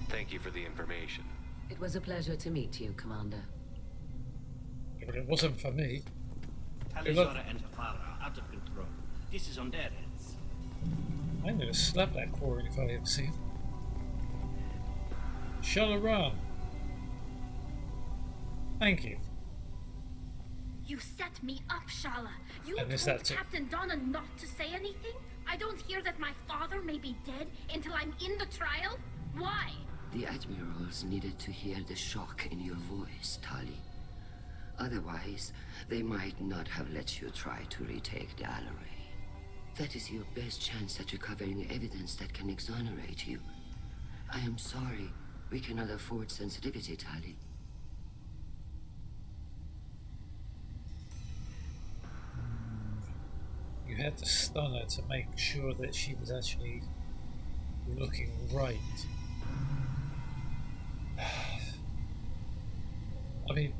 Thank you for the information. It was a pleasure to meet you, Commander. Yeah, but it wasn't for me. Tali Zora and Tafara are out of control. This is on their heads. I'm gonna slap that Quarian if I ever see him. Shalom. Thank you. You set me up, Shala. You And is told that it? Captain Donna not to say anything? I don't hear that my father may be dead until I'm in the trial? Why? The admirals needed to hear the shock in your voice, Tali. Otherwise, they might not have let you try to retake the Alaray. That is your best chance at recovering evidence that can exonerate you. I am sorry. We cannot afford sensitivity, Tali. You had to stun her to make sure that she was actually looking right. I mean,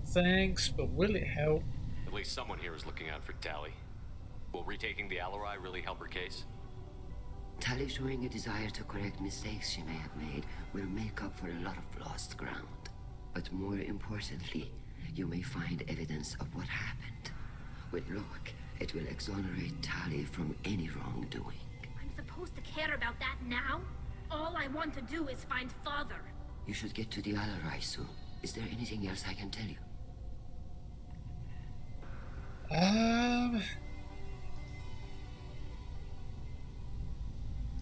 thanks, but will it help? At least someone here is looking out for Tali. Will retaking the Alarai really help her case? Tali showing a desire to correct mistakes she may have made will make up for a lot of lost ground. But more importantly, you may find evidence of what happened. With luck, it will exonerate Tali from any wrongdoing. I'm supposed to care about that now? All I want to do is find Father. You should get to the Alarai soon. Is there anything else I can tell you?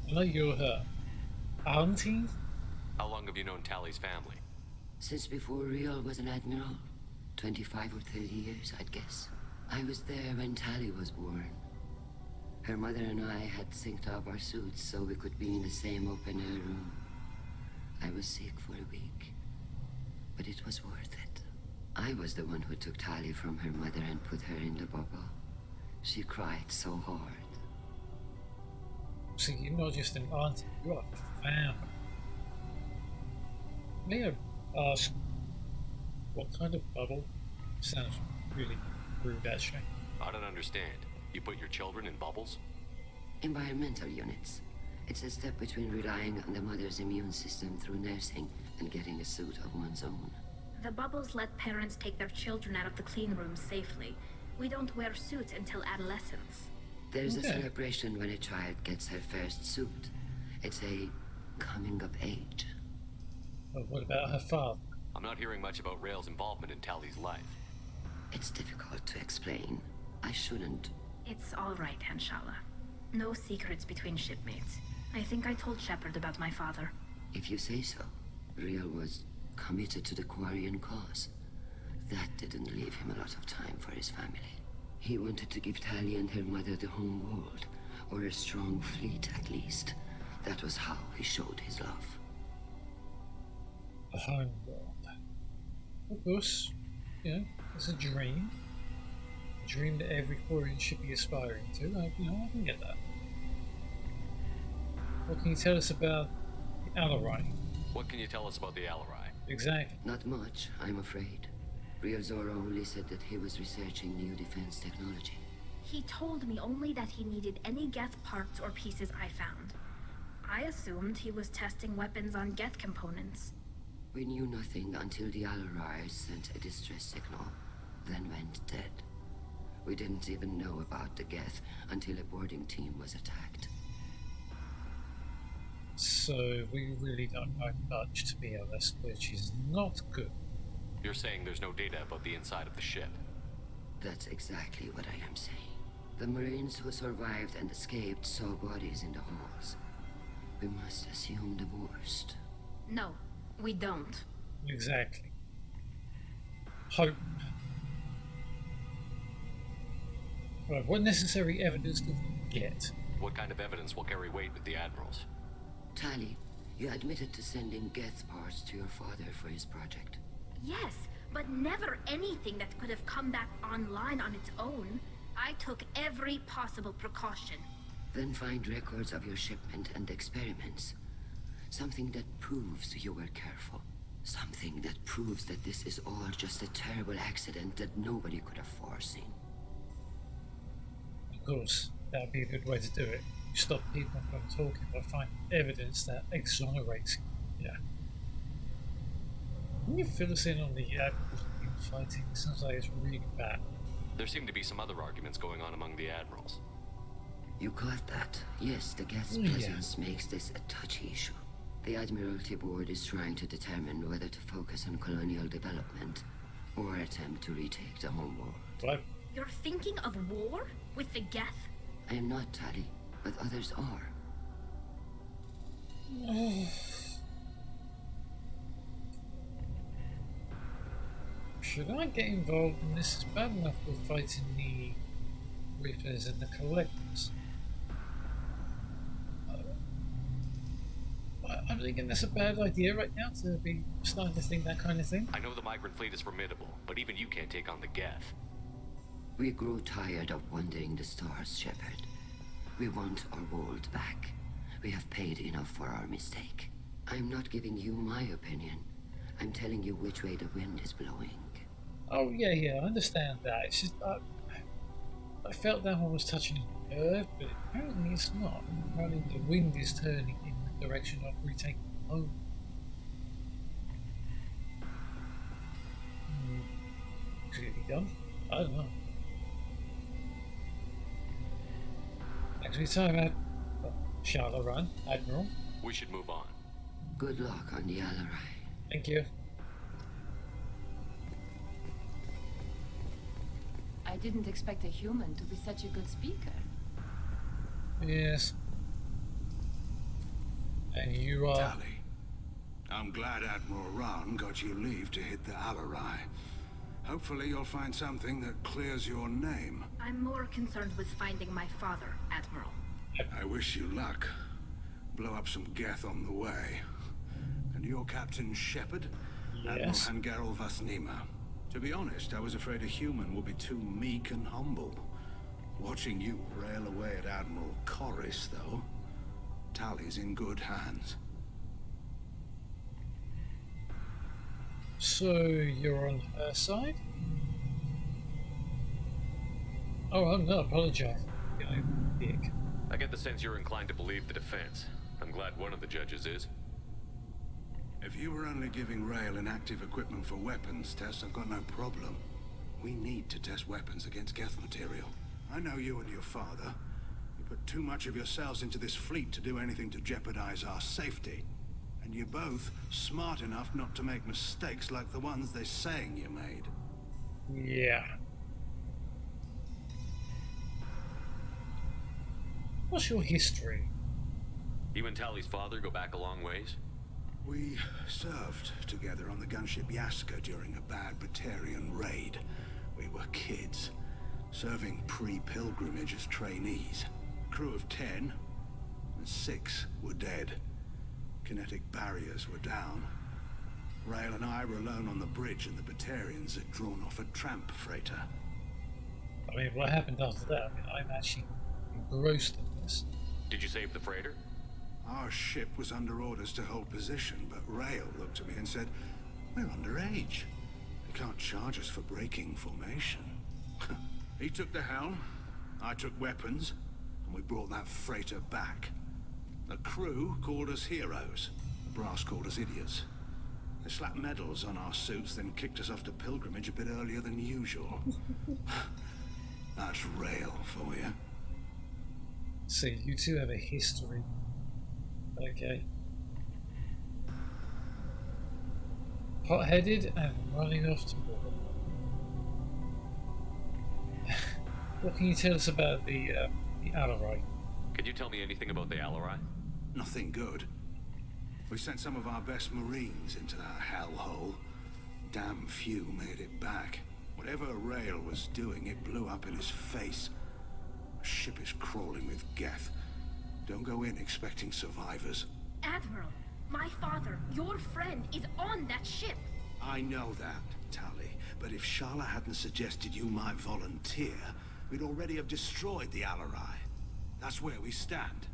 I know you're her auntie? How long have you known Tali's family? Since before Riel was an admiral. 25 or 30 years, I'd guess. I was there when Tali was born. Her mother and I had synced up our suits so we could be in the same open-air room. I was sick for a week, but it was worth it. I was the one who took Tali from her mother and put her in the bubble. She cried so hard. See, you're not just an auntie, you're a family. May I ask what kind of bubble? Sounds really rude, actually. I don't understand. You put your children in bubbles? Environmental units. It's a step between relying on the mother's immune system through nursing and getting a suit of one's own. The bubbles let parents take their children out of the clean room safely. We don't wear suits until adolescence. There's a Okay. celebration when a child gets her first suit. It's a coming of age. But what about her father? I'm not hearing much about Rael's involvement in Tali's life. It's difficult to explain. I shouldn't. It's all right, Anshala. No secrets between shipmates. I think I told Shepard about my father. If you say so. Riel was committed to the Quarian cause. That didn't leave him a lot of time for his family. He wanted to give Tali and her mother the home world, or a strong fleet at least. That was how he showed his love. The home world. Of course, you know, it's a dream. A dream that every Quarian should be aspiring to. I can get that. What can you tell us about the Alarai? What can you tell us about the Alarai? Exactly. Not much, I'm afraid. Riel Zora only said that he was researching new defense technology. He told me only that he needed any Geth parts or pieces I found. I assumed he was testing weapons on Geth components. We knew nothing until the Alarai sent a distress signal, then went dead. We didn't even know about the Geth until a boarding team was attacked. So we really don't know much, to be honest, which is not good. You're saying there's no data about the inside of the ship. That's exactly what I am saying. The Marines who survived and escaped saw bodies in the halls. We must assume the worst. No, we don't. Exactly. Hope. Right, what necessary evidence did we get? What kind of evidence will carry weight with the admirals? Tali, you admitted to sending Geth parts to your father for his project. Yes, but never anything that could have come back online on its own. I took every possible precaution. Then find records of your shipment and experiments. Something that proves you were careful. Something that proves that this is all just a terrible accident that nobody could have foreseen. Of course, that would be a good way to do it. You stop people from talking by finding evidence that exonerates you. Yeah. Can you fill us in on the admirals fighting? It sounds like it's really bad. There seem to be some other arguments going on among the admirals. You caught that? Yes, the Geth's presence makes this a touchy issue. The Admiralty Board is trying to determine whether to focus on colonial development or attempt to retake the homeworld. What? You're thinking of war with the Geth? I am not, Tali, but others are. Should I get involved in this? It's bad enough we're fighting the Reapers and the Collectors. I'm thinking that's a bad idea right now to be starting to think that kind of thing. I know the migrant fleet is formidable, but even you can't take on the Geth. We grew tired of wandering the stars, Shepard. We want our world back. We have paid enough for our mistake. I'm not giving you my opinion. I'm telling you which way the wind is blowing. Oh, yeah, I understand that. It's just, I felt that one was touching the nerve, but apparently it's not. Apparently the wind is turning in the direction of retaking home. Could it be done? I don't know. Thanks for your time, Shala-Ran, Admiral. We should move on. Good luck on the Alarai. Thank you. I didn't expect a human to be such a good speaker. Yes. And you are... Tali, I'm glad Admiral Ran got you leave to hit the Alarai. Hopefully you'll find something that clears your name. I'm more concerned with finding my father, Admiral. I wish you luck. Blow up some Geth on the way. And you're Captain Shepard? Yes. Admiral Hangarel Vasnima. To be honest, I was afraid a human would be too meek and humble. Watching you rail away at Admiral Corris, though, Tali's in good hands. So, you're on her side? Oh, I'm not apologizing. I'm dick. I get the sense you're inclined to believe the defense. I'm glad one of the judges is. If you were only giving Rail inactive equipment for weapons tests, I've got no problem. We need to test weapons against Geth material. I know you and your father. You put too much of yourselves into this fleet to do anything to jeopardize our safety. And you're both smart enough not to make mistakes like the ones they're saying you made. Yeah. What's your history? You and Tali's father go back a long ways? We served together on the gunship Yaska during a bad Batarian raid. We were kids, serving pre-pilgrimage as trainees. A crew of 10, and 6 were dead. Kinetic barriers were down. Rail and I were alone on the bridge, and the Batarians had drawn off a tramp freighter. I mean, what happened after that? I mean, I'm actually engrossed in this. Did you save the freighter? Our ship was under orders to hold position, but Rail looked at me and said, "We're underage. They can't charge us for breaking formation." He took the helm, I took weapons, and we brought that freighter back. The crew called us heroes. The brass called us idiots. They slapped medals on our suits, then kicked us off to pilgrimage a bit earlier than usual. That's Rail for you. So you two have a history. Okay. Hot-headed and running off to war. What can you tell us about the Alarai? Can you tell me anything about the Alarai? Nothing good. We sent some of our best Marines into that hellhole. Damn few made it back. Whatever Rail was doing, it blew up in his face. The ship is crawling with Geth. Don't go in expecting survivors. Admiral, my father, your friend, is on that ship. I know that, Tali. But if Shala hadn't suggested you might volunteer, we'd already have destroyed the Alarai. That's where we stand.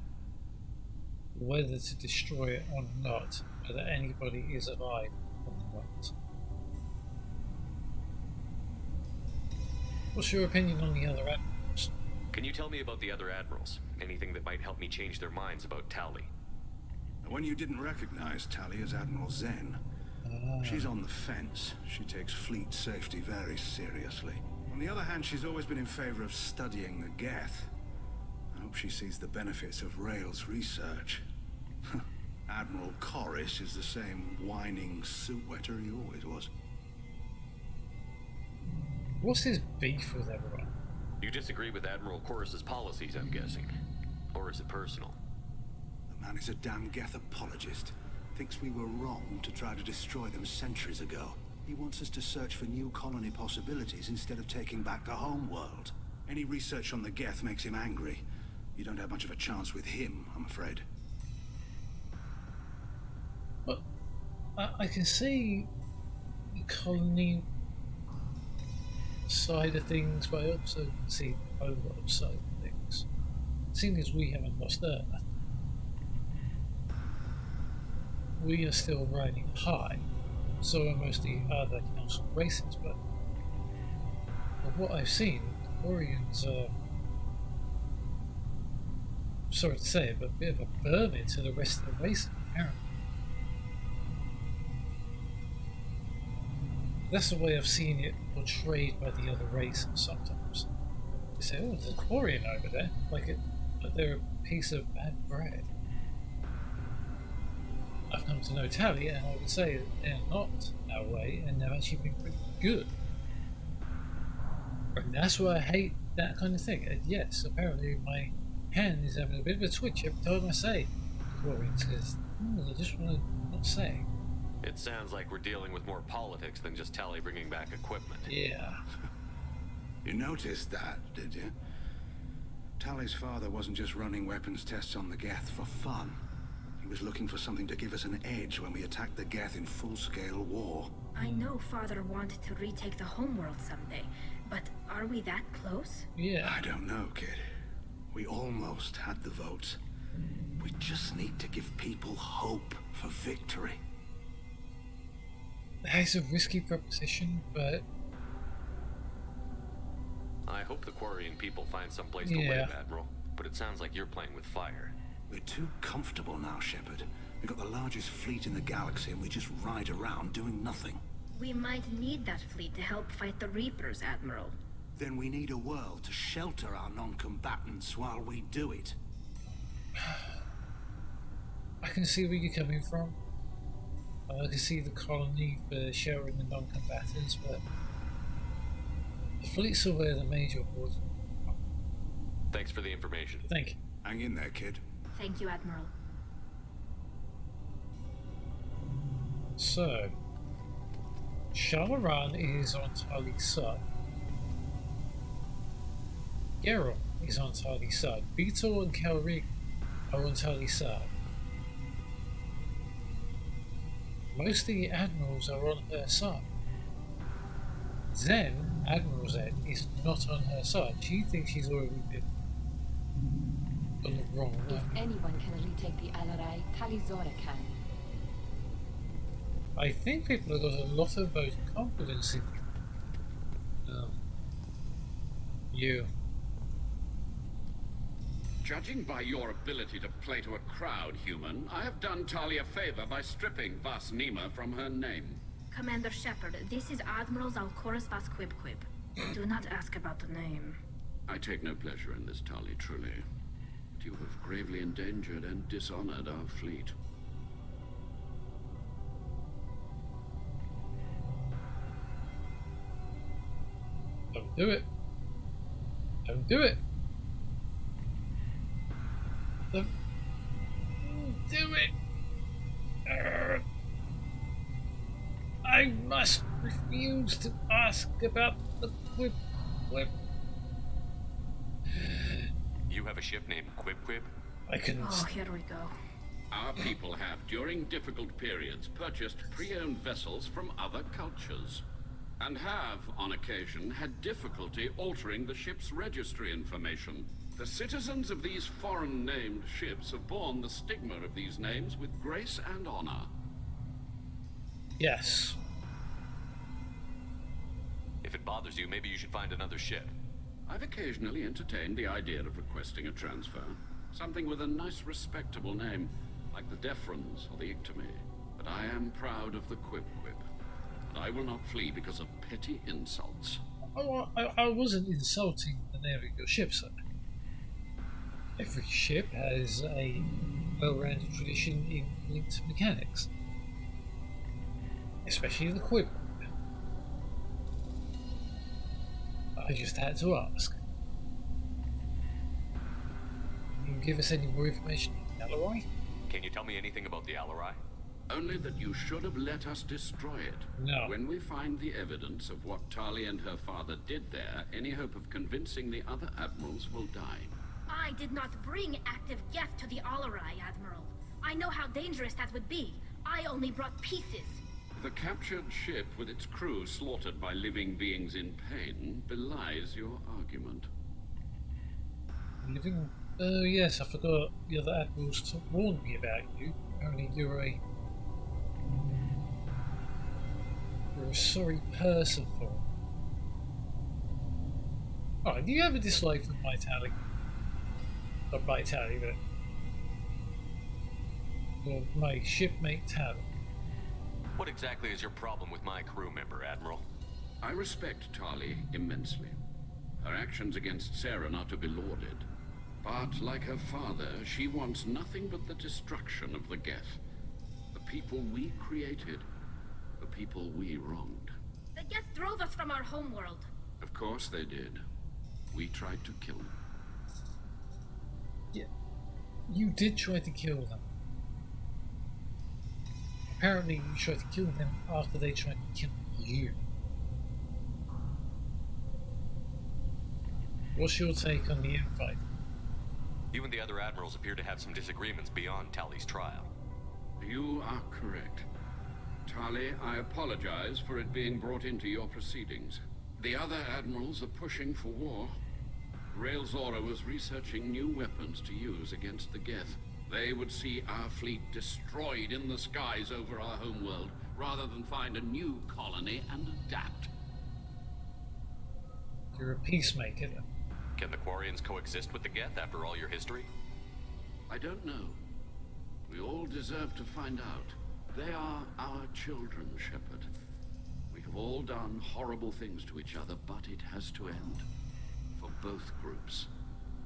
Whether to destroy it or not, whether anybody is alive or not. What's your opinion on the other admirals? Can you tell me about the other admirals? Anything that might help me change their minds about Tali? The one you didn't recognize, Tali, is Admiral Zen. She's on the fence. She takes fleet safety very seriously. On the other hand, she's always been in favor of studying the Geth. I hope she sees the benefits of Rail's research. Admiral Corris is the same whining suit-wetter he always was. What's his beef with everyone? You disagree with Admiral Corris's policies, I'm guessing. Or is it personal? The man is a damn Geth apologist. Thinks we were wrong to try to destroy them centuries ago. He wants us to search for new colony possibilities instead of taking back the home world. Any research on the Geth makes him angry. You don't have much of a chance with him, I'm afraid. But I can see the colony side of things, but I also can see the overall side of things. Seeing as we haven't lost Earth, we are still riding high. So are most of the other council races, but from what I've seen, the Quarians are, sorry to say it, but a bit of a vermin to the rest of the races, apparently. That's the way I've seen it portrayed by the other races sometimes. They say, oh, there's a Quarian over there, like they're a piece of bad bread. I've come to know Tali, and I would say that they're not that way, and they've actually been pretty good. And that's why I hate that kind of thing. And yes, apparently my hand is having a bit of a twitch every time I say Quarians, because I just want to not say. It sounds like we're dealing with more politics than just Tali bringing back equipment. Yeah. You noticed that, did you? Tali's father wasn't just running weapons tests on the Geth for fun. He was looking for something to give us an edge when we attacked the Geth in full-scale war. I know Father wanted to retake the homeworld someday, but are we that close? Yeah. I don't know, kid. We almost had the votes. We just need to give people hope for victory. That is a risky proposition, but I hope the Quarian people find some place to live, Admiral. But it sounds like you're playing with fire. We're too comfortable now, Shepard. We've got the largest fleet in the galaxy and we just ride around doing nothing. We might need that fleet to help fight the Reapers, Admiral. Then we need a world to shelter our non-combatants while we do it. I can see where you're coming from. I can see the colony for sheltering the non-combatants, but the fleet's still where the major was. Thanks for the information. Thank you. Hang in there, kid. Thank you, Admiral. So, Shalmaran is on Tali's side. Geralt is on Tali's side. Beetle and Kelrig are on Tali's side. Most of the admirals are on her side. Zen, Admiral Zen, is not on her side. She thinks she's already been on the wrong way. If anyone can retake the Alarai, Talizora can. I think people have got a lot of vote confidence in you. Judging by your ability to play to a crowd, human, I have done Tali a favor by stripping Vas Nima from her name. Commander Shepard, this is Admiral Zalkoris Vas Quib. Do not ask about the name. I take no pleasure in this, Tali, truly. But you have gravely endangered and dishonored our fleet. Don't do it. Don't do it. Don't do it. I must refuse to ask about the Quib. You have a ship named Quib? I can... Oh, here we go. Our people have, during difficult periods, purchased pre-owned vessels from other cultures. And have, on occasion, had difficulty altering the ship's registry information. The citizens of these foreign-named ships have borne the stigma of these names with grace and honor. Yes. If it bothers you, maybe you should find another ship. I've occasionally entertained the idea of requesting a transfer. Something with a nice, respectable name, like the Defrons or the Ictomy. But I am proud of the Quib. And I will not flee because of petty insults. I wasn't insulting the name of your ship, sir. Every ship has a well-rounded tradition in linked mechanics, especially the quib. I just had to ask. Can you give us any more information on Alarai? Can you tell me anything about the Alarai? Only that you should have let us destroy it. No. When we find the evidence of what Tali and her father did there, any hope of convincing the other admirals will die. I did not bring active Geth to the Alarai, Admiral. I know how dangerous that would be. I only brought pieces. The captured ship with its crew slaughtered by living beings in pain belies your argument. Living... Oh yes, I forgot the other admirals warned me about you. Apparently you're a sorry person for them. Alright, do you have a dislike for my Tali? Not my Tali, but... Well, my shipmate Tali. What exactly is your problem with my crew member, Admiral? I respect Tali immensely. Her actions against Saren are to be lauded. But, like her father, she wants nothing but the destruction of the Geth. The people we created. The people we wronged. The Geth drove us from our homeworld. Of course they did. We tried to kill them. Yeah. You did try to kill them. Apparently you tried to kill them after they tried to kill you. What's your take on the infight? You and the other admirals appear to have some disagreements beyond Tali's trial. You are correct. Tali, I apologize for it being brought into your proceedings. The other admirals are pushing for war. Rael Zora was researching new weapons to use against the Geth. They would see our fleet destroyed in the skies over our homeworld, rather than find a new colony and adapt. You're a peacemaker then. Can the Quarians coexist with the Geth after all your history? I don't know. We all deserve to find out. They are our children, Shepard. We have all done horrible things to each other, but it has to end. For both groups.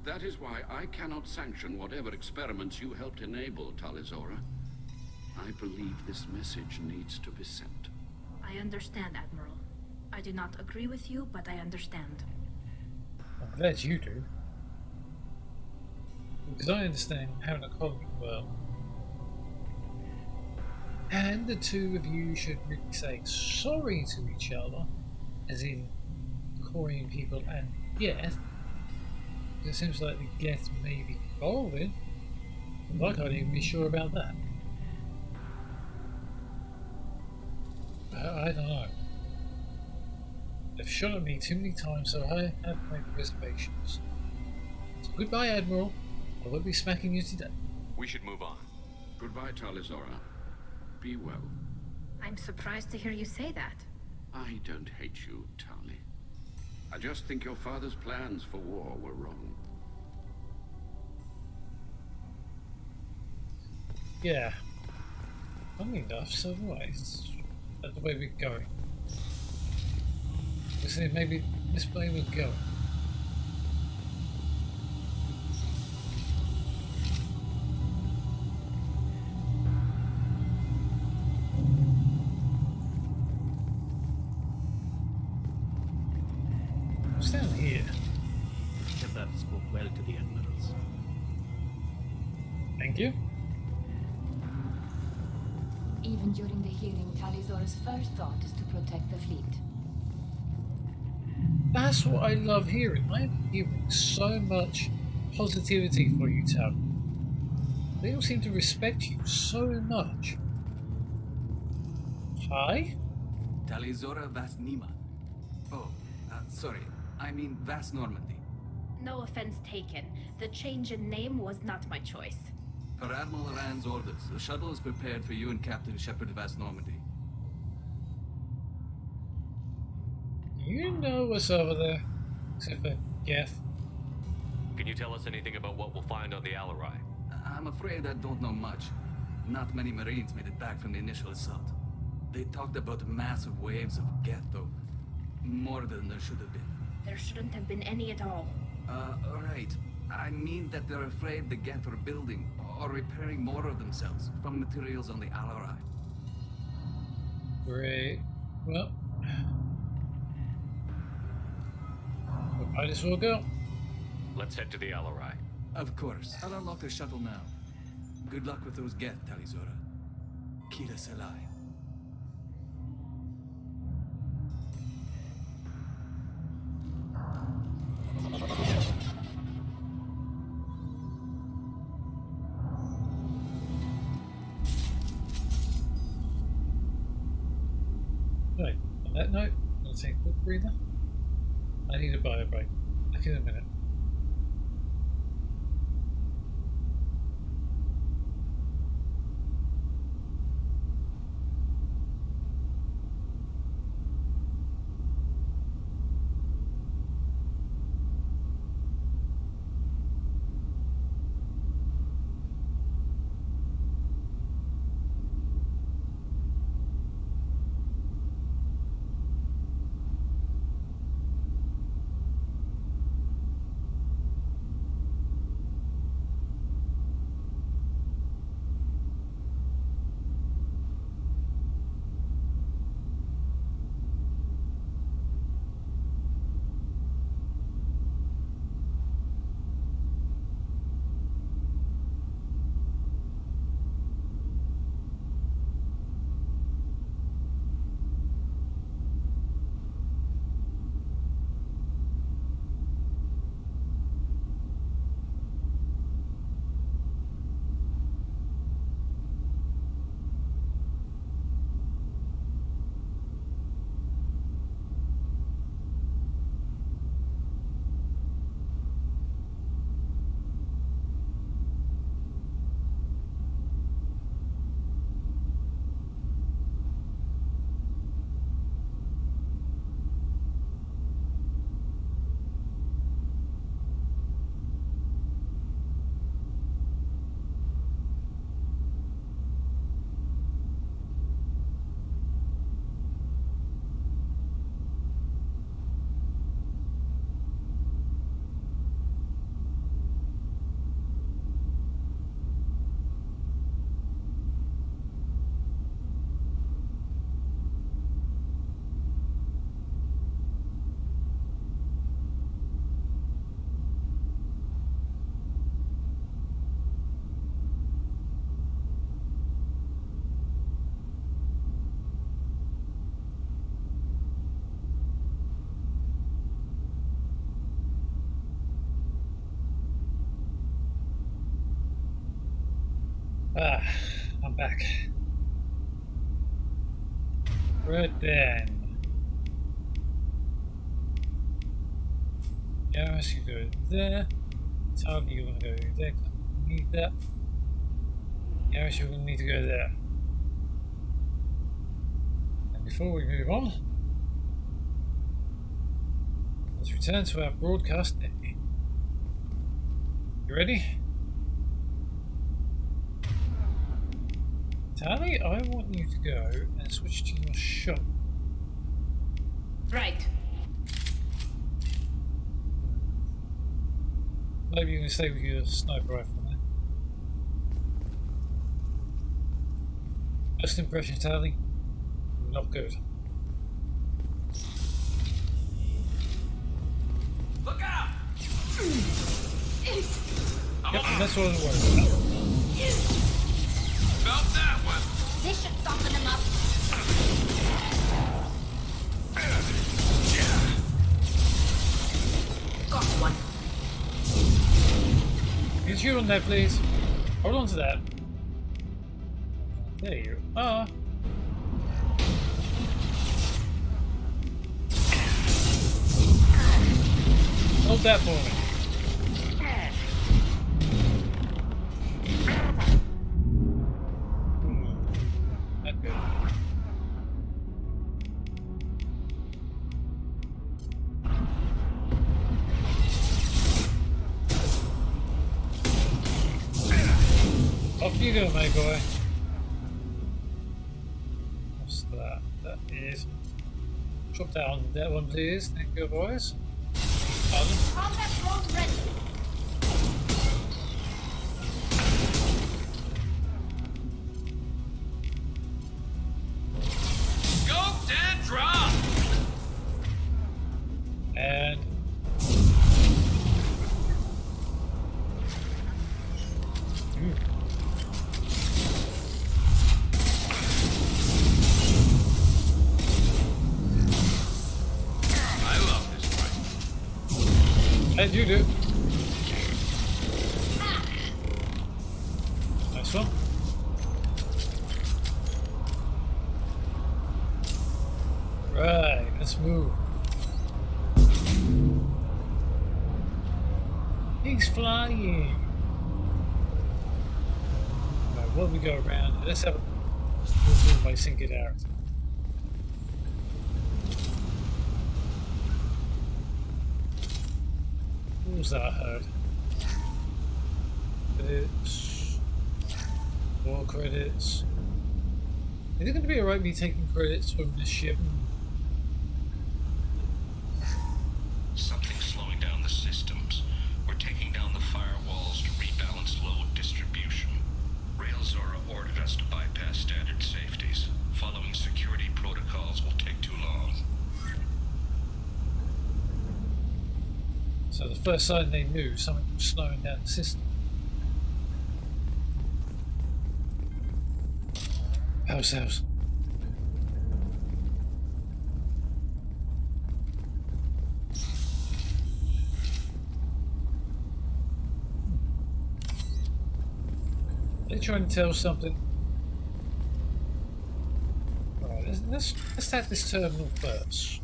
That is why I cannot sanction whatever experiments you helped enable, Tali Zora. I believe this message needs to be sent. I understand, Admiral. I do not agree with you, but I understand. I'm glad you do. Because I understand having a colony well. And the two of you should really say sorry to each other, as in Quarian people and Geth. It seems like the Geth may be evolving, but I can't even be sure about that. I don't know. They've shot at me too many times, so I have my reservations. So goodbye, Admiral. I won't be smacking you today. We should move on. Goodbye, Tali Zora. Be well. I'm surprised to hear you say that. I don't hate you, Tali. I just think your father's plans for war were wrong. Yeah. Funny enough, so that's the way we're going. Maybe this way we're going. What's down here? Shepard spoke well to the admirals. Thank you. Even during the hearing, Tali Zora's first thought is to protect the fleet. That's what I love hearing. I'm hearing so much positivity for you, Tali. They all seem to respect you so much. Hi? Tali Zora Vas Nima. Oh, sorry. I mean Vas Normandy. No offense taken. The change in name was not my choice. Per Admiral Rand's orders, the shuttle is prepared for you and Captain Shepard Vas Normandy. You know what's over there, except for Geth. Can you tell us anything about what we'll find on the Alarai? I'm afraid I don't know much. Not many Marines made it back from the initial assault. They talked about massive waves of Geth, though. More than there should have been. There shouldn't have been any at all. Alright. I mean that they're afraid the Geth are building, or repairing more of themselves from materials on the Alarai. Great. Well, we might as well go. Let's head to the Alarai. Of course. I'll unlock the shuttle now. Good luck with those Geth, Talizora. Kira Selai. Right, on that note, I'm going to take a quick breather. I need a bio break. Back in a minute. Ah, I'm back. Right then. Garrus, you go there. Target, you're going to go there. Need that. Garrus, you're going to need to go there. And before we move on, let's return to our broadcast day. You ready? Tali, I want you to go and switch to your shot. Right. Maybe you can stay with your sniper rifle there. First impression, Tali, not good. Look out! Yep, that's what I was worried about. Felt that one. This should soften him up. Got one. Get you on there, please. Hold on to that. There you are. Hold that for me. Not good. Off you go, my boy. What's that? That is. Drop down that one, please. Thank you, boys. Pardon? Combat drone ready. How'd you do? Nice one. Right, let's move. He's flying. Right, what do we go around? Let's have a go through my singularity. What was that I heard? Credits. More credits. Is it going to be alright me taking credits from this ship? Something's slowing down the systems. We're taking down the firewalls to rebalance load distribution. Railzora ordered us to bypass standard safeties. Following security protocols will take too long. So the first sign they knew, something was slowing down the system. House. They're trying to tell something. Alright, let's take this terminal first.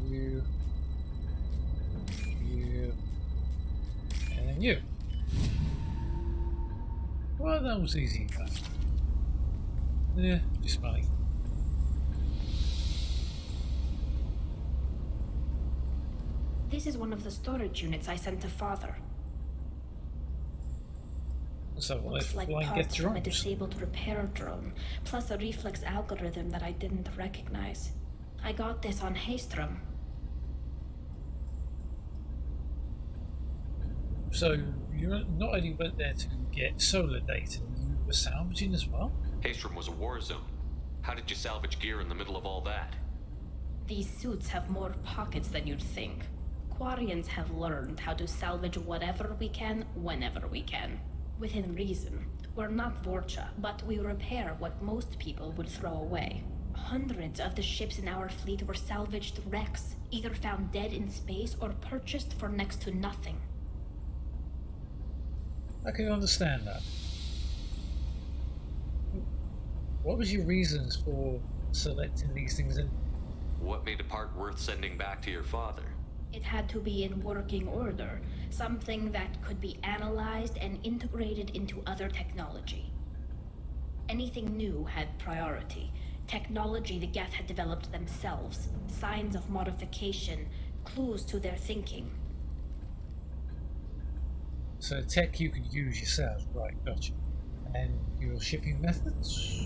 You, and then you. Well, that was easy enough. Yeah, just money. This is one of the storage units I sent to Father. So Looks like parts from a disabled repair drone, plus a reflex algorithm that I didn't recognize. I got this on Haystrom. So you not only went there to get solar data, you were salvaging as well? Haystrom was a war zone. How did you salvage gear in the middle of all that? These suits have more pockets than you'd think. Quarians have learned how to salvage whatever we can, whenever we can. Within reason. We're not Vorcha, but we repair what most people would throw away. Hundreds of the ships in our fleet were salvaged wrecks, either found dead in space or purchased for next to nothing. I can understand that. What was your reasons for selecting these things in? What made a part worth sending back to your father? It had to be in working order, something that could be analyzed and integrated into other technology. Anything new had priority. Technology the Geth had developed themselves, signs of modification, clues to their thinking. So tech you could use yourself, right, gotcha. And your shipping methods?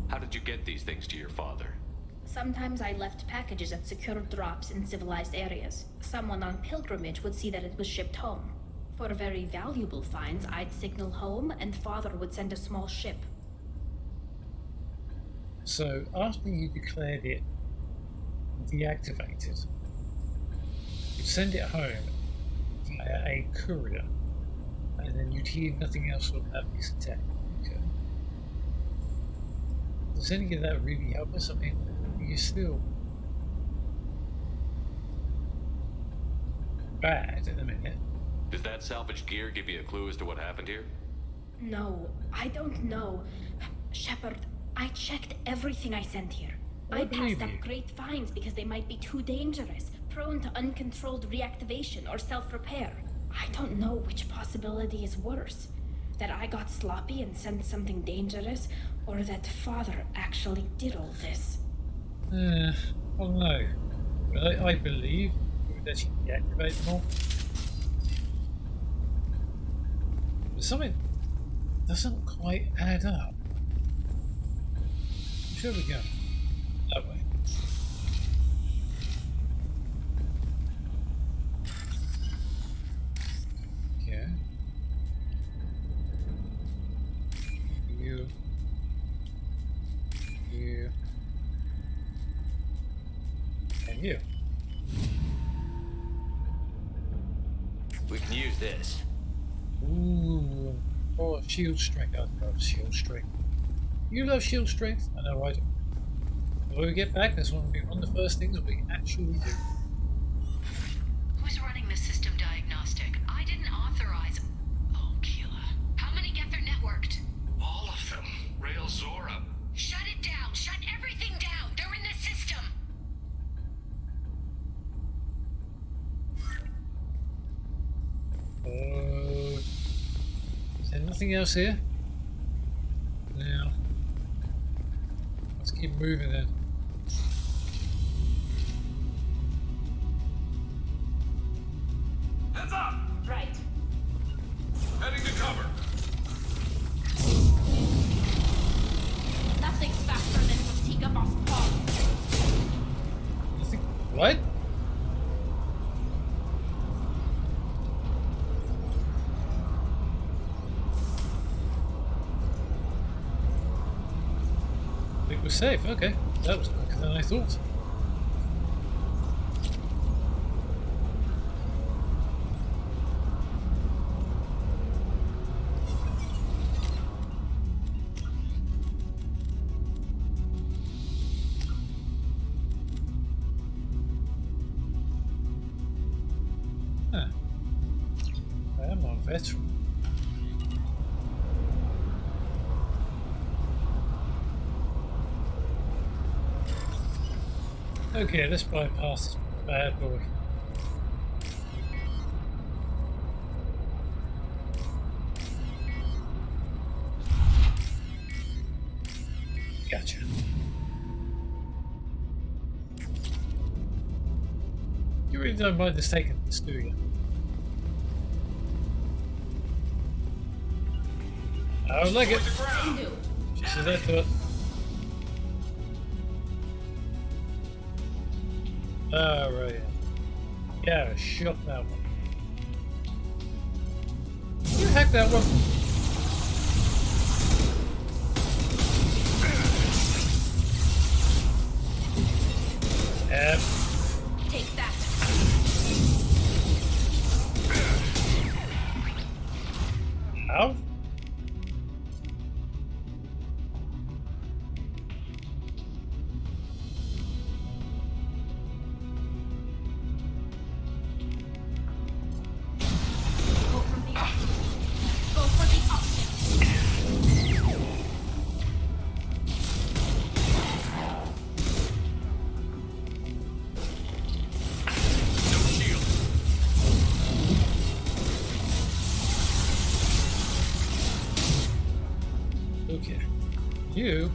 How did you get these things to your father? Sometimes I left packages at secure drops in civilized areas. Someone on pilgrimage would see that it was shipped home. For very valuable finds, I'd signal home and Father would send a small ship. So after you declared it deactivated, you'd send it home via a courier, and then you'd hear nothing else from that piece of tech. Okay. Does any of that really help us? I mean, you're still bad in a minute. Does that salvage gear give you a clue as to what happened here? No, I don't know. Shepard, I checked everything I sent here. I passed up great finds because they might be too dangerous, prone to uncontrolled reactivation or self-repair. I don't know which possibility is worse. That I got sloppy and sent something dangerous, or that Father actually did all this. Oh no. But I believe you would actually deactivate more. But something doesn't quite add up. Where we go? That way. Okay. You. And you. We can use this. Ooh. Oh, shield strength. I love shield strength. You love shield strength? I know I do. When we get back, that's one of the first things we actually do. Nothing else here? Now, let's keep moving then. Heads up! Right. Heading to cover. Nothing's faster than Antigua Boss Paul. Nothing. What? It was safe. Okay, that was quicker than I thought. Huh. I am a veteran. Okay, let's bypass this bad boy. Gotcha. You really don't mind us taking this, do you? I don't like it. She said that to it. Right. Yeah, shot that one. You hacked that one. Yep. Take that. Ow. Okay. You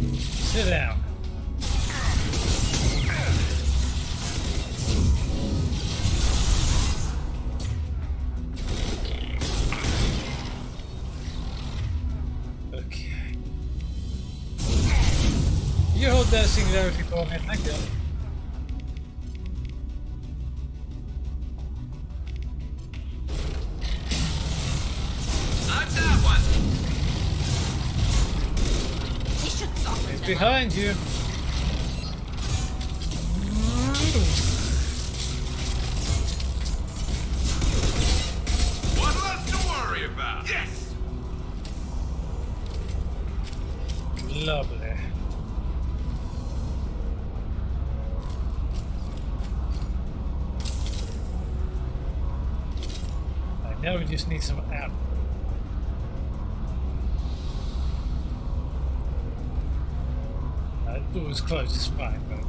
sit down. Okay. You hold that singularity for me, thank you. Behind you. What left to worry about? Yes! Lovely. Right, now we just need some ammo. The door's closed, it's fine, but...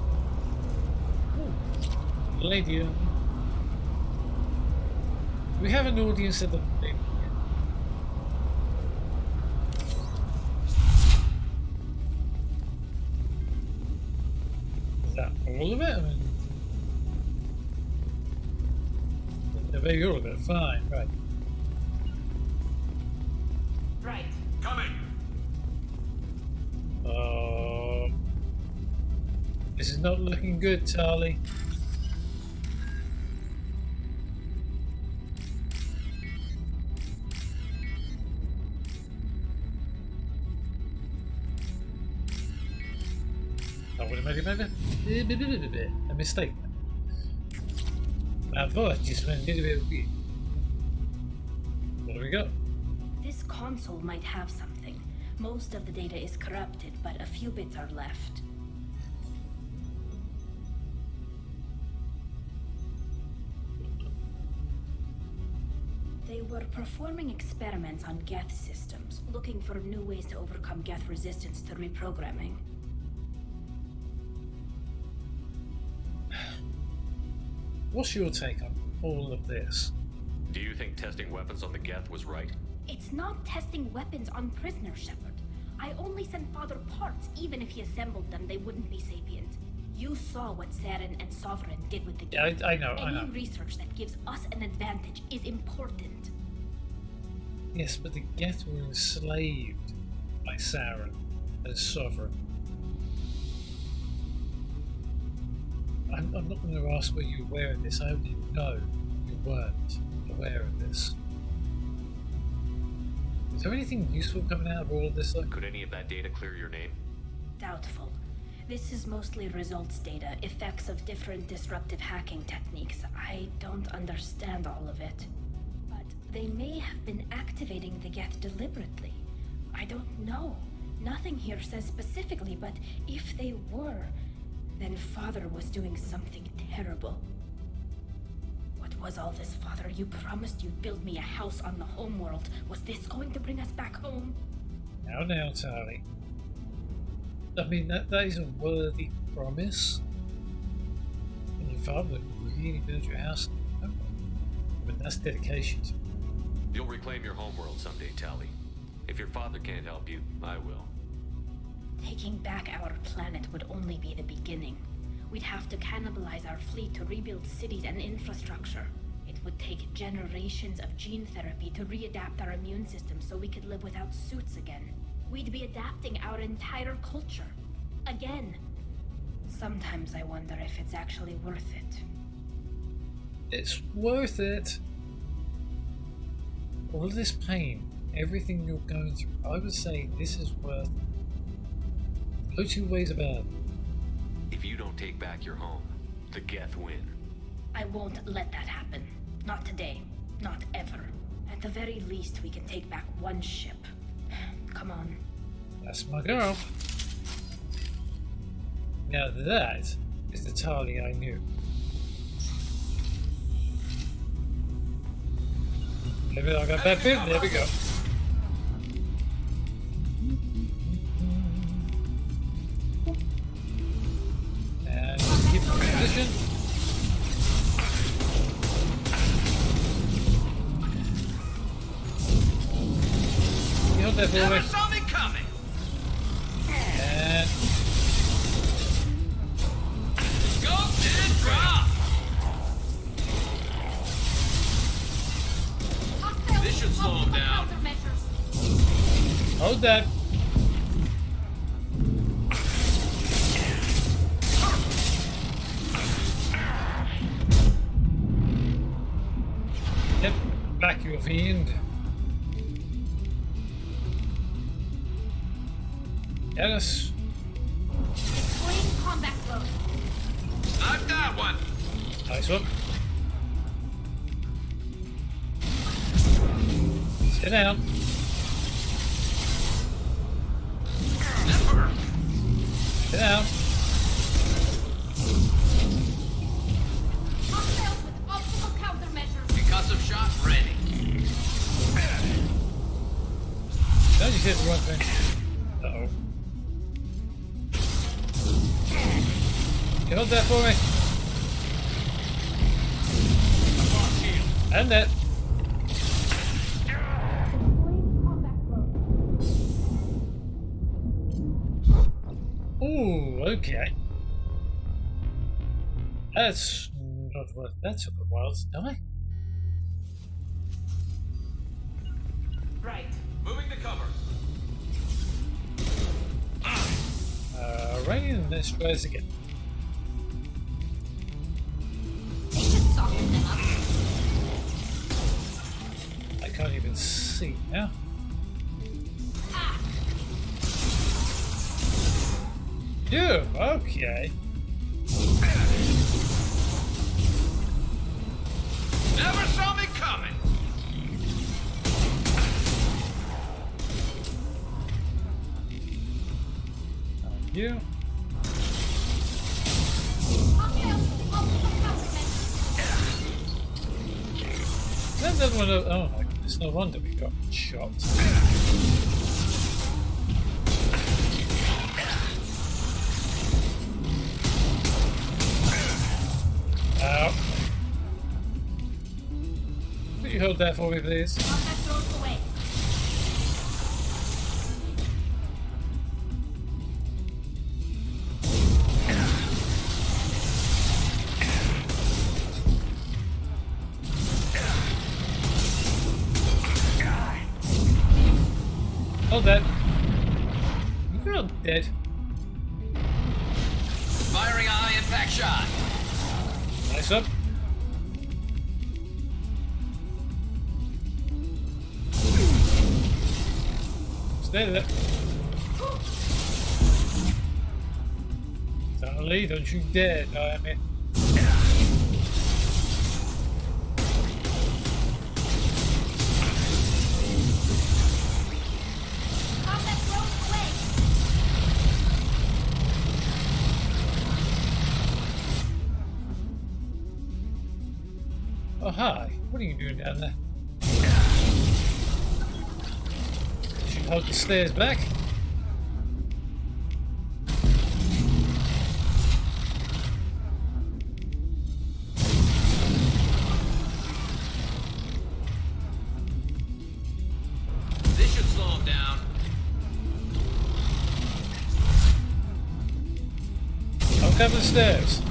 Ooh. Lady... We have an audience at the... Is that all of it? I mean... Maybe all of it, fine, right. Right. Coming! This is not looking good, Tali. I would have made a mistake. My voice just went a little bit weird. What do we got? This console might have something. Most of the data is corrupted, but a few bits are left. They were performing experiments on Geth systems, looking for new ways to overcome Geth resistance to reprogramming. What's your take on all of this? Do you think testing weapons on the Geth was right? It's not testing weapons on prisoners, Shepard. I only sent Father parts. Even if he assembled them, they wouldn't be sapient. You saw what Saren and Sovereign did with the Geth. Yeah, I know. Any research that gives us an advantage is important. Yes, but the Geth were enslaved by Saren and Sovereign. I'm not going to ask were you aware of this. I already know you weren't aware of this. Is there anything useful coming out of all of this, though? Could any of that data clear your name? Doubtful. This is mostly results data, effects of different disruptive hacking techniques. I don't understand all of it. But they may have been activating the Geth deliberately. I don't know. Nothing here says specifically, but if they were, then Father was doing something terrible. What was all this, Father? You promised you'd build me a house on the homeworld. Was this going to bring us back home? Now, Tali. I mean, that is a worthy promise. And your father would really build your house. I mean, that's dedication to you. You'll reclaim your homeworld someday, Tali. If your father can't help you, I will. Taking back our planet would only be the beginning. We'd have to cannibalize our fleet to rebuild cities and infrastructure. It would take generations of gene therapy to readapt our immune system so we could live without suits again. We'd be adapting our entire culture. Again. Sometimes I wonder if it's actually worth it. It's worth it. All of this pain, everything you're going through, I would say this is worth it. No two ways about it. If you don't take back your home, the Geth win. I won't let that happen. Not today. Not ever. At the very least, we can take back one ship. Come on. That's my girl. Now that is the Tali I knew. Maybe I got that feeling. There we go. And keep in position. You hold that for Never me. saw me coming. And Go did drop. This should slow him down. hold that. Yep, back you fiend. Yes. Clean combat load. Not that one. Nice one. Sit down. Sit down. Hostiles with optimal countermeasures. Concussive shot ready. No, you said the wrong thing. Uh-oh. You hold that for me. And that. Ooh, okay. That's not worth. That took a while to die. Right. Moving to cover. Right, and let's try this again. I can't even see now. Yeah, okay. Never saw me coming. You. That doesn't want to. Oh my goodness! No wonder we got shot. Ow. you hold that for me, please? Contact throws away. Hold that. You're not dead. Firing a high impact shot. Nice up. Stay there. Suddenly, don't you dare die at me. Contact throws away. Oh, hi. What are you doing down there? Should hold the stairs back. This should slow him down. I'll cover the stairs.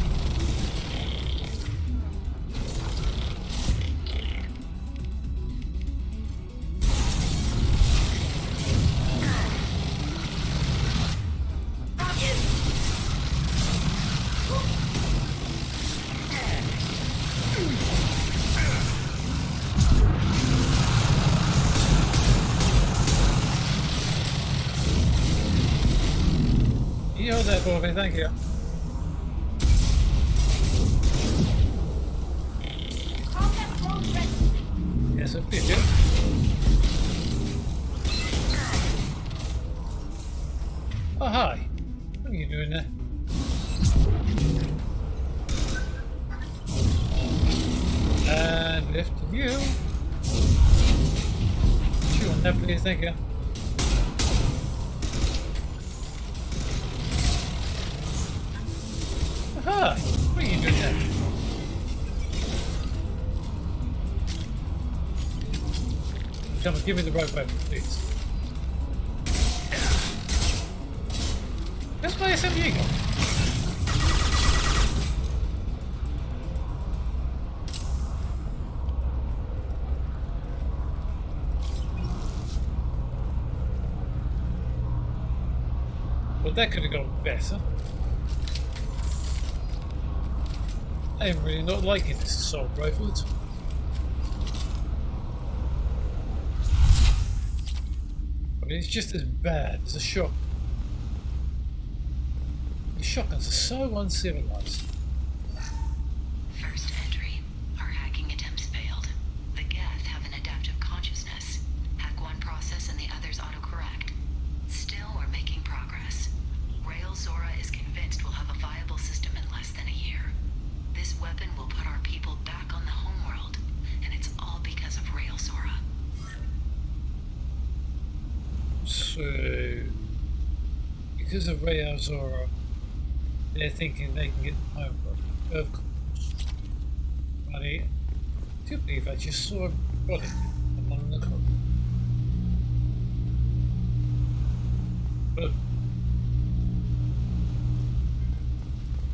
You hold that for me, thank you. Contact throws ready. Yes, I did you. Oh, hi. What are you doing there? And lift you. Sure, no, please, thank you. Aha! What are you doing there? Come on, give me the rope weapon, please. Let's play San Diego. Well, that could have gone better. I'm really not liking this assault rifle at all. I mean, it's just as bad as a shotgun. The shotguns are so uncivilized. First entry. Our hacking attempts failed. The Geth have an adaptive consciousness. Hack one process and the others autocorrect. Still, we're making progress. Rail Zora is convinced we'll have a viable system in less than a year. This weapon will put our people back on the homeworld, and it's all because of Rail Zora. So, because of Rail Zora, they're thinking they can get the homeworld. Of course. I do believe I just saw a body on the corner. But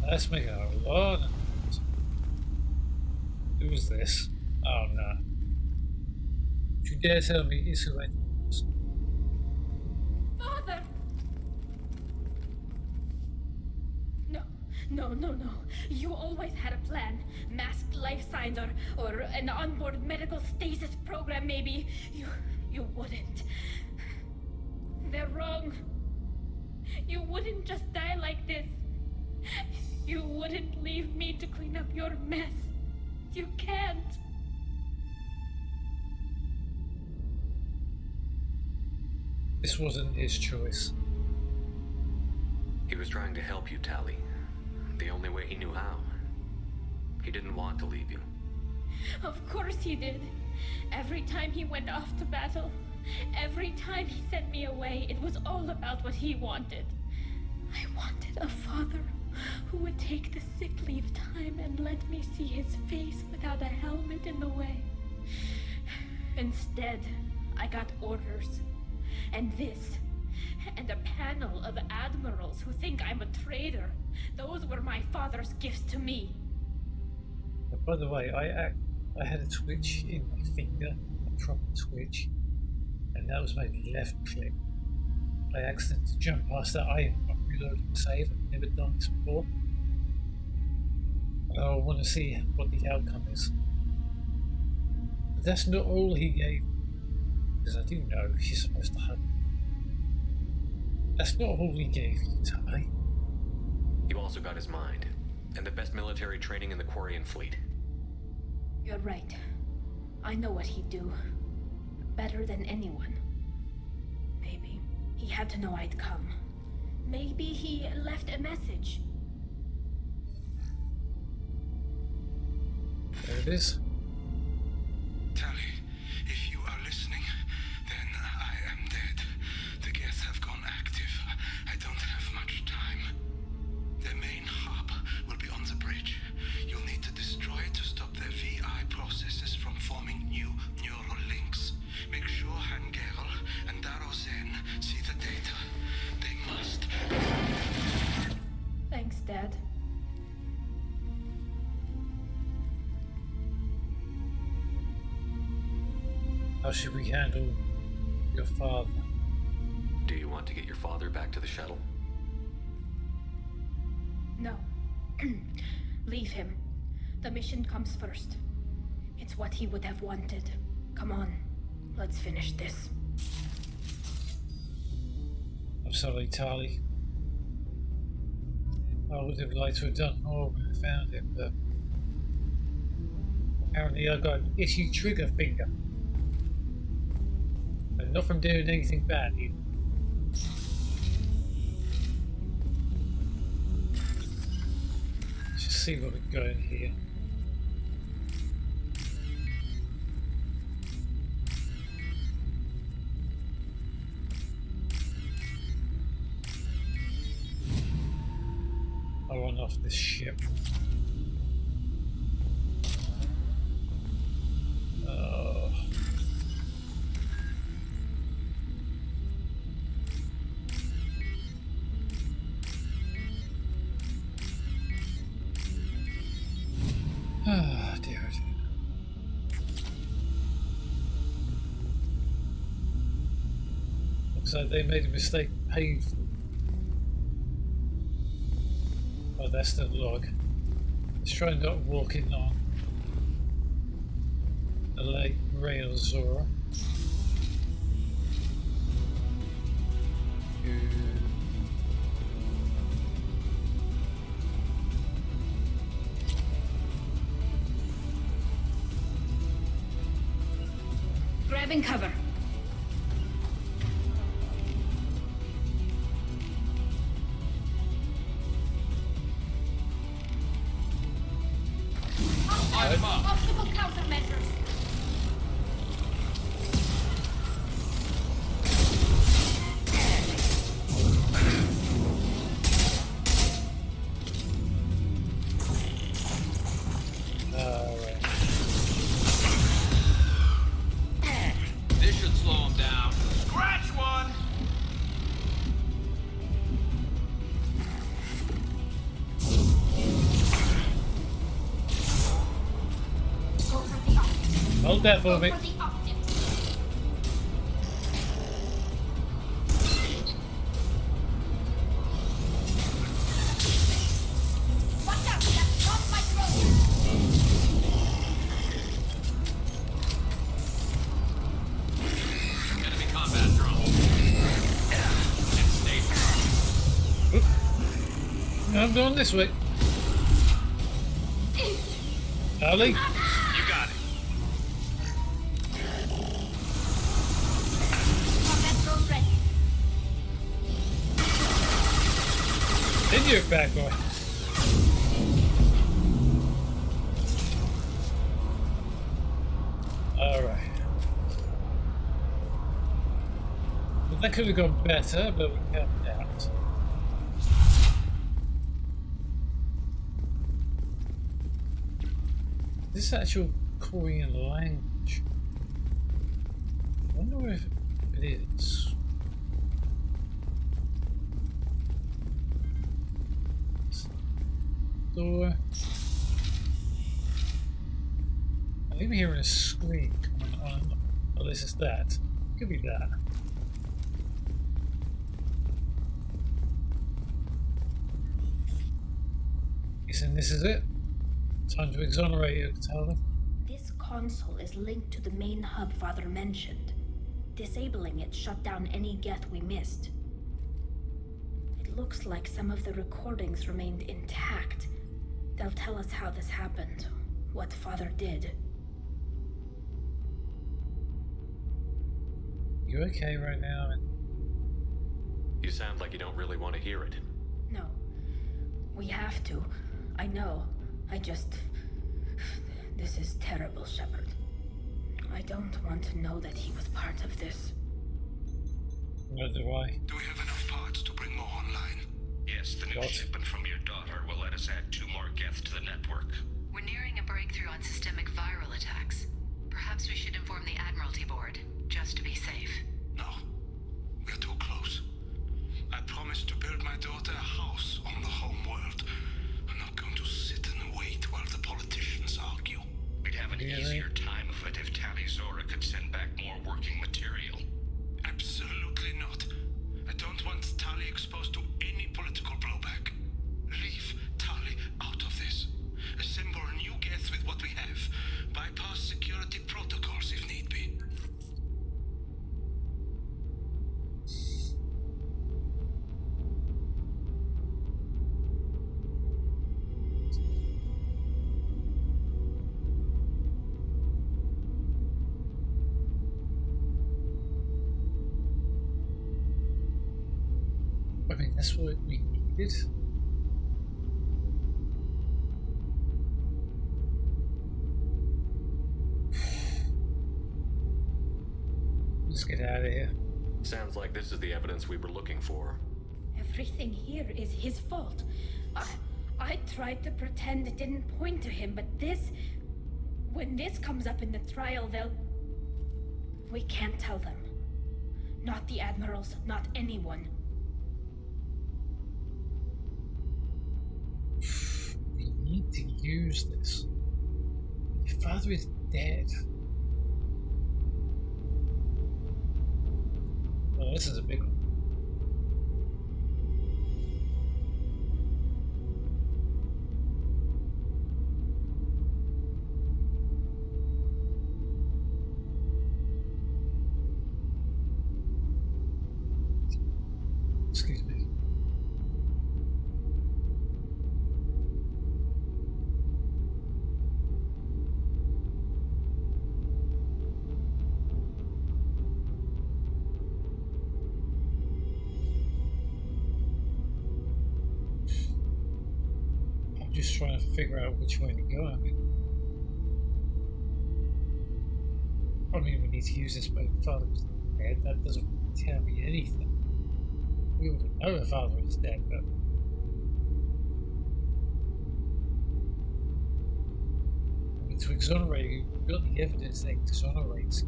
that's making a lot of noise. Who is this? Oh no. Don't you dare tell me it's who I think it was. Father! No. You always had a plan. Masked life signs or an onboard medical stasis program maybe. You wouldn't. They're wrong. You wouldn't just die like this. You wouldn't leave me to clean up your mess. You can't. This wasn't his choice. He was trying to help you, Tali. The only way he knew how. He didn't want to leave you. Of course he did. Every time he went off to battle, every time he sent me away, it was all about what he wanted. I wanted a father who would take the sick leave time and let me see his face without a helmet in the way. Instead, I got orders. And this. And a panel of admirals who think I'm a traitor. Those were my father's gifts to me. But by the way, I had a twitch in my finger, a proper twitch, and that was maybe left click. I accidentally jumped past that item. I'm reloading the save. I've never done this before. I want to see what the outcome is. But that's not all he gave, because I do know she's supposed to hug. That's not all he gave you, Tali. You also got his mind, and the best military training in the Quarian fleet. You're right. I know what he'd do. Better than anyone. Maybe he had to know I'd come. Maybe he left a message. There it is. Tali, if you are listening, then I am dead. The Geth have gone active. I don't have much time. Their main hub will be on the bridge. You'll need to destroy it to stop their VI processes from forming new neural links. Make sure Hangerl and Darozen see the data. They must. Thanks, Dad. How should we handle your father? Do you want to get your father back to the shuttle? No. Leave him. The mission comes first. It's what he would have wanted. Come on, let's finish this. I'm sorry, Tali. I would have liked to have done more when I found him, but apparently I got an itchy trigger finger. And not from doing anything bad either. Let's just see what we've got in here. I want off this ship. Ah, dear. Looks like they made a mistake paying for. Oh, that's the log. Let's try not walking on the lake Rail Zora. Grabbing cover. Possible countermeasures. This should slow him down. Scratch one! Hold that for me. Enemy combat drone. Oop. I'm going this way. Charlie? You got it. In your back, boy. Alright. Well, that could have gone better, but we got it out. This actual Korean language. wonder if it is. Door. I'm even hearing a scream coming on. Oh, this is that. Could be that. And this is it. Time to exonerate you, Tali. This console is linked to the main hub Father mentioned. Disabling it shut down any Geth we missed. It looks like some of the recordings remained intact. They'll tell us how this happened, what Father did. You okay right now? You sound like you don't really want to hear it. No. We have to. I know. This is terrible, Shepard. I don't want to know that he was part of this. Neither do I. Do we have enough parts to bring more online? Yes, the new shipment from your daughter will let us add 2 more Geth to the network. We're nearing a breakthrough on systemic viral attacks. Perhaps we should inform the Admiralty Board, just to be safe. No. We're too close. I promised to build my daughter a house on the home world. I'm not going to sit and wait while the politicians argue. We'd have an easier time of it if Tali Zora could send back more working material. Absolutely not. I don't want Tali exposed to any political blowback. Leave Tali out of this. Assemble new Geth with what we have. Bypass security protocols if need be. I mean, that's what we needed. Let's get out of here. Sounds like this is the evidence we were looking for. Everything here is his fault. I tried to pretend it didn't point to him, but when this comes up in the trial, we can't tell them. Not the admirals, not anyone. We need to use this. Your father is dead. Oh, this is a big one. Excuse me. I'm just trying to figure out which way to go. I mean, we need to use this by the father's dead. That doesn't tell me anything. We already know the father is dead, but I mean, to exonerate you, we've got the evidence that exonerates.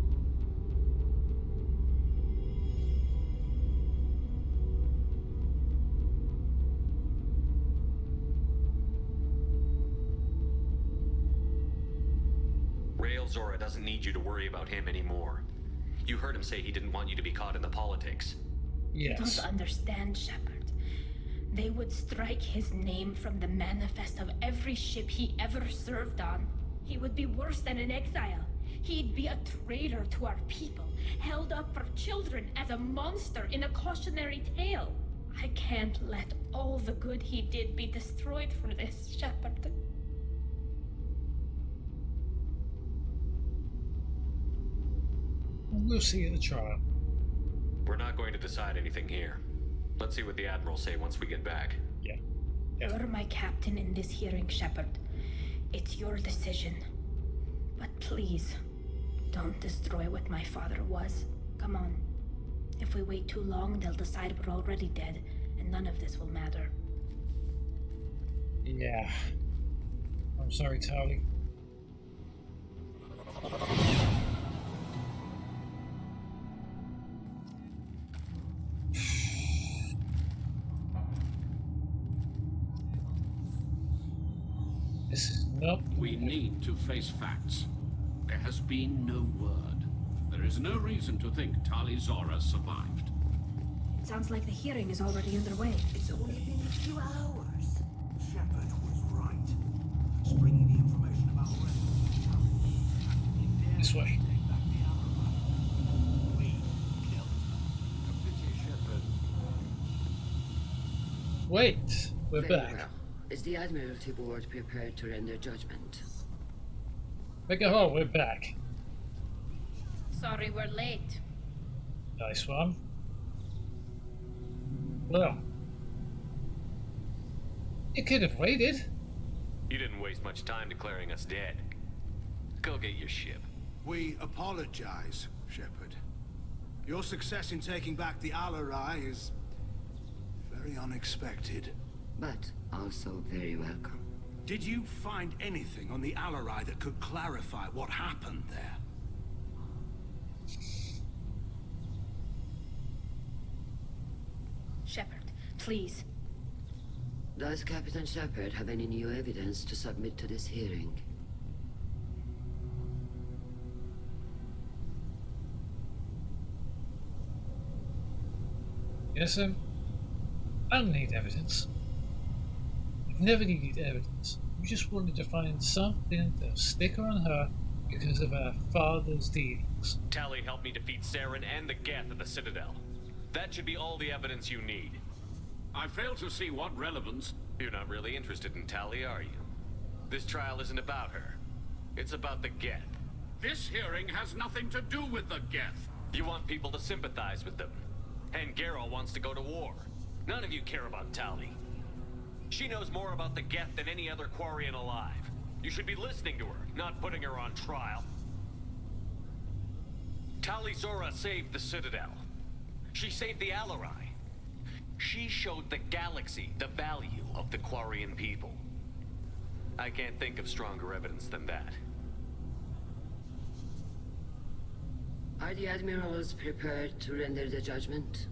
Rael Zora doesn't need you to worry about him anymore. You heard him say he didn't want you to be caught in the politics. You don't understand, Shepard. They would strike his name from the manifest of every ship he ever served on. He would be worse than an exile. He'd be a traitor to our people, held up for children as a monster in a cautionary tale. I can't let all the good he did be destroyed for this, Shepard. We'll see at the trial. We're not going to decide anything here. Let's see what the Admirals say once we get back. Yeah. You're my captain in this hearing, Shepard. It's your decision. But please, don't destroy what my father was. Come on. If we wait too long, they'll decide we're already dead, and none of this will matter. Yeah. I'm sorry, Tali. This is not... We need to face facts. There has been no word. There is no reason to think Tali Zora survived. It sounds like the hearing is already underway. It's only been a few hours. Shepard was right. Bringing the information about This way. Wait, we're Very back. well. Is the Admiralty Board prepared to render judgment? Megahol, we're back. Sorry we're late. Nice one. Well, you could have waited. You didn't waste much time declaring us dead. Go get your ship. We apologize, Shepard. Your success in taking back the Alarai is very unexpected. But also very welcome. Did you find anything on the Alarai that could clarify what happened there? Shepard, please. Does Captain Shepard have any new evidence to submit to this hearing? Yes, I don't need evidence. I've never needed evidence. We just wanted to find something to stick on her because of our father's dealings. Tali helped me defeat Saren and the Geth at the Citadel. That should be all the evidence you need. I fail to see what relevance... You're not really interested in Tali, are you? This trial isn't about her. It's about the Geth. This hearing has nothing to do with the Geth. You want people to sympathize with them. And Garrow wants to go to war. None of you care about Tali. She knows more about the Geth than any other Quarian alive. You should be listening to her, not putting her on trial. Tali Zora saved the Citadel. She saved the Alarai. She showed the galaxy the value of the Quarian people. I can't think of stronger evidence than that. Are the admirals prepared to render the judgment?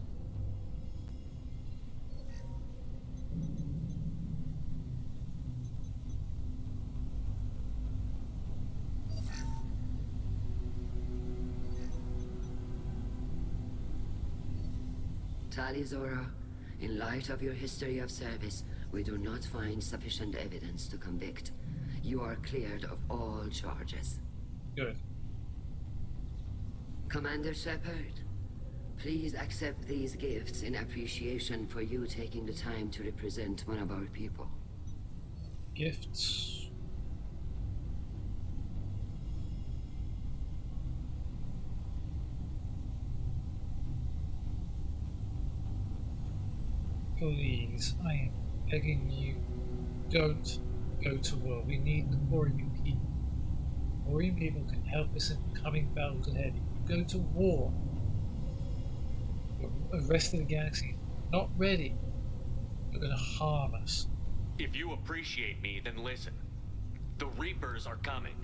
Tali Zora, in light of your history of service, we do not find sufficient evidence to convict. You are cleared of all charges. Good. Commander Shepard, please accept these gifts in appreciation for you taking the time to represent one of our people. Gifts. Please, I am begging you, don't go to war. We need the Quarian people. Quarian people can help us in the coming battles ahead. If you go to war, the rest of the galaxy not ready. You're going to harm us. If you appreciate me, then listen. The Reapers are coming.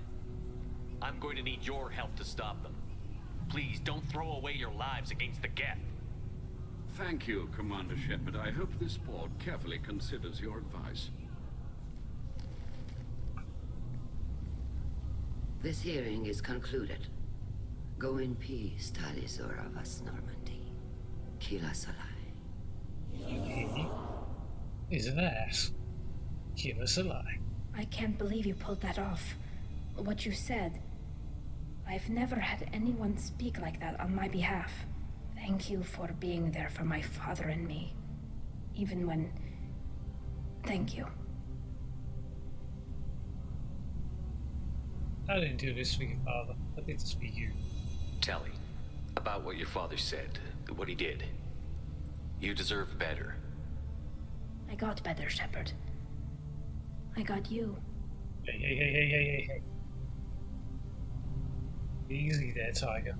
I'm going to need your help to stop them. Please, don't throw away your lives against the Geth. Thank you, Commander Shepard. I hope this board carefully considers your advice. This hearing is concluded. Go in peace, Tali Zora Vas Normandy. Kila Salai. He is an ass. Give us a lie. I can't believe you pulled that off. What you said. I've never had anyone speak like that on my behalf. Thank you for being there for my father and me. Even when... Thank you. I didn't do this for your father. I did this for you. Tali, about what your father said, what he did. You deserve better. I got better, Shepard. I got you. Hey. Easy there, Tiger.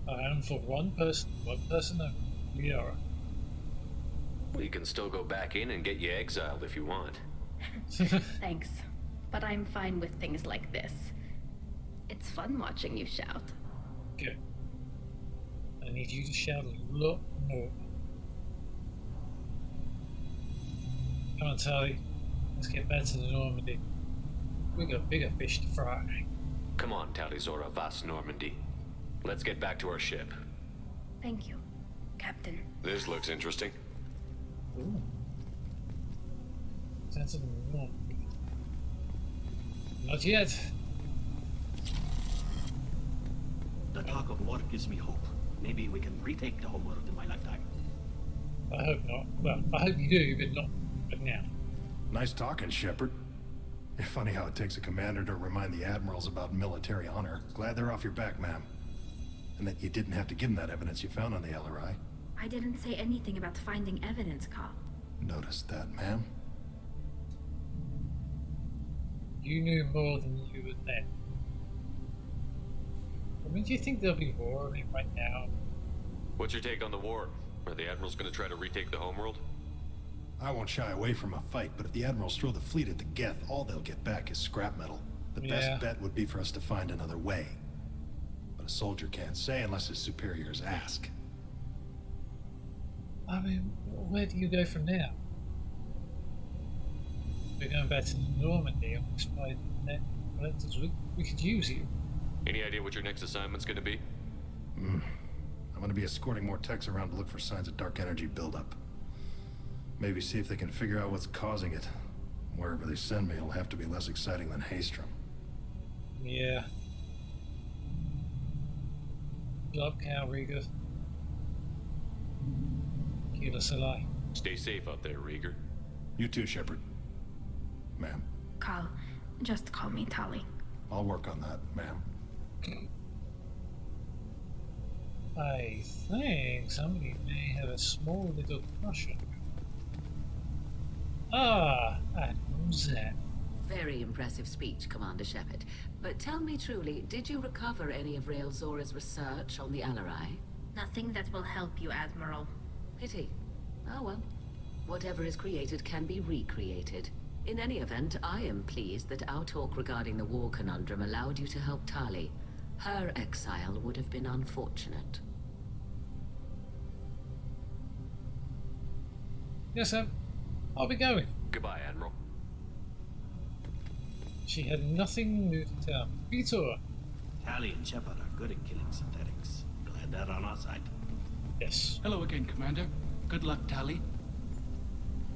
I am for one person only. Liara. Well, you can still go back in and get you exiled if you want. Thanks. But I'm fine with things like this. It's fun watching you shout. Good. I need you to shout a lot more. Come on, Tali. Let's get back to the Normandy. We got bigger fish to fry. Come on, Talizora Vas Normandy. Let's get back to our ship. Thank you, Captain. This looks interesting. Ooh. That's a Normandy. Not yet. The talk of war gives me hope. Maybe we can retake the homeworld in my lifetime. I hope not. Well, I hope you do, but not now. Nice talking, Shepard. Funny how it takes a commander to remind the admirals about military honor. Glad they're off your back, ma'am. And that you didn't have to give them that evidence you found on the LRI. I didn't say anything about finding evidence, Carl. Noticed that, ma'am. You knew more than you would then. I mean, do you think there'll be war right now? What's your take on the war? Are the admirals going to try to retake the homeworld? I won't shy away from a fight, but if the admirals throw the fleet at the Geth, all they'll get back is scrap metal. The best bet would be for us to find another way. But a soldier can't say unless his superiors ask. I mean, where do you go from now? We're going back to Normandy and we'll spy net collectors. We could use you. Any idea what your next assignment's going to be? I'm going to be escorting more techs around to look for signs of dark energy buildup. Maybe see if they can figure out what's causing it. Wherever they send me, it'll have to be less exciting than Haystrom. Yeah. Job, Cal, Rieger. Kila Salai. Stay safe out there, Rieger. You too, Shepard. Ma'am. Carl, just call me Tali. I'll work on that, ma'am. I think somebody may have a small little crush on you. Ah, Admiral Zen. Very impressive speech, Commander Shepard. But tell me truly, did you recover any of Rael Zora's research on the Alarai? Nothing that will help you, Admiral. Pity. Oh well. Whatever is created can be recreated. In any event, I am pleased that our talk regarding the war conundrum allowed you to help Tali. Her exile would have been unfortunate. Yes, sir. I'll be going. Goodbye, Admiral. She had nothing new to tell. Vitor. Tali and Shepard are good at killing synthetics. Glad they're on our side. Yes. Hello again, Commander. Good luck, Tali.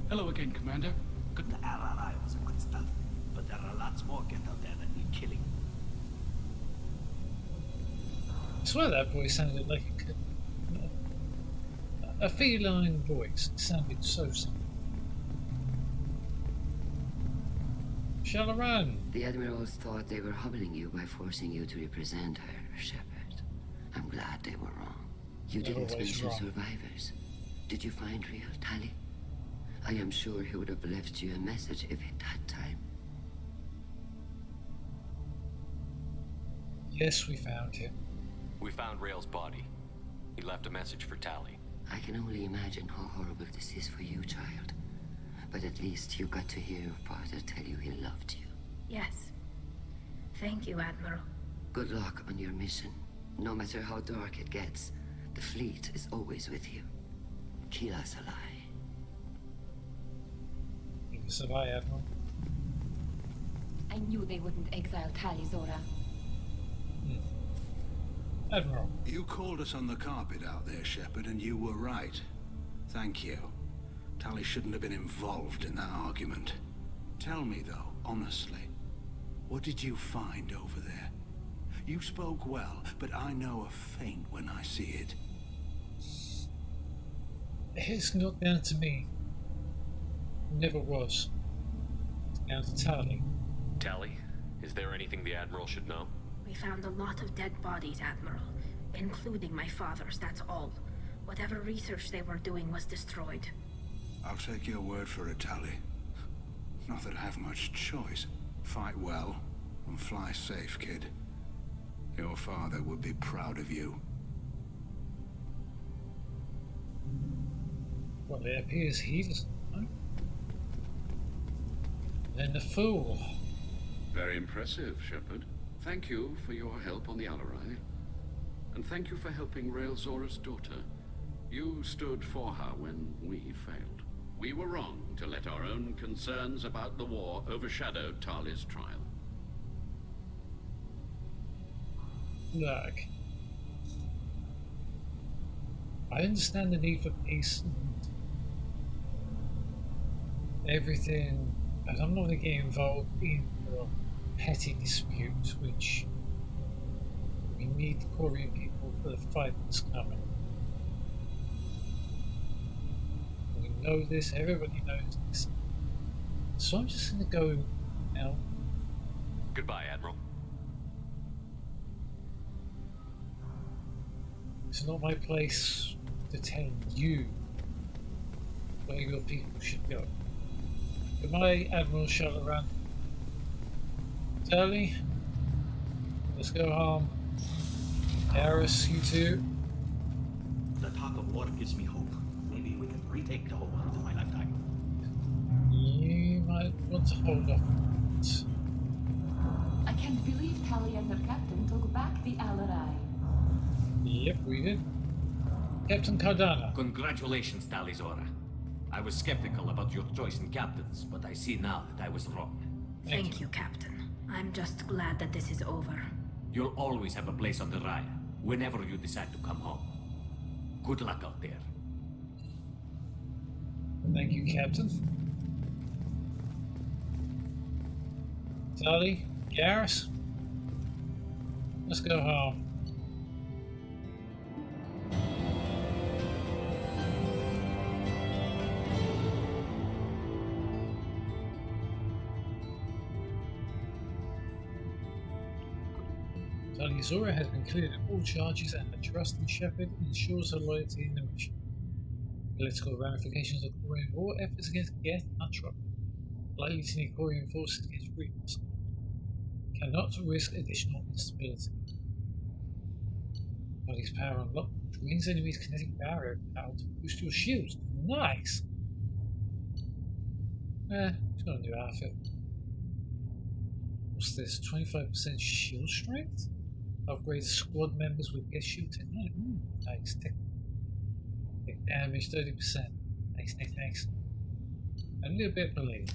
Hello again, Commander. Good. The RRI was a good stuff, but there are lots more Geth out there that need killing. I swear that voice sounded like a feline voice. It sounded so simple. Shall I run? The Admirals thought they were humbling you by forcing you to represent her, Shepard. I'm glad they were wrong. You didn't mention survivors. Did you find real Tali? I am sure he would have left you a message if he'd had time. Yes, we found him. We found Rael's body. He left a message for Tali. I can only imagine how horrible this is for you, child. But at least you got to hear your father tell you he loved you. Yes. Thank you, Admiral. Good luck on your mission. No matter how dark it gets, the fleet is always with you. Kila Salai. Goodbye, Admiral. I knew they wouldn't exile Tali, Zora. Admiral. You called us on the carpet out there, Shepard, and you were right. Thank you. Tali shouldn't have been involved in that argument. Tell me, though, honestly, what did you find over there? You spoke well, but I know a feint when I see it. It's not down to me. Never was. It's down to Tali. Tali, is there anything the Admiral should know? We found a lot of dead bodies, Admiral. Including my father's, that's all. Whatever research they were doing was destroyed. I'll take your word for it, Tali. Not that I have much choice. Fight well, and fly safe, kid. Your father would be proud of you. Well, it appears he doesn't know. Then the fool. Very impressive, Shepard. Thank you for your help on the Alarai. And thank you for helping Rael Zora's daughter. You stood for her when we failed. we were wrong to let our own concerns about the war overshadow Tali's trial. Look, I understand the need for peace and everything, but I'm not going to get involved in petty disputes, which we need Quarian people for the fight that's coming. We know this, everybody knows this. So I'm just going to go now. Goodbye, Admiral. It's not my place to tell you where your people should go. Goodbye, Admiral Shalaran. Tali, let's go home. Garrus, you too. The talk of war gives me hope. Maybe we can retake the whole world in my lifetime. You might want to hold off. I can't believe Tali and her captain took back the Alarai. Yep, we did. Captain Cardana. Congratulations, Talizora. I was skeptical about your choice in captains, but I see now that I was wrong. Thank you, Captain. I'm just glad that this is over. You'll always have a place on the Raya, whenever you decide to come home. Good luck out there. Thank you, Captain. Tali, Garrus, let's go home. Talizora has been cleared of all charges, and the trust in Shepard ensures her loyalty in the mission. Political ramifications of Quarian war efforts against Geth are troubled. Likely to need Quarian forces against Reapers. Cannot risk additional instability. Body's power unlocked. Drains enemies' kinetic barrier power to boost your shields. Nice! It's got a new outfit. What's this? 25% shield strength? Upgrade squad members with guest shield technology. Nice. Take damage 30%. Nice. A little bit believe.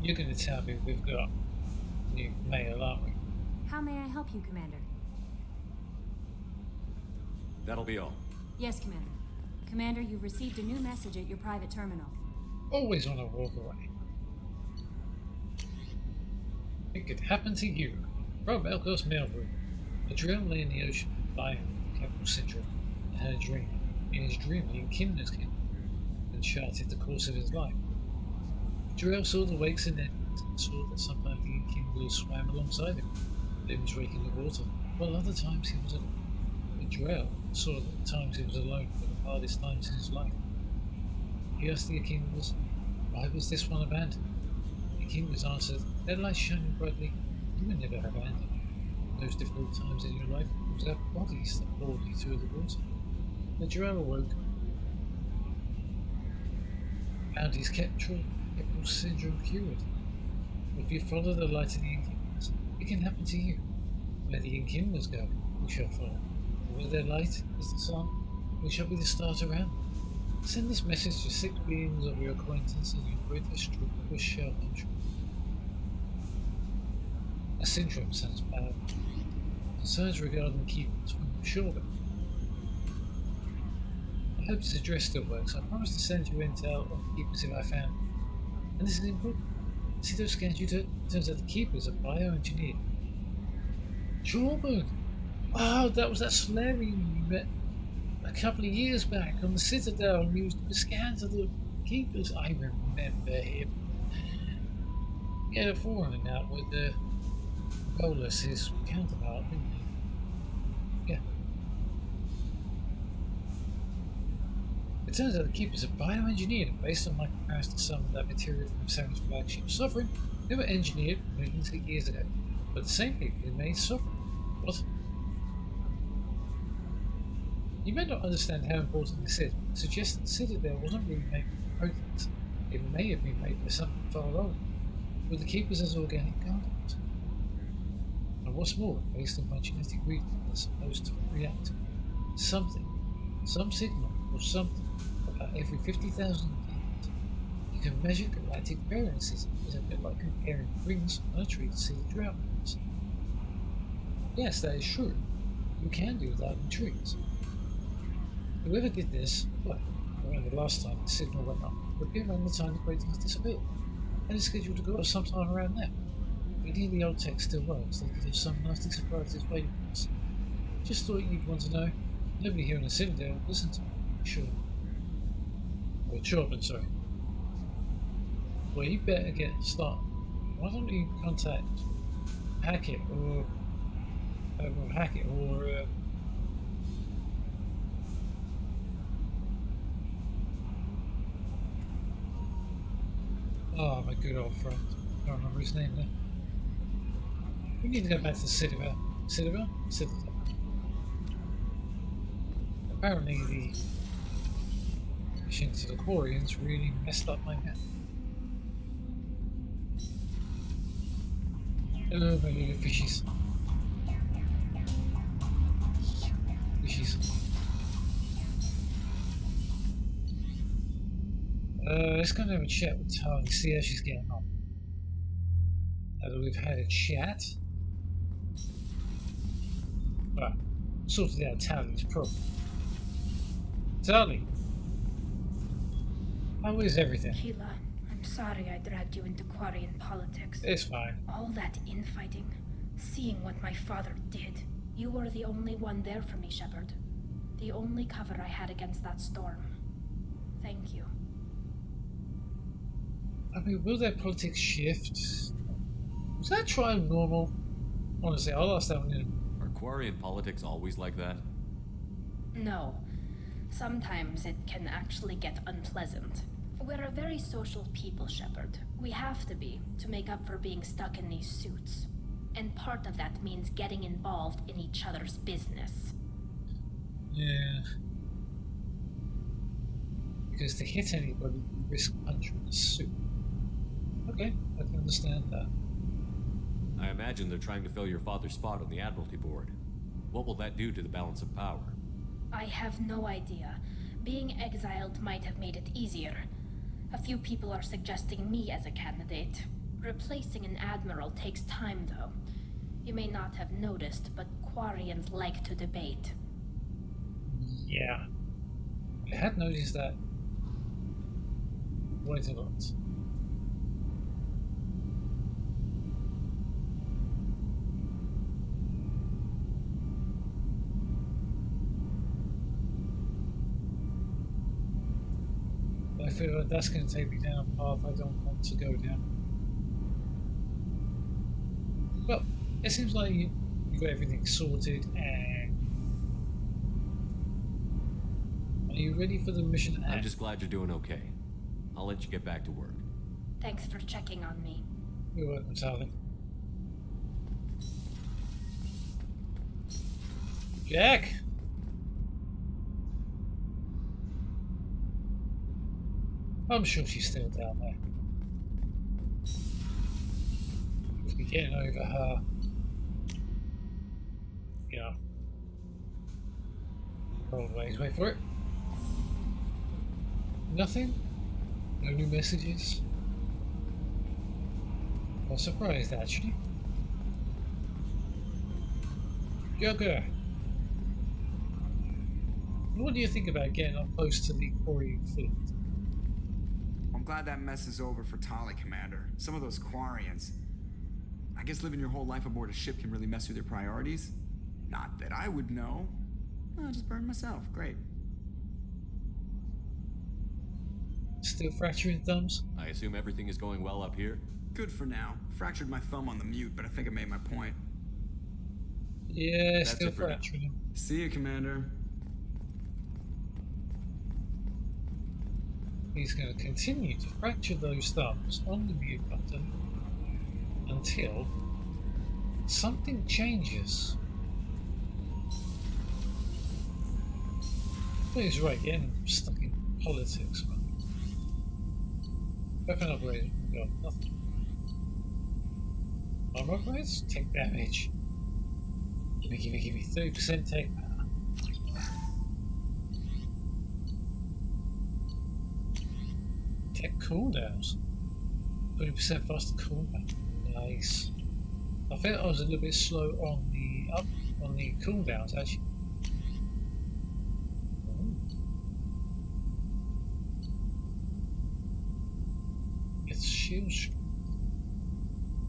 You're going to tell me we've got new mail, aren't we? How may I help you, Commander? That'll be all. Yes, Commander. Commander, you've received a new message at your private terminal. Always want to walk away. It could happen to you. Rob Elkos mailroom. A drill lay in the ocean, lying from Capital Syndrome, and had a dream. In his dream, Ian Kindler's came and charted the course of his life. Drill saw the wakes and endings and saw that sometimes Ian Kindler swam alongside him, limbs raking the water, while other times he was alone. Drell saw that the times he was alone were the hardest times in his life. He asked the Akindlers, why was this one abandoned? The Akindlers answered, their light shining brightly, you were never abandoned. In those difficult times in your life, it was our bodies that pulled you through the water. The Drell awoke, found his Capital Syndrome cured. If you follow the light of the Inkindlers, it can happen to you. Where the Inkindlers go, we shall follow. Where their light is the sun, we shall be the stars around. Send this message to 6 beings of your acquaintance and your greatest troopers shall come true. A syndrome sounds bad. Concerns regarding keepers from Shorbin. I hope this address still works. I promise to send you intel on the keepers if I found them. And this is important. See those scans you took? It turns out the keepers are bioengineered. Shorbin! Oh, that was that Solarian you met a couple of years back on the Citadel and used the scans of the keepers. I remember him. He had a foreign out with the Volus, his counterpart, didn't he? Yeah. It turns out the keepers are bioengineered, and based on my comparison to some of that material from Saren's flagship Sovereign, they were engineered millions of years ago. But the same people who made Sovereign. What? You may not understand how important this is, but it suggests that the Citadel wasn't really made with proteins. It may have been made by something far older, with the keepers as organic gardens. What's more, based on my genetic reading, they're supposed to react to something, some signal or something about every 50,000 years. You can measure galactic variances. It's a bit like comparing rings on a tree to see the drought rates. Yes, that is true. You can do that in trees. Whoever did this, well, I remember the last time the signal went up, would be around the time the great things disappeared, and it's scheduled to go off sometime around now. If any of the old tech still works, they could have some nasty surprises waiting for us. Just thought you'd want to know. Nobody here in the Citadel will listen to me, sure. Or Chorban, sorry. Well, you better get started. Why don't you contact Hackett or oh, my good old friend. I can't remember his name now. We need to go back to Citadel. Citadel? Apparently the mission to the Quarians really messed up my head. Hello, my little fishies. Let's go and have a chat with Tali, see how she's getting on. Now that we've had a chat, right, sorted out Tali's problem. Tali, how is everything? Keela, I'm sorry I dragged you into Quarian politics. It's fine. All that infighting, seeing what my father did. You were the only one there for me, Shepard. The only cover I had against that storm. Thank you. I mean, will their politics shift? Was that trial normal? Honestly, I'll ask that one in. Are Quarian politics always like that? No. Sometimes it can actually get unpleasant. We're a very social people, Shepard. We have to be, to make up for being stuck in these suits. And part of that means getting involved in each other's business. Yeah. Because to hit anybody, you risk punching a suit. Okay, I can understand that. I imagine they're trying to fill your father's spot on the Admiralty Board. What will that do to the balance of power? I have no idea. Being exiled might have made it easier. A few people are suggesting me as a candidate. Replacing an admiral takes time, though. You may not have noticed, but Quarians like to debate. Yeah. I had noticed that quite a lot. I feel like that's going to take me down a path I don't want to go down. Well, it seems like you got everything sorted, and are you ready for the mission at hand? I'm just glad you're doing okay. I'll let you get back to work. Thanks for checking on me. You're welcome, Tali. Jack! I'm sure she's still down there. If we're getting over her, old ways. Wait for it. Nothing? No new messages? I'm surprised, actually. Jugger, what do you think about getting up close to the Quarian fleet? I'm glad that mess is over for Tali, Commander. Some of those Quarians. I guess living your whole life aboard a ship can really mess with your priorities. Not that I would know. I just burned myself. Great. Still fracturing thumbs? I assume everything is going well up here? Good for now. Fractured my thumb on the mute, but I think I made my point. Yeah, That's still it for now. fracturing him. See you, Commander. He's going to continue to fracture those thumbs on the mute button until something changes. Well, he's right, getting stuck in politics, man. Weapon upgrade, got nothing. Armor upgrades? Take damage. Give me 30% tech power. Tech cooldowns. 20% faster cooldown. Nice. I felt I was a little bit slow on the cooldowns actually. It's shield strength.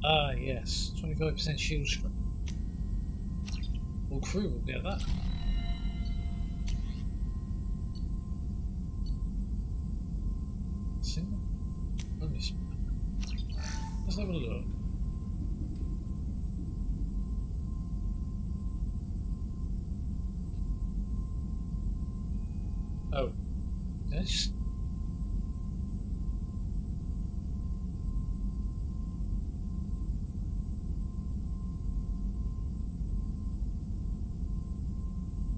Ah yes, 25% shield strength. All crew will get that. See? Let's have a look. Oh, that's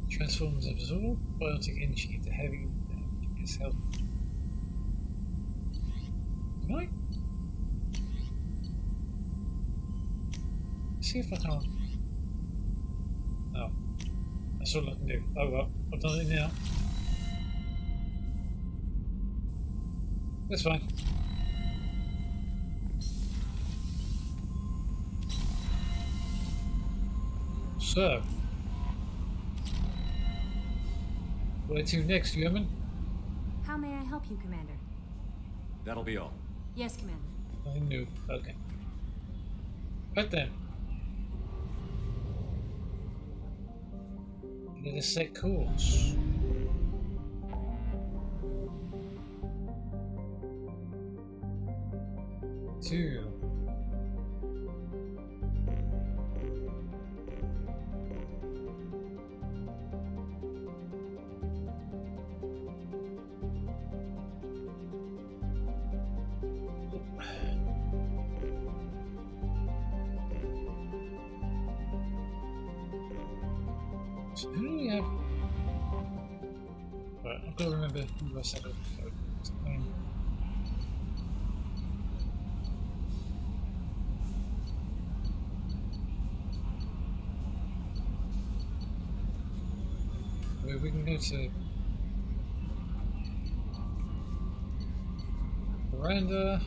transforms absorb biotic energy into heavy damage against health. Right? See if I can't. Oh, that's all I can do. Oh well, I've done it now. That's fine. So, where to next, Yeoman? How may I help you, Commander? That'll be all. Yes, Commander. I knew. Okay. Right then. Let us set course. To so who do we have? Right, I've got to remember who I said it. We can go to veranda.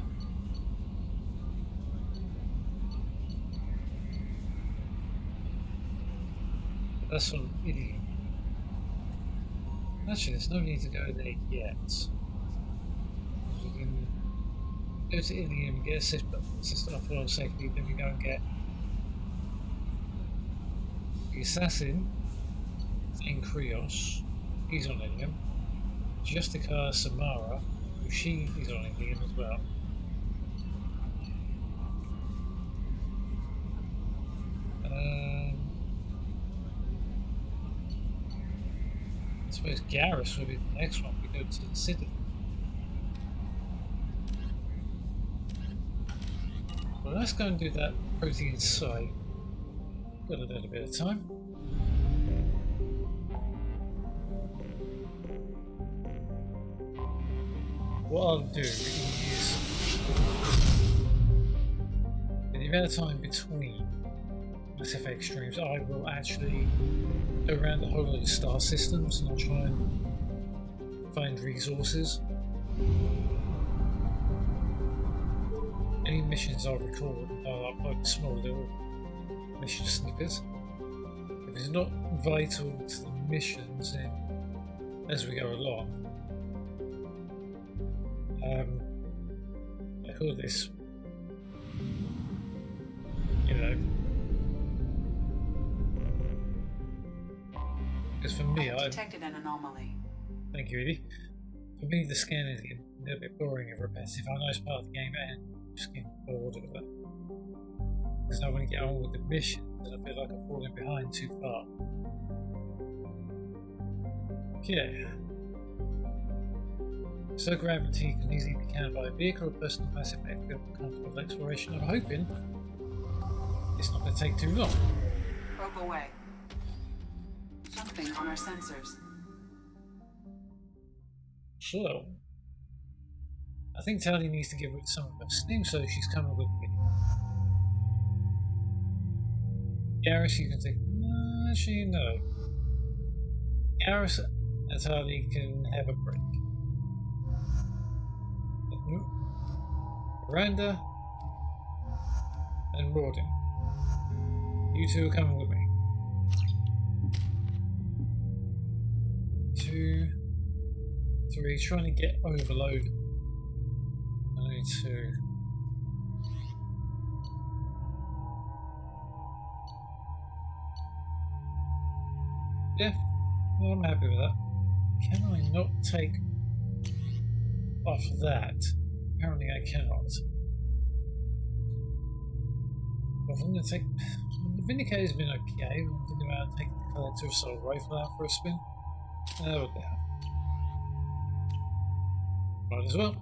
That's on Ilium. Actually, there's no need to go there yet. We can go to Ilium, get a system off for safety, then we go and get the assassin in Krios. He's on Ilium. Justica Samara, who she is on Ilium as well. I suppose Garrus will be the next one. We go to the city. Well, let's go and do that protein site. Got a little bit of time. What I'll do is, in the amount of time between Mass Effect streams, I will actually go around the whole of the star systems and I'll try and find resources. Any missions I record, I'll upload small little mission snippets. If it's not vital to the missions, then as we go along, I call this, you know, because for me, I detected an anomaly. Thank you, Edie. For me, the scan is getting a little bit boring and repetitive. I know it's part of the game, and I'm just getting bored of it. Because I want to get on with the mission, and I feel like I'm falling behind too far. Okay. So gravity can easily be countered by a vehicle or personal Mass Effect built for comfortable exploration. I'm hoping it's not going to take too long. Probe away. Something on our sensors. So, I think Tali needs to give it some of her steam, so she's coming with me. Garrus, you can take. Actually, no. Garrus and Tali can have a break. Miranda and Rawdon. You two are coming with me. 2, 3, trying to get overload. Only 2. Yeah, well, I'm happy with that. Can I not take off that? Apparently I cannot. Well, I'm going to take... The Vindicator's been okay. I'm thinking about taking the Collector Assault Rifle out for a spin. What the hell. Might as well.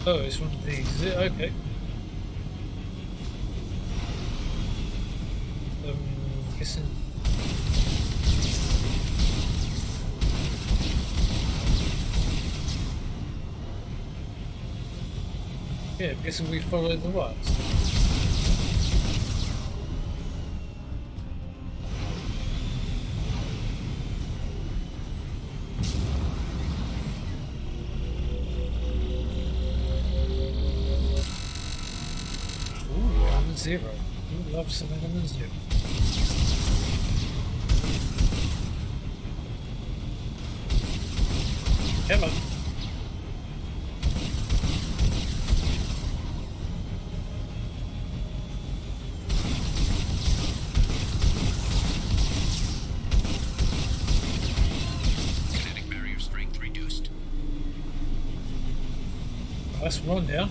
Oh, it's one of these, is it? Okay. Guessing. Yeah, guessing we followed the wires. Zero. You love some element zero. Come on. Kinetic barrier strength reduced. That's one down.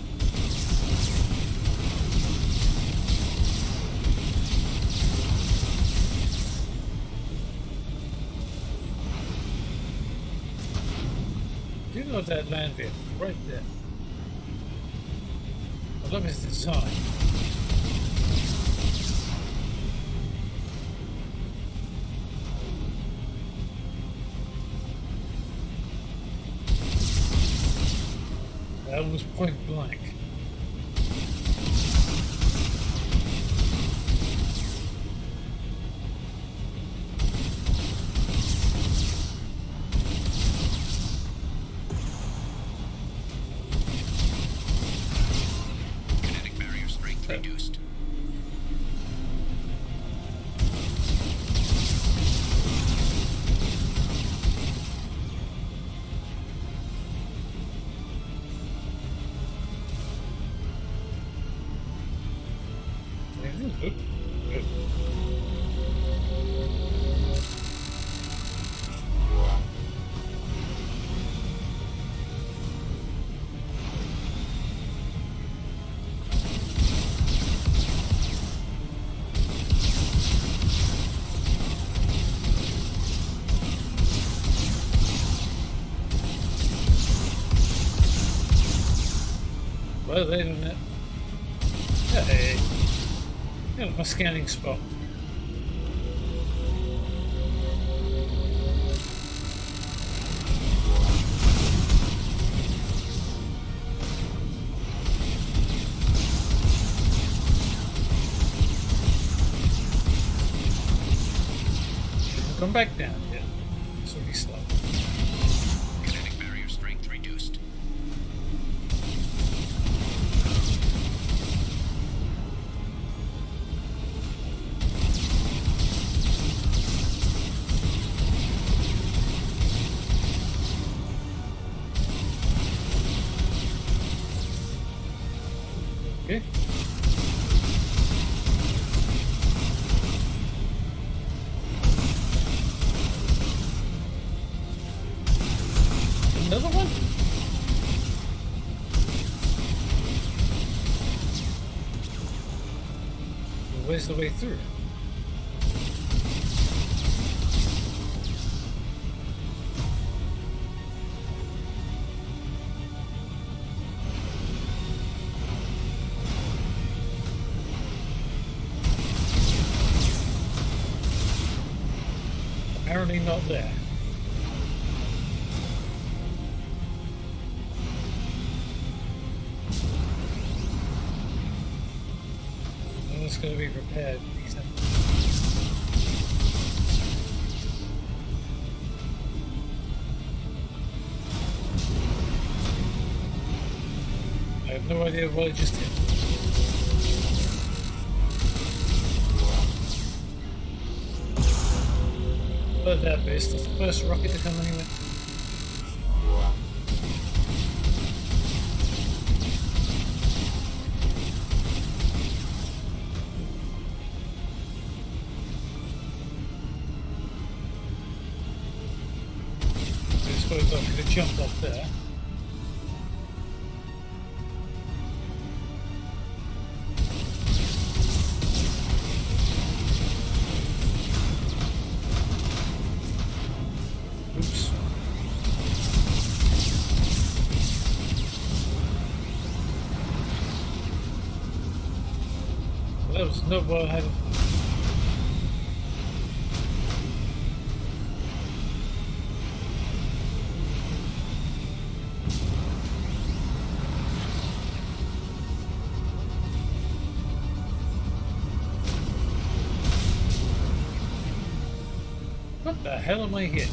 You know that land vehicle right there. I love its design. That was point blank. Reduced. Well, wait a minute. Hey, got my scanning spot. Come back down here. This will be slow. Kinetic barrier strength reduced. Okay. Another one? Well, where's the way through? currently not there. And it's going to be repaired. I have no idea what I just did. But that base, that's the first rocket to come anyway. I suppose I could have jumped off there. Oops. Well, that was not what I had. What the hell am I hitting?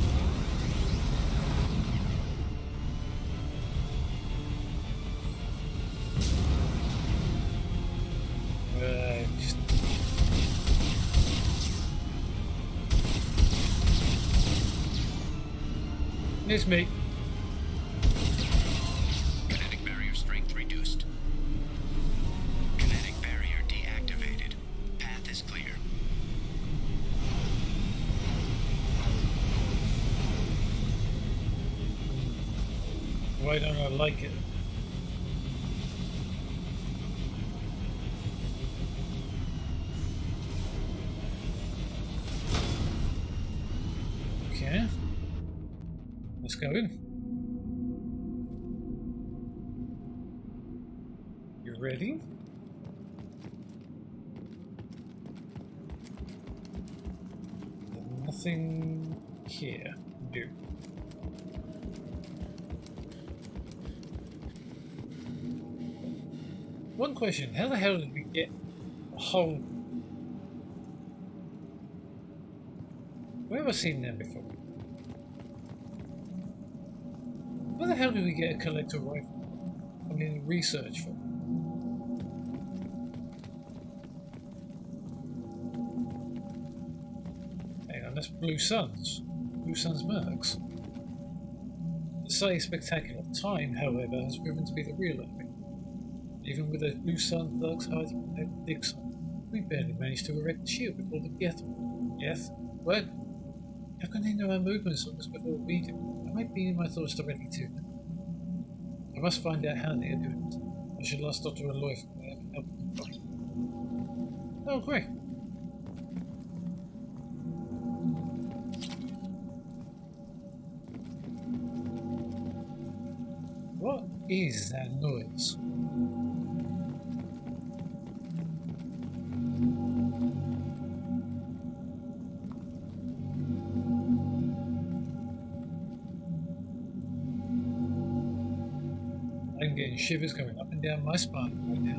Just... It's me. Kinetic barrier strength reduced. Kinetic barrier deactivated. Path is clear. Why don't I like it? Okay. Let's go in. You ready? There's nothing here. Do. One question, how the hell did we get a whole... Where have I seen them before? Where the hell did we get a collector rifle? I mean, research for? Hang on, that's Blue Suns. Blue Suns Mercs. To say spectacular time, however, has proven to be the real enemy. Even with the Blue Sun thugs hiding at Dixon, we barely managed to erect a shield before the Geth. Geth? What? How can they know our movements on this before we do? I might be in my thoughts directly to them. I must find out how they are doing it. I should ask Dr. Aloy for my help. Oh, great. What is that noise? I'm getting shivers going up and down my spine right now.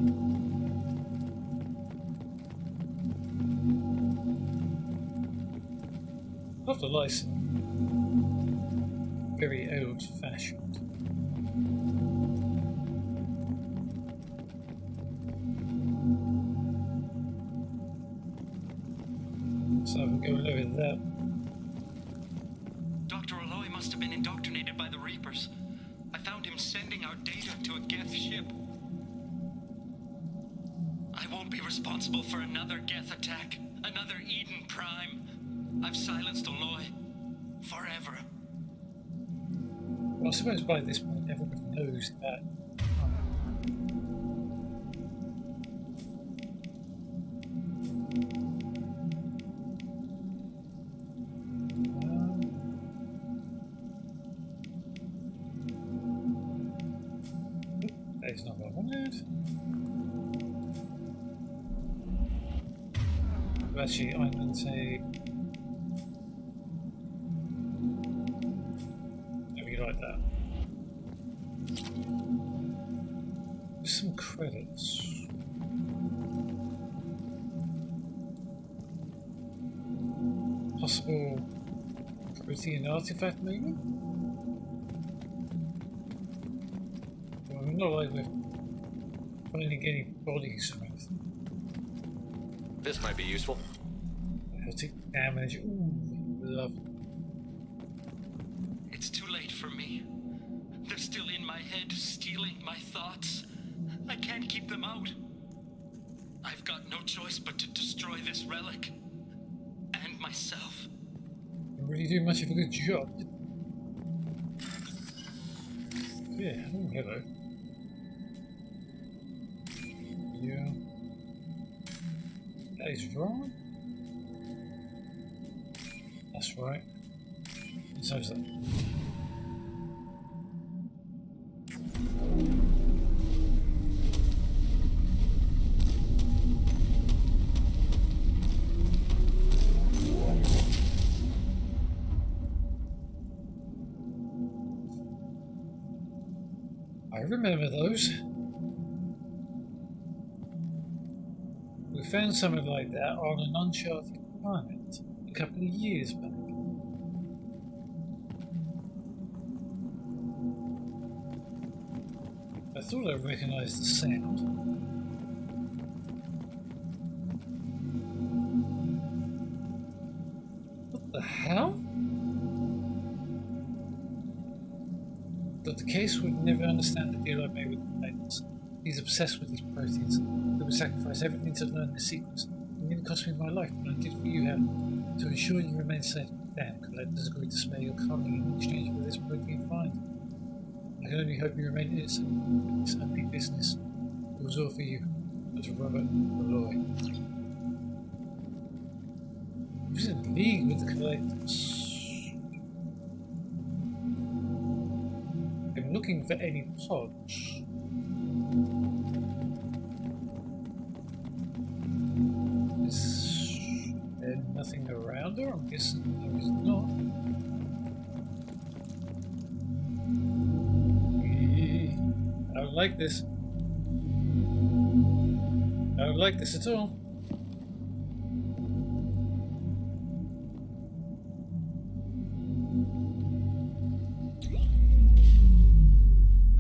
Love the license. Very old-fashioned. So I'm going over that. Dr. Aloy must have been indoctrinated by the Reapers. I found him sending our data to a Geth ship. I won't be responsible for another Geth attack, another Eden Prime. I've silenced Aloy. Forever. Well, I suppose by this point everybody knows that. That's not what I wanted. Actually, I'm going to say Some credits. Possible protein artifact, maybe? Well, not like we're finding any bodies or anything. This might be useful. Biotic damage. Ooh, lovely. It's too late for me. They're still in my head, stealing my thoughts. I can't keep them out. I've got no choice but to destroy this relic. And myself. Didn't really do much of a good job. Yeah, oh, hello. Yeah. That is wrong. That's right. So is that. I remember those. We found something like that on an uncharted planet a couple of years back. I thought I recognized the sound. What the hell? But the case would never understand the deal I made with the Titans. He's obsessed with these proteins. He would sacrifice everything to learn the secrets. It nearly cost me my life, but I did for you, Helen. To ensure you remain safe. Damn, collectors agreed to spare your colony in exchange for this protein find. I can only hope you remain innocent. It's happy business. It was all for you. That's Robert Malloy. He was in league with the collectors. I'm looking for any pods. Is there nothing around her? I'm guessing there is not. I don't like this. I don't like this at all.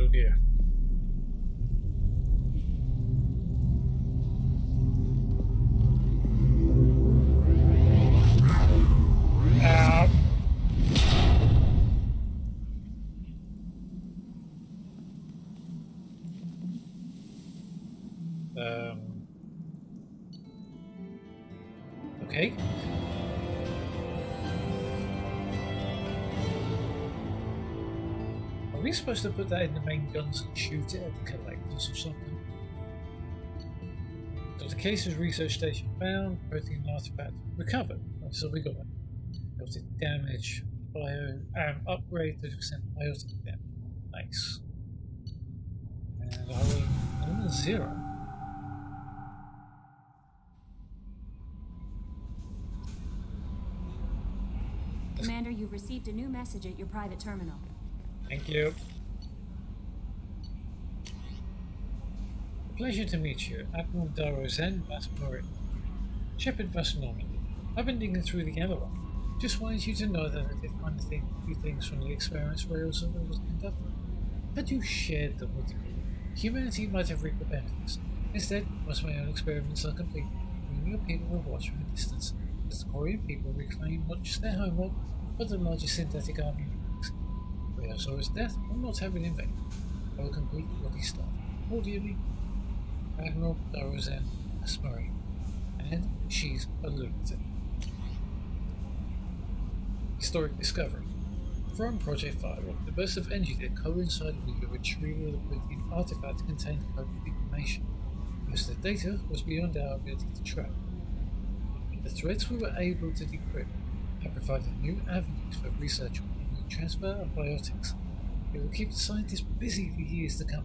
Oh dear. Ow. Okay. Are we supposed to put that in the main guns and shoot it at the collectors or something? Dr. Case's research station found protein artifact recovered. So we got it. Biotic damage, upgrade to percent biotic damage. Nice. And I'm 0. Commander, you've received a new message at your private terminal. Thank you. Pleasure to meet you, Admiral Darozen Vasmori. Shepard Vasnorman. I've been digging through the Eleron. Just wanted you to know that I did find a few things from the experiments Rails was conducting. Had you shared them with me, humanity might have reaped the benefits. Instead, once my own experiments are complete, you and your people will watch from a distance as the Korean people reclaim not just their homeworld, but the largest synthetic army in the galaxy. Railsaur's death will not have it in vain. I will complete what he started. Cordially, Admiral Darozen Asmari. And she's a lunatic. Historic discovery. From Project Firewall, the burst of energy that coincided with the retrieval of the protein artifact contained coded information. Most of the data was beyond our ability to track. The threads we were able to decrypt have provided new avenues for research on immune transfer and biotics. It will keep the scientists busy for years to come.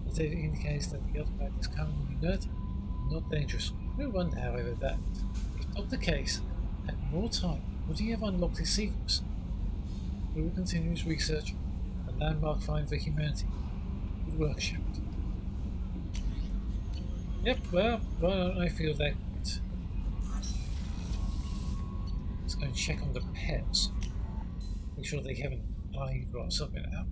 The data indicates that the artifact is currently inert and not dangerous. No wonder, however, that if Dr. Case had more time, would he have unlocked his secrets? We will continue his research, a landmark find for humanity. Good work, Shepard. Yep, well, why don't I feel that? Let's go and check on the pets. Make sure they haven't died or something out.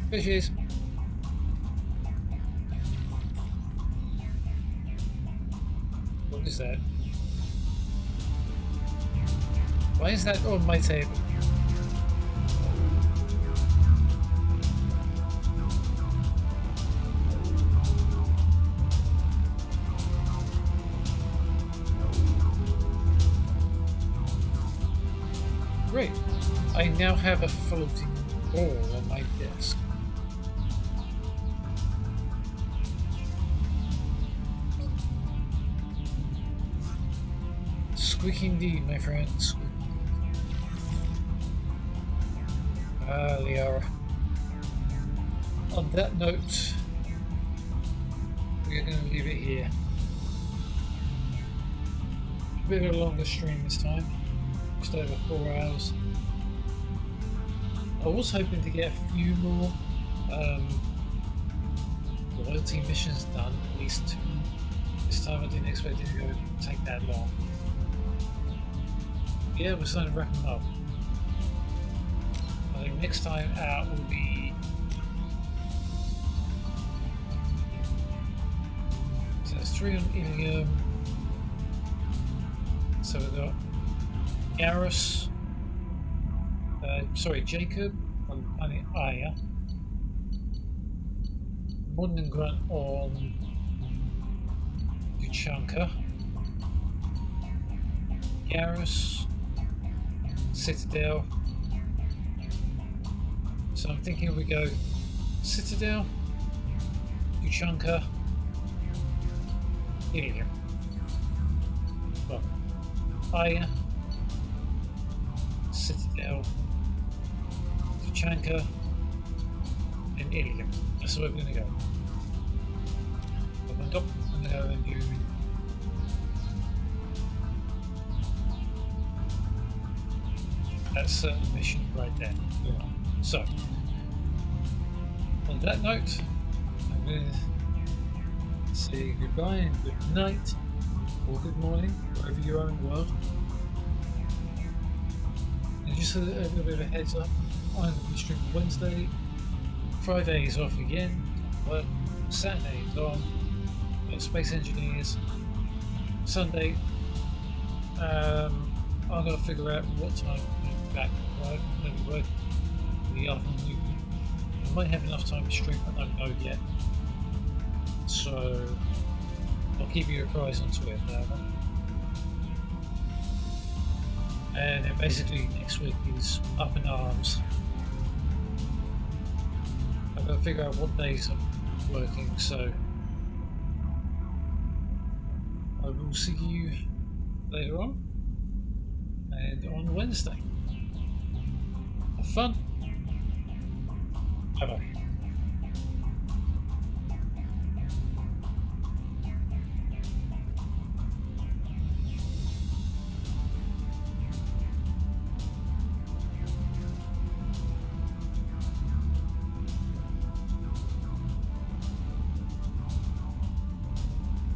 Fishes. What is that? Why is that on my table? Great. I now have a floating ball on my desk. Squeaky indeed, my friend. Squeaky. Ah, Liara. On that note, we're going to leave it here. A bit of a longer stream this time. Just over 4 hours. I was hoping to get a few more loyalty missions done, at least 2. This time I didn't expect it to take that long. Yeah, we're starting to wrap them up. I think next time out will be... So there's 3 on Ilium. So we've got Garrus, Jacob on planet Aya, Modern and Grunt on Tuchanka, Garrus, Citadel. So I'm thinking we go Citadel, Tuchanka, Ilium. Well, Aya, Citadel, Tuchanka, and Ilium. That's where we're going to go. I'm going to go and do that certain mission right there. Yeah. So, on that note, I'm going to say goodbye and good night, or good morning, wherever you are in the world. And just a little bit of a heads up, I'm going to be streaming Wednesday, Friday is off again, but Saturday is on, got Space Engineers, Sunday, I'm going to figure out what time I'm back from work, maybe work in the afternoon. I might have enough time to stream, I don't know yet, so I'll keep you apprised on Twitter. And then basically next week is up in arms. I've got to figure out what days I'm working, so I will see you later on and on Wednesday. Have fun. Bye bye.